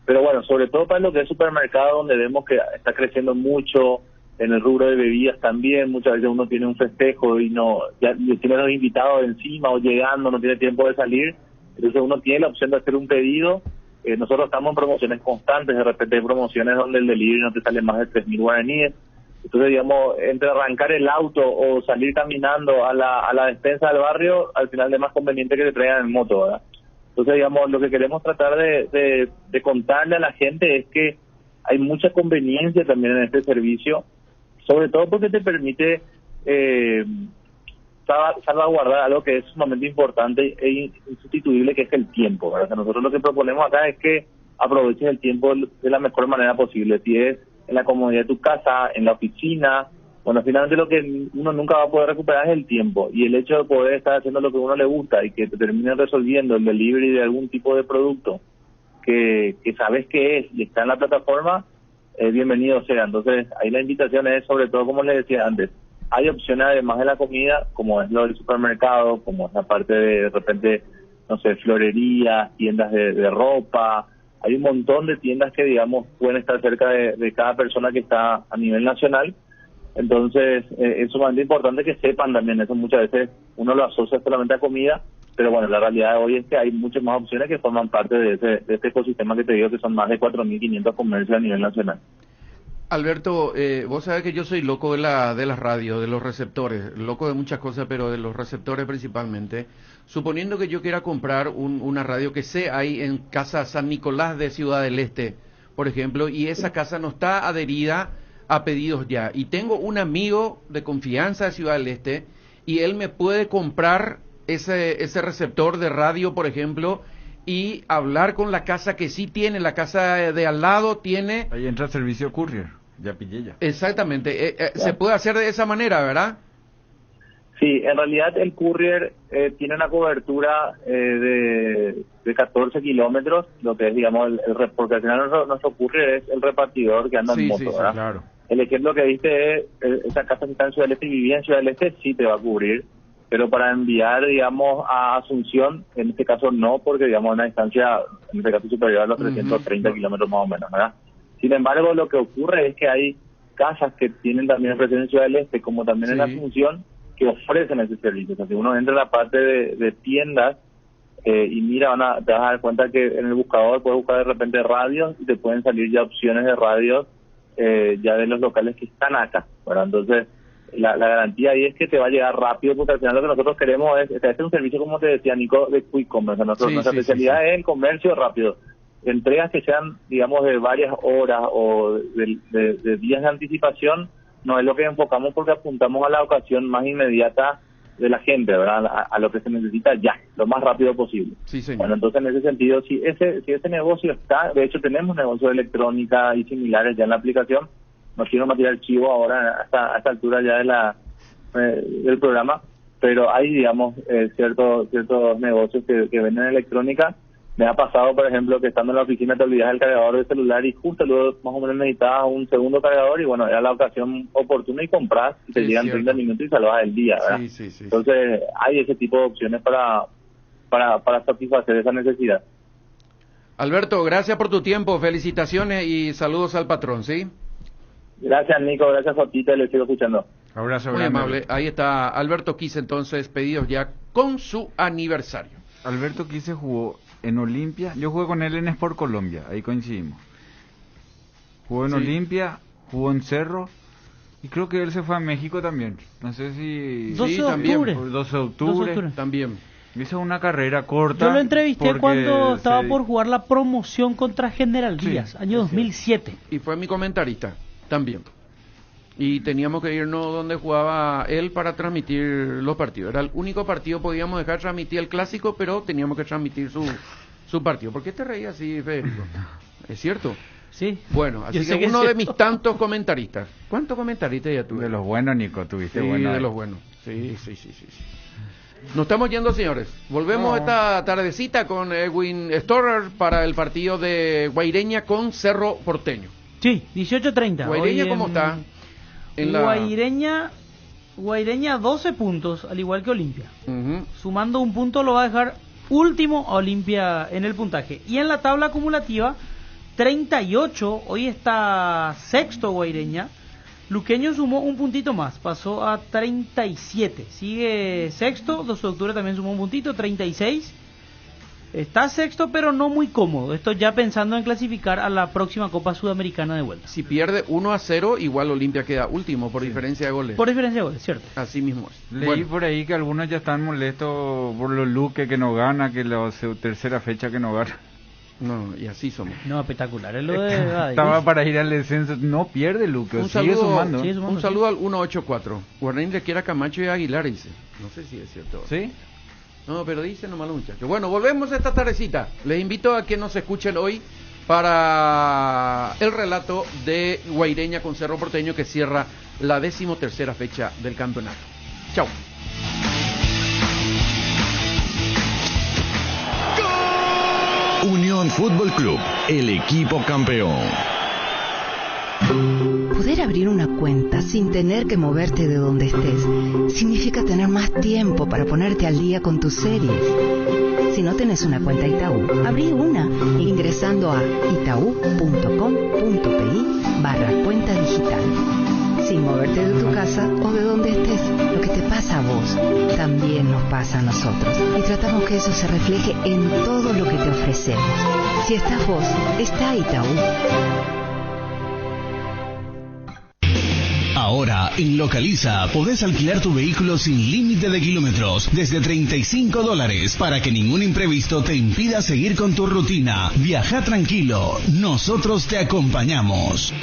Pero bueno, sobre todo para lo que es supermercado, donde vemos que está creciendo mucho, en el rubro de bebidas también, muchas veces uno tiene un festejo y ya tiene los invitados encima o llegando, no tiene tiempo de salir, entonces uno tiene la opción de hacer un pedido. Nosotros estamos en promociones constantes, de repente hay promociones donde el delivery no te sale más de 3.000 guaraníes. Entonces, digamos, entre arrancar el auto o salir caminando a la despensa del barrio, al final es más conveniente que te traigan en moto, ¿verdad? Entonces, digamos, lo que queremos tratar de contarle a la gente es que hay mucha conveniencia también en este servicio, sobre todo porque te permite salvaguardar algo que es sumamente importante e insustituible, que es el tiempo, ¿verdad? O sea, nosotros lo que proponemos acá es que aproveches el tiempo de la mejor manera posible. Si es en la comodidad de tu casa, en la oficina, bueno, finalmente lo que uno nunca va a poder recuperar es el tiempo, y el hecho de poder estar haciendo lo que a uno le gusta y que te termine resolviendo el delivery de algún tipo de producto que sabes qué es y está en la plataforma, bienvenido sea. Entonces, ahí la invitación es, sobre todo, como les decía antes, hay opciones además de la comida, como es lo del supermercado, como es la parte de repente, no sé, florerías, tiendas de ropa. Hay un montón de tiendas que, digamos, pueden estar cerca de cada persona que está a nivel nacional. Entonces, es sumamente importante que sepan también eso. Muchas veces uno lo asocia solamente a comida, pero bueno, la realidad de hoy es que hay muchas más opciones que forman parte de este ecosistema que te digo, que son más de 4.500 comercios a nivel nacional. Alberto, vos sabés que yo soy loco de la radio, de los receptores, loco de muchas cosas, pero de los receptores principalmente. Suponiendo que yo quiera comprar una radio que sé ahí en Casa San Nicolás de Ciudad del Este, por ejemplo, y esa casa no está adherida a Pedidos Ya, y tengo un amigo de confianza de Ciudad del Este, y él me puede comprar ese receptor de radio, por ejemplo, y hablar con la casa que sí tiene, la casa de al lado tiene. Ahí entra el servicio courier, ya pillé ya. Exactamente, se puede hacer de esa manera, ¿verdad? Sí, en realidad el courier tiene una cobertura de 14 kilómetros, lo que es, digamos, porque al final nuestro courier es el repartidor que anda en moto, ¿verdad? Sí, claro. El ejemplo que diste es, esa casa que está en Ciudad del Este y vivía en Ciudad del Este, sí te va a cubrir, pero para enviar, digamos, a Asunción, en este caso no, porque, digamos, una distancia, en este caso superior a los 330 kilómetros más o menos, ¿verdad? Sin embargo, lo que ocurre es que hay casas que tienen también presencia en Ciudad del Este, como también en Asunción, que ofrecen ese servicio. O sea, si uno entra en la parte de tiendas y mira, te vas a dar cuenta que en el buscador puedes buscar de repente radios y te pueden salir ya opciones de radios ya de los locales que están acá, ¿verdad? Entonces, la garantía ahí es que te va a llegar rápido, porque al final lo que nosotros queremos es, este es un servicio, como te decía Nico, de quick commerce. O sea, nuestra especialidad es el comercio rápido. Entregas que sean, digamos, de varias horas o de días de anticipación, no es lo que enfocamos, porque apuntamos a la ocasión más inmediata de la gente, ¿verdad? A lo que se necesita ya, lo más rápido posible. Sí, señor. Bueno, entonces en ese sentido, si ese negocio está, de hecho tenemos negocios de electrónica y similares ya en la aplicación, no quiero meter archivo ahora a esta altura ya del programa, pero hay, digamos, ciertos negocios que venden electrónica. Me ha pasado, por ejemplo, que estando en la oficina te olvidas el cargador del celular y justo luego más o menos necesitabas un segundo cargador y bueno, era la ocasión oportuna y compras y te llegan 30 minutos y salvas el día, ¿verdad? Sí. Entonces hay ese tipo de opciones para satisfacer esa necesidad. Alberto, gracias por tu tiempo, felicitaciones y saludos al patrón, ¿sí? Gracias, Nico, gracias a ti, te le sigo escuchando. Abrazo, muy amable. Ahí está Alberto Quise, entonces, pedidos ya con su aniversario. Alberto Quise jugó en Olimpia, yo jugué con él en Sport Colombia, ahí coincidimos. Jugó en Olimpia, jugó en Cerro, y creo que él se fue a México también. No sé si... 12 de octubre. 12 de octubre. También. Hizo una carrera corta. Yo lo entrevisté cuando estaba por jugar la promoción contra General Díaz, año 2007. Y fue mi comentarista también. Y teníamos que irnos donde jugaba él para transmitir los partidos. Era el único partido, podíamos dejar transmitir el clásico, pero teníamos que transmitir su partido. ¿Por qué te reías así, Federico? ¿Es cierto? Sí. Bueno, así que uno de mis tantos comentaristas. ¿Cuántos comentaristas ya tuve? De los buenos, Nico, tuviste de los buenos. Sí. Nos estamos yendo, señores. Volvemos esta tardecita con Edwin Storer para el partido de Guaireña con Cerro Porteño. Sí, 18:30. ¿Guaireña cómo está? Guaireña 12 puntos, al igual que Olimpia. Sumando un punto lo va a dejar último a Olimpia en el puntaje. Y en la tabla acumulativa, 38. Hoy está sexto Guaireña. Luqueño sumó un puntito más, pasó a 37. Sigue sexto, 2 de octubre también sumó un puntito, 36. Está sexto, pero no muy cómodo. Esto ya pensando en clasificar a la próxima Copa Sudamericana de vuelta. Si pierde 1-0, igual Olimpia queda último por diferencia de goles. Por diferencia de goles, cierto. Así mismo es. Leí por ahí que algunos ya están molestos por los Luque que no gana, que la tercera fecha que no gana. No, y así somos. No, espectacular. Es lo de estaba para ir al descenso. No pierde Luque, sigue sumando. Un saludo al 184. Guarani le quiere a Camacho y Aguilar, dice. No sé si es cierto. ¿Sí? No, pero dice nomás los muchachos. Bueno, volvemos a esta tardecita. Les invito a que nos escuchen hoy para el relato de Guaireña con Cerro Porteño, que cierra la 13ª fecha del campeonato. Chau. Unión Fútbol Club, el equipo campeón. Poder abrir una cuenta sin tener que moverte de donde estés significa tener más tiempo para ponerte al día con tus series. Si no tenés una cuenta Itaú, abrí una ingresando a itau.com.pi/cuenta digital. Sin moverte de tu casa o de donde estés, lo que te pasa a vos también nos pasa a nosotros. Y tratamos que eso se refleje en todo lo que te ofrecemos. Si estás vos, está Itaú. Ahora, en Localiza, podés alquilar tu vehículo sin límite de kilómetros, desde $35, para que ningún imprevisto te impida seguir con tu rutina. Viaja tranquilo, nosotros te acompañamos.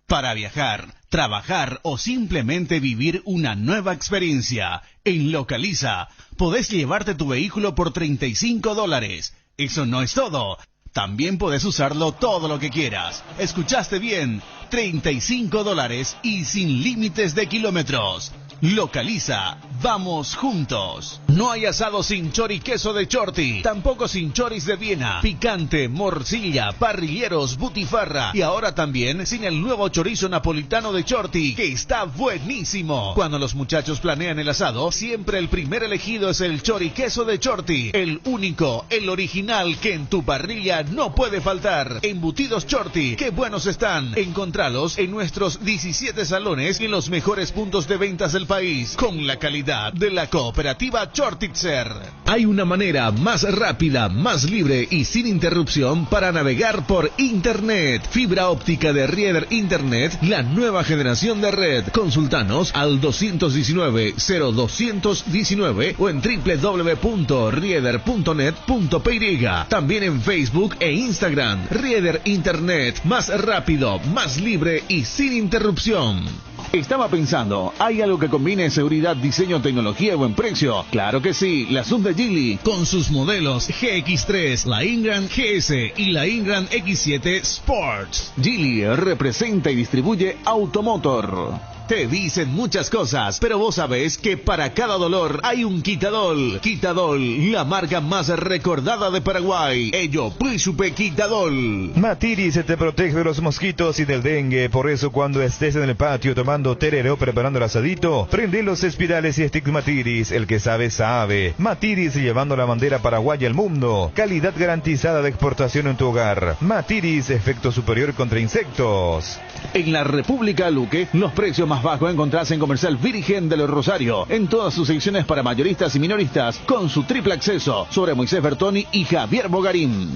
Para viajar, trabajar o simplemente vivir una nueva experiencia. En Localiza, podés llevarte tu vehículo por $35. Eso no es todo. También podés usarlo todo lo que quieras. ¿Escuchaste bien? $35 y sin límites de kilómetros. Localiza, vamos juntos. No hay asado sin chori queso de Chorti, tampoco sin choris de Viena, picante, morcilla, parrilleros, butifarra y ahora también sin el nuevo chorizo napolitano de Chorti, que está buenísimo. Cuando los muchachos planean el asado, siempre el primer elegido es el chori queso de Chorti, el único, el original que en tu parrilla no puede faltar. Embutidos Chorti, qué buenos están. Encontralos en nuestros 17 salones y en los mejores puntos de ventas del país, con la calidad de la cooperativa Chortitzer. Hay una manera más rápida, más libre y sin interrupción para navegar por Internet. Fibra óptica de Rieder Internet, la nueva generación de red. Consultanos al 219-0219 o en www.rieder.net.py. También en Facebook e Instagram. Rieder Internet, más rápido, más libre y sin interrupción. Estaba pensando, ¿hay algo que combine seguridad, diseño, tecnología y buen precio? Claro que sí, la Sub de Geely, con sus modelos GX3, la Ingram GS y la Ingram X7 Sports. Geely representa y distribuye Automotor. Te dicen muchas cosas, pero vos sabés que para cada dolor hay un Quitadol. Quitadol, la marca más recordada de Paraguay. Ello, Príncipe Quitadol. Matiris te protege de los mosquitos y del dengue. Por eso cuando estés en el patio tomando tereré o preparando el asadito, prende los espirales y stick Matiris. El que sabe, sabe. Matiris llevando la bandera paraguaya al mundo. Calidad garantizada de exportación en tu hogar. Matiris, efecto superior contra insectos. En la República Luque, los precios más bajos encontrás en Comercial Virgen del Rosario, en todas sus secciones para mayoristas y minoristas, con su triple acceso sobre Moisés Bertoni y Javier Bogarín.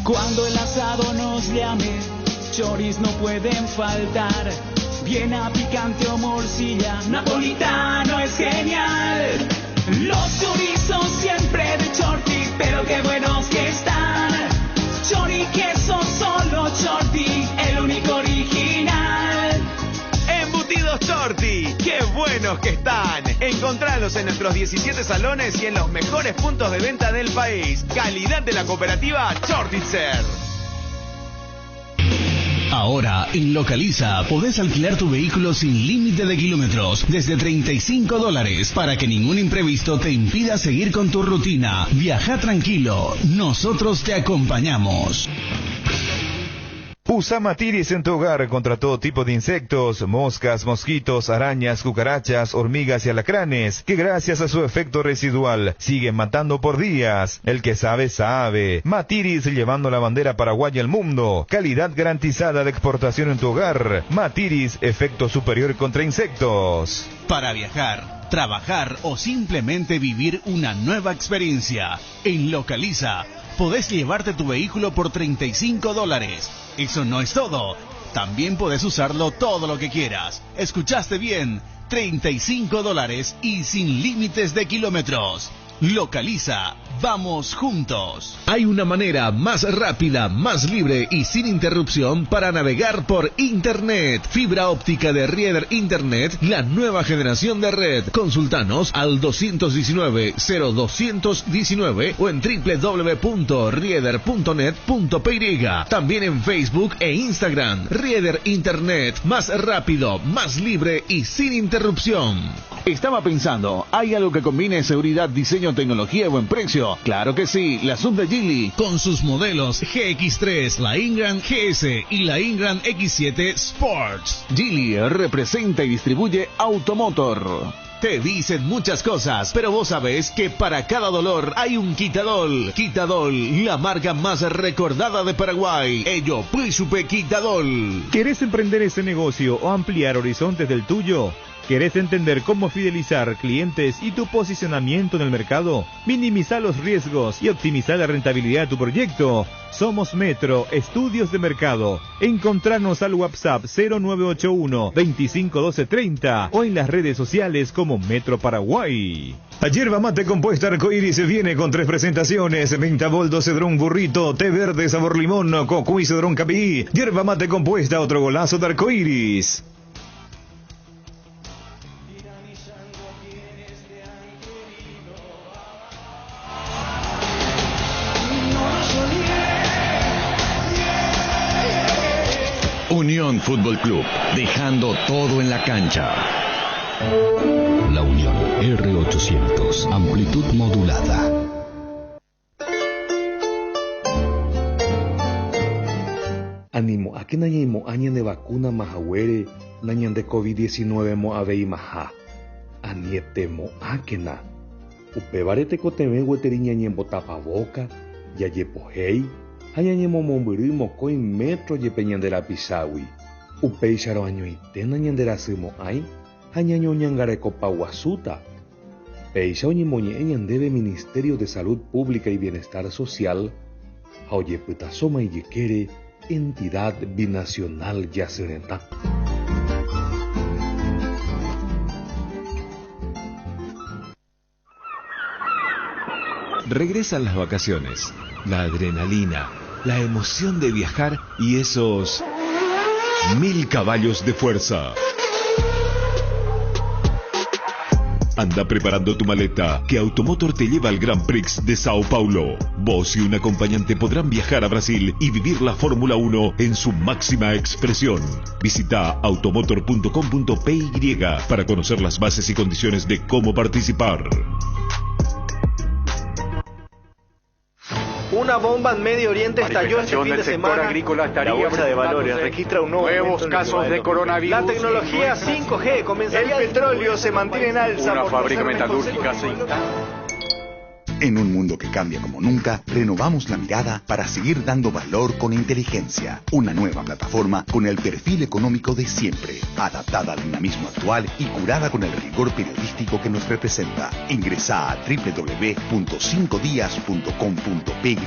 Cuando el asado nos llame, choris no pueden faltar. Viena, picante o morcilla, napolitano es genial. Los chorizos siempre de Chorti, pero qué buenos que están. Chori queso, solo Chorti, el único original. Embutidos Chorti, qué buenos que están. Encontralos en nuestros 17 salones y en los mejores puntos de venta del país. Calidad de la cooperativa Chortitzer. Ahora, en Localiza, podés alquilar tu vehículo sin límite de kilómetros, desde $35, para que ningún imprevisto te impida seguir con tu rutina. Viaja tranquilo, nosotros te acompañamos. Usa Matiris en tu hogar contra todo tipo de insectos, moscas, mosquitos, arañas, cucarachas, hormigas y alacranes, que gracias a su efecto residual siguen matando por días. El que sabe, sabe. Matiris llevando la bandera paraguaya al mundo. Calidad garantizada de exportación en tu hogar. Matiris, efecto superior contra insectos. Para viajar, trabajar o simplemente vivir una nueva experiencia, en Localiza, podés llevarte tu vehículo por $35. Eso no es todo. También podés usarlo todo lo que quieras. ¿Escuchaste bien? $35 y sin límites de kilómetros. Localiza, vamos juntos. Hay una manera más rápida, más libre y sin interrupción para navegar por Internet. Fibra óptica de Rieder Internet, la nueva generación de red. Consultanos al 219-0219 o en www.rieder.net.py. También en Facebook e Instagram. Rieder Internet, más rápido, más libre y sin interrupción. Estaba pensando, ¿hay algo que combine seguridad, diseño, tecnología y buen precio? Claro que sí, la Sub de Geely, con sus modelos GX3, la Ingram GS y la Ingram X7 Sports. Geely representa y distribuye Automotor. Te dicen muchas cosas, pero vos sabés que para cada dolor hay un Quitadol. Quitadol, la marca más recordada de Paraguay. Ello, Príncipe Quitadol. ¿Querés emprender ese negocio o ampliar horizontes del tuyo? ¿Querés entender cómo fidelizar clientes y tu posicionamiento en el mercado? Minimizar los riesgos y optimizar la rentabilidad de tu proyecto. Somos Metro Estudios de Mercado. Encontrarnos al WhatsApp 0981 251230 o en las redes sociales como Metro Paraguay. La yerba mate compuesta Arcoiris viene con 3 presentaciones: menta, boldo, cedrón, burrito, té verde, sabor limón, coco y cedrón capí. Yerba mate compuesta, otro golazo de Arcoiris. Unión Fútbol Club, dejando todo en la cancha. La Unión R800, amplitud modulada. Animo, a que nañemo añen de vacuna mahahuere, nañan de COVID-19 mo avei maha. Anietemo akena. Upevarete koteme hueteriñañembo tapaboca, yayepohei. Hañañemo mombyry mokõi metro jepeñandera Piságui. Upéicharõ añoiténa ñandera symo'ãi ha ñañoñangareko Paguasúta. Péicha oñemoñe'ẽ ñandéve Ministerio de Salud Pública y Bienestar Social ha ojepytasóma ijykére Entidad Binacional Jasyretã. Regresan las vacaciones, la adrenalina, la emoción de viajar y esos 1000 caballos de fuerza. Anda preparando tu maleta, que Automotor te lleva al Grand Prix de Sao Paulo. Vos y un acompañante podrán viajar a Brasil y vivir la Fórmula 1 en su máxima expresión. Visita automotor.com.py para conocer las bases y condiciones de cómo participar. Una bomba en Medio Oriente estalló este fin de semana. Agrícola estaría la bolsa de valores registra un nuevos casos de coronavirus. La tecnología 5G comenzaría. El petróleo se mantiene en alza. Una fábrica metalúrgica se instala. En un mundo que cambia como nunca, renovamos la mirada para seguir dando valor con inteligencia. Una nueva plataforma con el perfil económico de siempre, adaptada al dinamismo actual y curada con el rigor periodístico que nos representa. Ingresá a www.5dias.com.py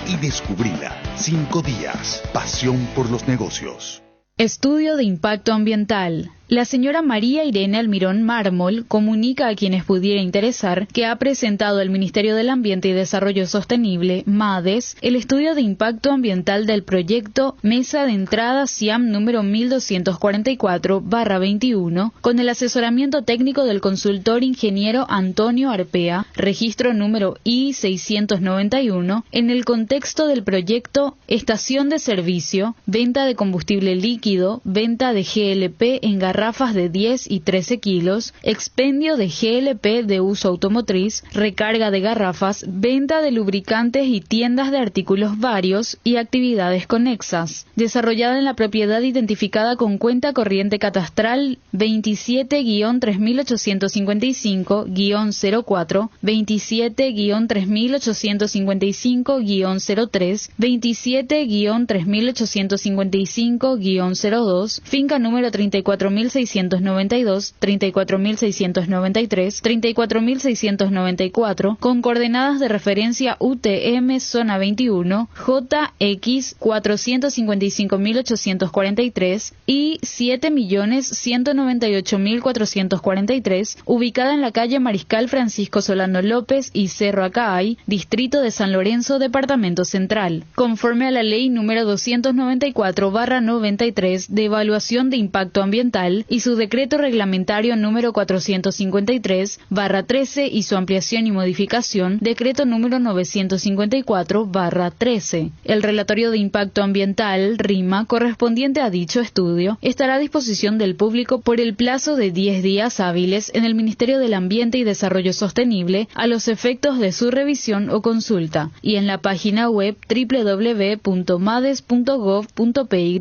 y descubrila. 5 días. Pasión por los negocios. Estudio de impacto ambiental. La señora María Irene Almirón Mármol comunica a quienes pudiera interesar que ha presentado al Ministerio del Ambiente y Desarrollo Sostenible, MADES, el estudio de impacto ambiental del proyecto Mesa de Entrada SIAM número 1244/21, con el asesoramiento técnico del consultor ingeniero Antonio Arpea, registro número I-691, en el contexto del proyecto Estación de Servicio, venta de combustible líquido, venta de GLP en garrafas de 10 y 13 kilos, expendio de GLP de uso automotriz, recarga de garrafas, venta de lubricantes y tiendas de artículos varios y actividades conexas. Desarrollada en la propiedad identificada con cuenta corriente catastral 27-3855-04, 27-3855-03, 27-3855-02, finca número 34.692, 34.693, 34.694, con coordenadas de referencia UTM Zona 21, JX 455.843 y 7.198.443, ubicada en la calle Mariscal Francisco Solano López y Cerro Acaay, distrito de San Lorenzo, departamento central, conforme a la ley número 294/93 de evaluación de impacto ambiental y su decreto reglamentario número 453/13 y su ampliación y modificación, decreto número 954/13. El relatorio de impacto ambiental, RIMA, correspondiente a dicho estudio, estará a disposición del público por el plazo de 10 días hábiles en el Ministerio del Ambiente y Desarrollo Sostenible a los efectos de su revisión o consulta, y en la página web www.mades.gov.py.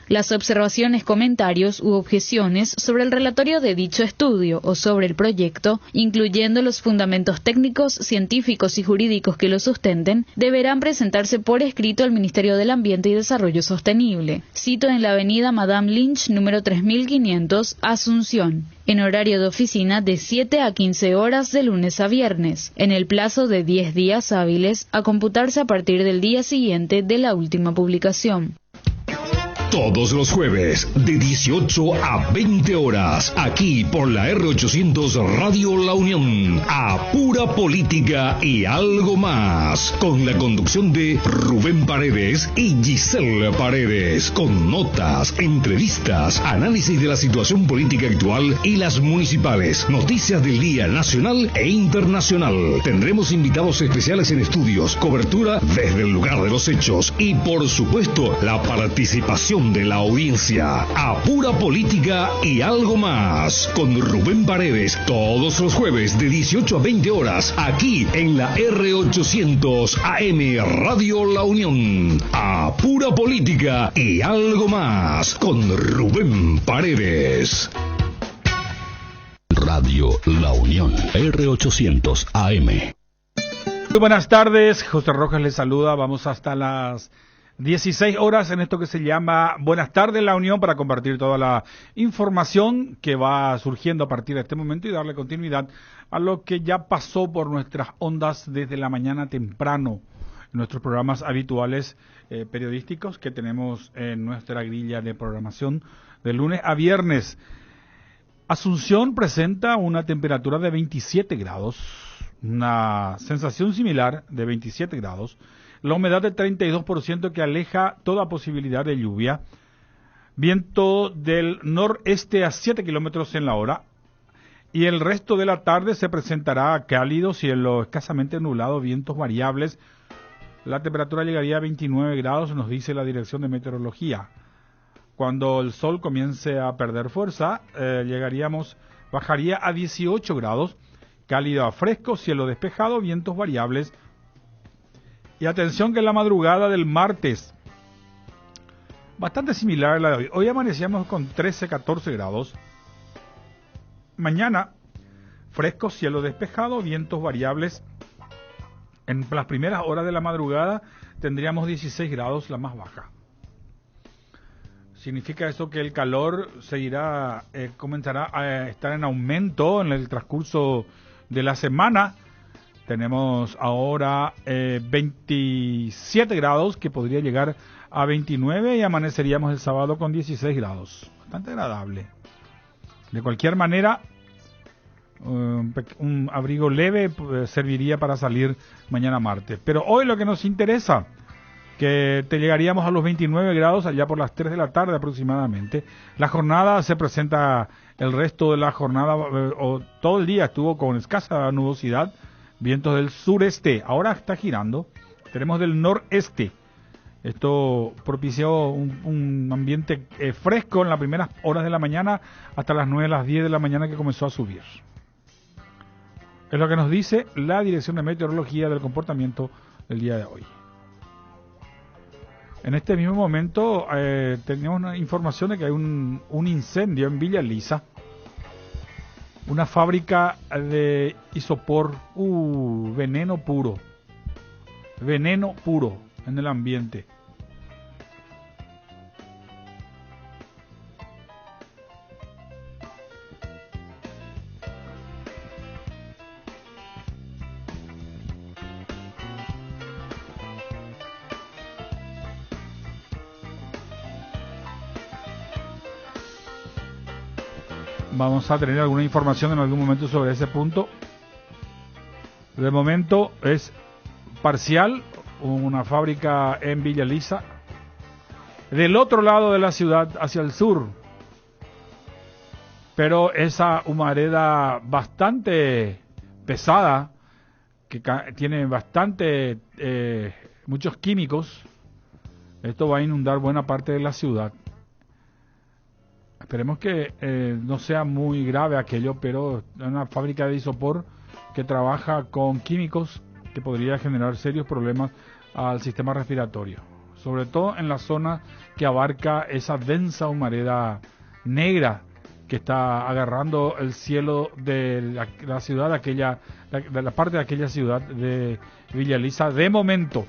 Las observaciones, comentarios u objeciones sobre el relatorio de dicho estudio o sobre el proyecto, incluyendo los fundamentos técnicos, científicos y jurídicos que lo sustenten, deberán presentarse por escrito al Ministerio del Ambiente y Desarrollo Sostenible. Cito en la avenida Madame Lynch, número 3500, Asunción, en horario de oficina de 7 a 15 horas de lunes a viernes, en el plazo de 10 días hábiles a computarse a partir del día siguiente de la última publicación. Todos los jueves, de 18 a 20 horas, aquí por la R800 Radio La Unión, a pura política y algo más, con la conducción de Rubén Paredes y Giselle Paredes, con notas, entrevistas, análisis de la situación política actual y las municipales, noticias del día nacional e internacional. Tendremos invitados especiales en estudios, cobertura desde el lugar de los hechos y, por supuesto, la participación de la audiencia. A pura política y algo más, con Rubén Paredes, todos los jueves de 18 a 20 horas, aquí en la R800 AM Radio La Unión. A pura política y algo más, con Rubén Paredes. Radio La Unión, R800 AM. Muy buenas tardes, José Rojas les saluda. Vamos hasta las 16 horas en esto que se llama Buenas tardes La Unión, para compartir toda la información que va surgiendo a partir de este momento y darle continuidad a lo que ya pasó por nuestras ondas desde la mañana temprano, en nuestros programas habituales periodísticos que tenemos en nuestra grilla de programación de lunes a viernes. Asunción presenta una temperatura de 27 grados, una sensación similar de 27 grados, la humedad del 32% que aleja toda posibilidad de lluvia, viento del noreste a 7 kilómetros en la hora, y el resto de la tarde se presentará cálido, cielo escasamente nublado, vientos variables. La temperatura llegaría a 29 grados, nos dice la Dirección de Meteorología. Cuando el sol comience a perder fuerza, bajaría a 18 grados, cálido a fresco, cielo despejado, vientos variables. Y atención que en la madrugada del martes, bastante similar a la de hoy. Hoy amanecíamos con 13, 14 grados. Mañana, fresco, cielo despejado, vientos variables. En las primeras horas de la madrugada tendríamos 16 grados, la más baja. Significa eso que el calor comenzará a estar en aumento en el transcurso de la semana. Tenemos ahora 27 grados, que podría llegar a 29, y amaneceríamos el sábado con 16 grados. Bastante agradable. De cualquier manera, un abrigo leve serviría para salir mañana martes. Pero hoy lo que nos interesa, que te llegaríamos a los 29 grados allá por las 3 de la tarde aproximadamente. La jornada se presenta, el resto de la jornada, o todo el día estuvo con escasa nubosidad, vientos del sureste, ahora está girando, tenemos del noreste. Esto propició un ambiente fresco en las primeras horas de la mañana hasta las 9, las 10 de la mañana, que comenzó a subir. Es lo que nos dice la Dirección de Meteorología del comportamiento del día de hoy. En este mismo momento tenemos una información de que hay un incendio en Villa Elisa, una fábrica de isopor, veneno puro en el ambiente. Vamos a tener alguna información en algún momento sobre ese punto. De momento es parcial, una fábrica en Villa Elisa. Del otro lado de la ciudad, hacia el sur, pero esa humareda bastante pesada, que tiene bastante muchos químicos, esto va a inundar buena parte de la ciudad. Esperemos que no sea muy grave aquello, pero es una fábrica de isopor que trabaja con químicos que podría generar serios problemas al sistema respiratorio. sobre todo en la zona que abarca esa densa humareda negra que está agarrando el cielo de la ciudad, de la parte de aquella ciudad de Villa Elisa, de momento.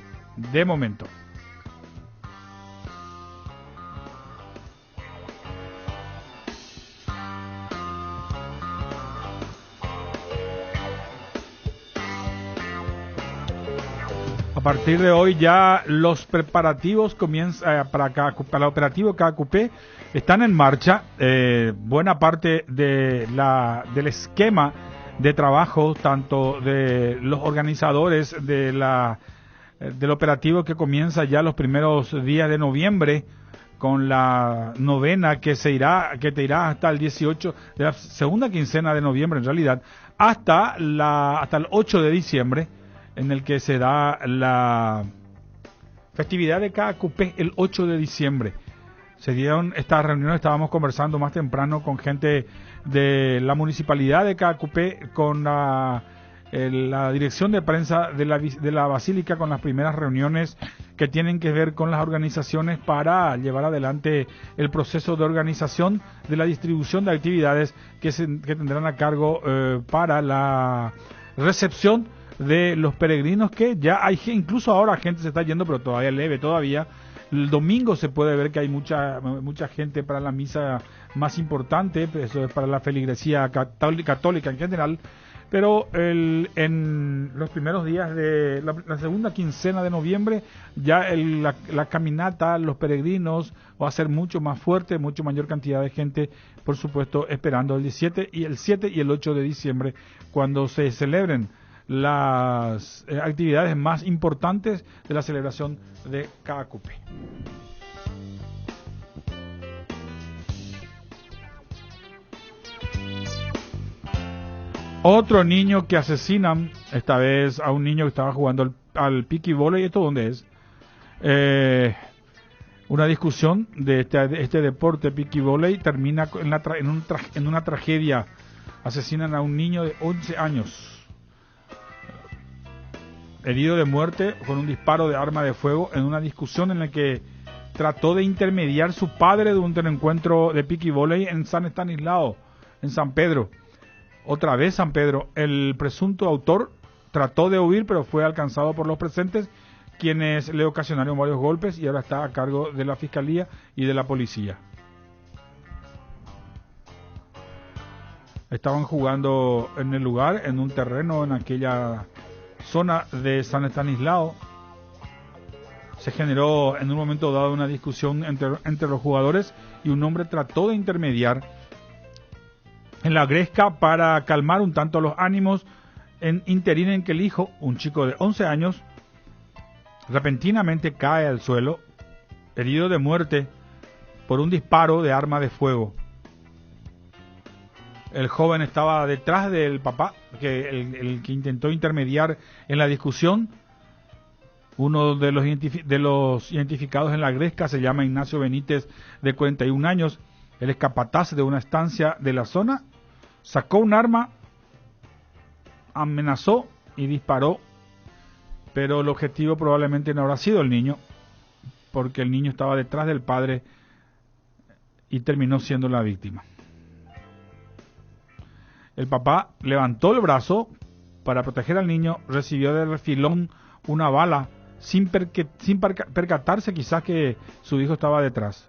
A partir de hoy ya los preparativos comienzan para el operativo KQP están en marcha. Buena parte del esquema de trabajo, tanto de los organizadores del operativo que comienza ya los primeros días de noviembre, con la novena que te irá hasta el 18 de la segunda quincena de noviembre, en realidad, hasta el 8 de diciembre, en el que se da la festividad de KQP el 8 de diciembre. Se dieron estas reuniones, estábamos conversando más temprano con gente de la municipalidad de KQP, con la dirección de prensa de la Basílica, con las primeras reuniones que tienen que ver con las organizaciones para llevar adelante el proceso de organización de la distribución de actividades que tendrán a cargo para la recepción de los peregrinos, que ya hay, incluso ahora gente se está yendo, pero todavía leve todavía. El domingo se puede ver que hay mucha gente para la misa más importante, eso es para la feligresía católica en general, pero en los primeros días de la segunda quincena de noviembre ya la caminata, los peregrinos, va a ser mucho más fuerte, mucho mayor cantidad de gente, por supuesto, esperando el 7 y el 8 de diciembre, cuando se celebren las actividades más importantes de la celebración de KQP. Otro niño que asesinan, esta vez a un niño que estaba jugando al piqui voley. ¿Esto dónde es? Una discusión de este deporte, piqui voley, termina en una tragedia. Asesinan a un niño de 11 años. Herido de muerte con un disparo de arma de fuego en una discusión en la que trató de intermediar su padre durante un encuentro de piqui voley en San Estanislao, en San Pedro. Otra vez San Pedro. El presunto autor trató de huir, pero fue alcanzado por los presentes, quienes le ocasionaron varios golpes, y ahora está a cargo de la fiscalía y de la policía. Estaban jugando en el lugar, en un terreno, en aquella zona de San Estanislao. Se generó en un momento dado una discusión entre los jugadores, y un hombre trató de intermediar en la gresca para calmar un tanto los ánimos, en interín en que el hijo, un chico de 11 años, repentinamente cae al suelo, herido de muerte por un disparo de arma de fuego. El joven estaba detrás del papá, el que intentó intermediar en la discusión. Uno de los identificados en la gresca se llama Ignacio Benítez, de 41 años. Él es capataz de una estancia de la zona. Sacó un arma, amenazó y disparó, pero el objetivo probablemente no habrá sido el niño, porque el niño estaba detrás del padre y terminó siendo la víctima. El papá levantó el brazo para proteger al niño, recibió de refilón una bala sin percatarse quizás que su hijo estaba detrás.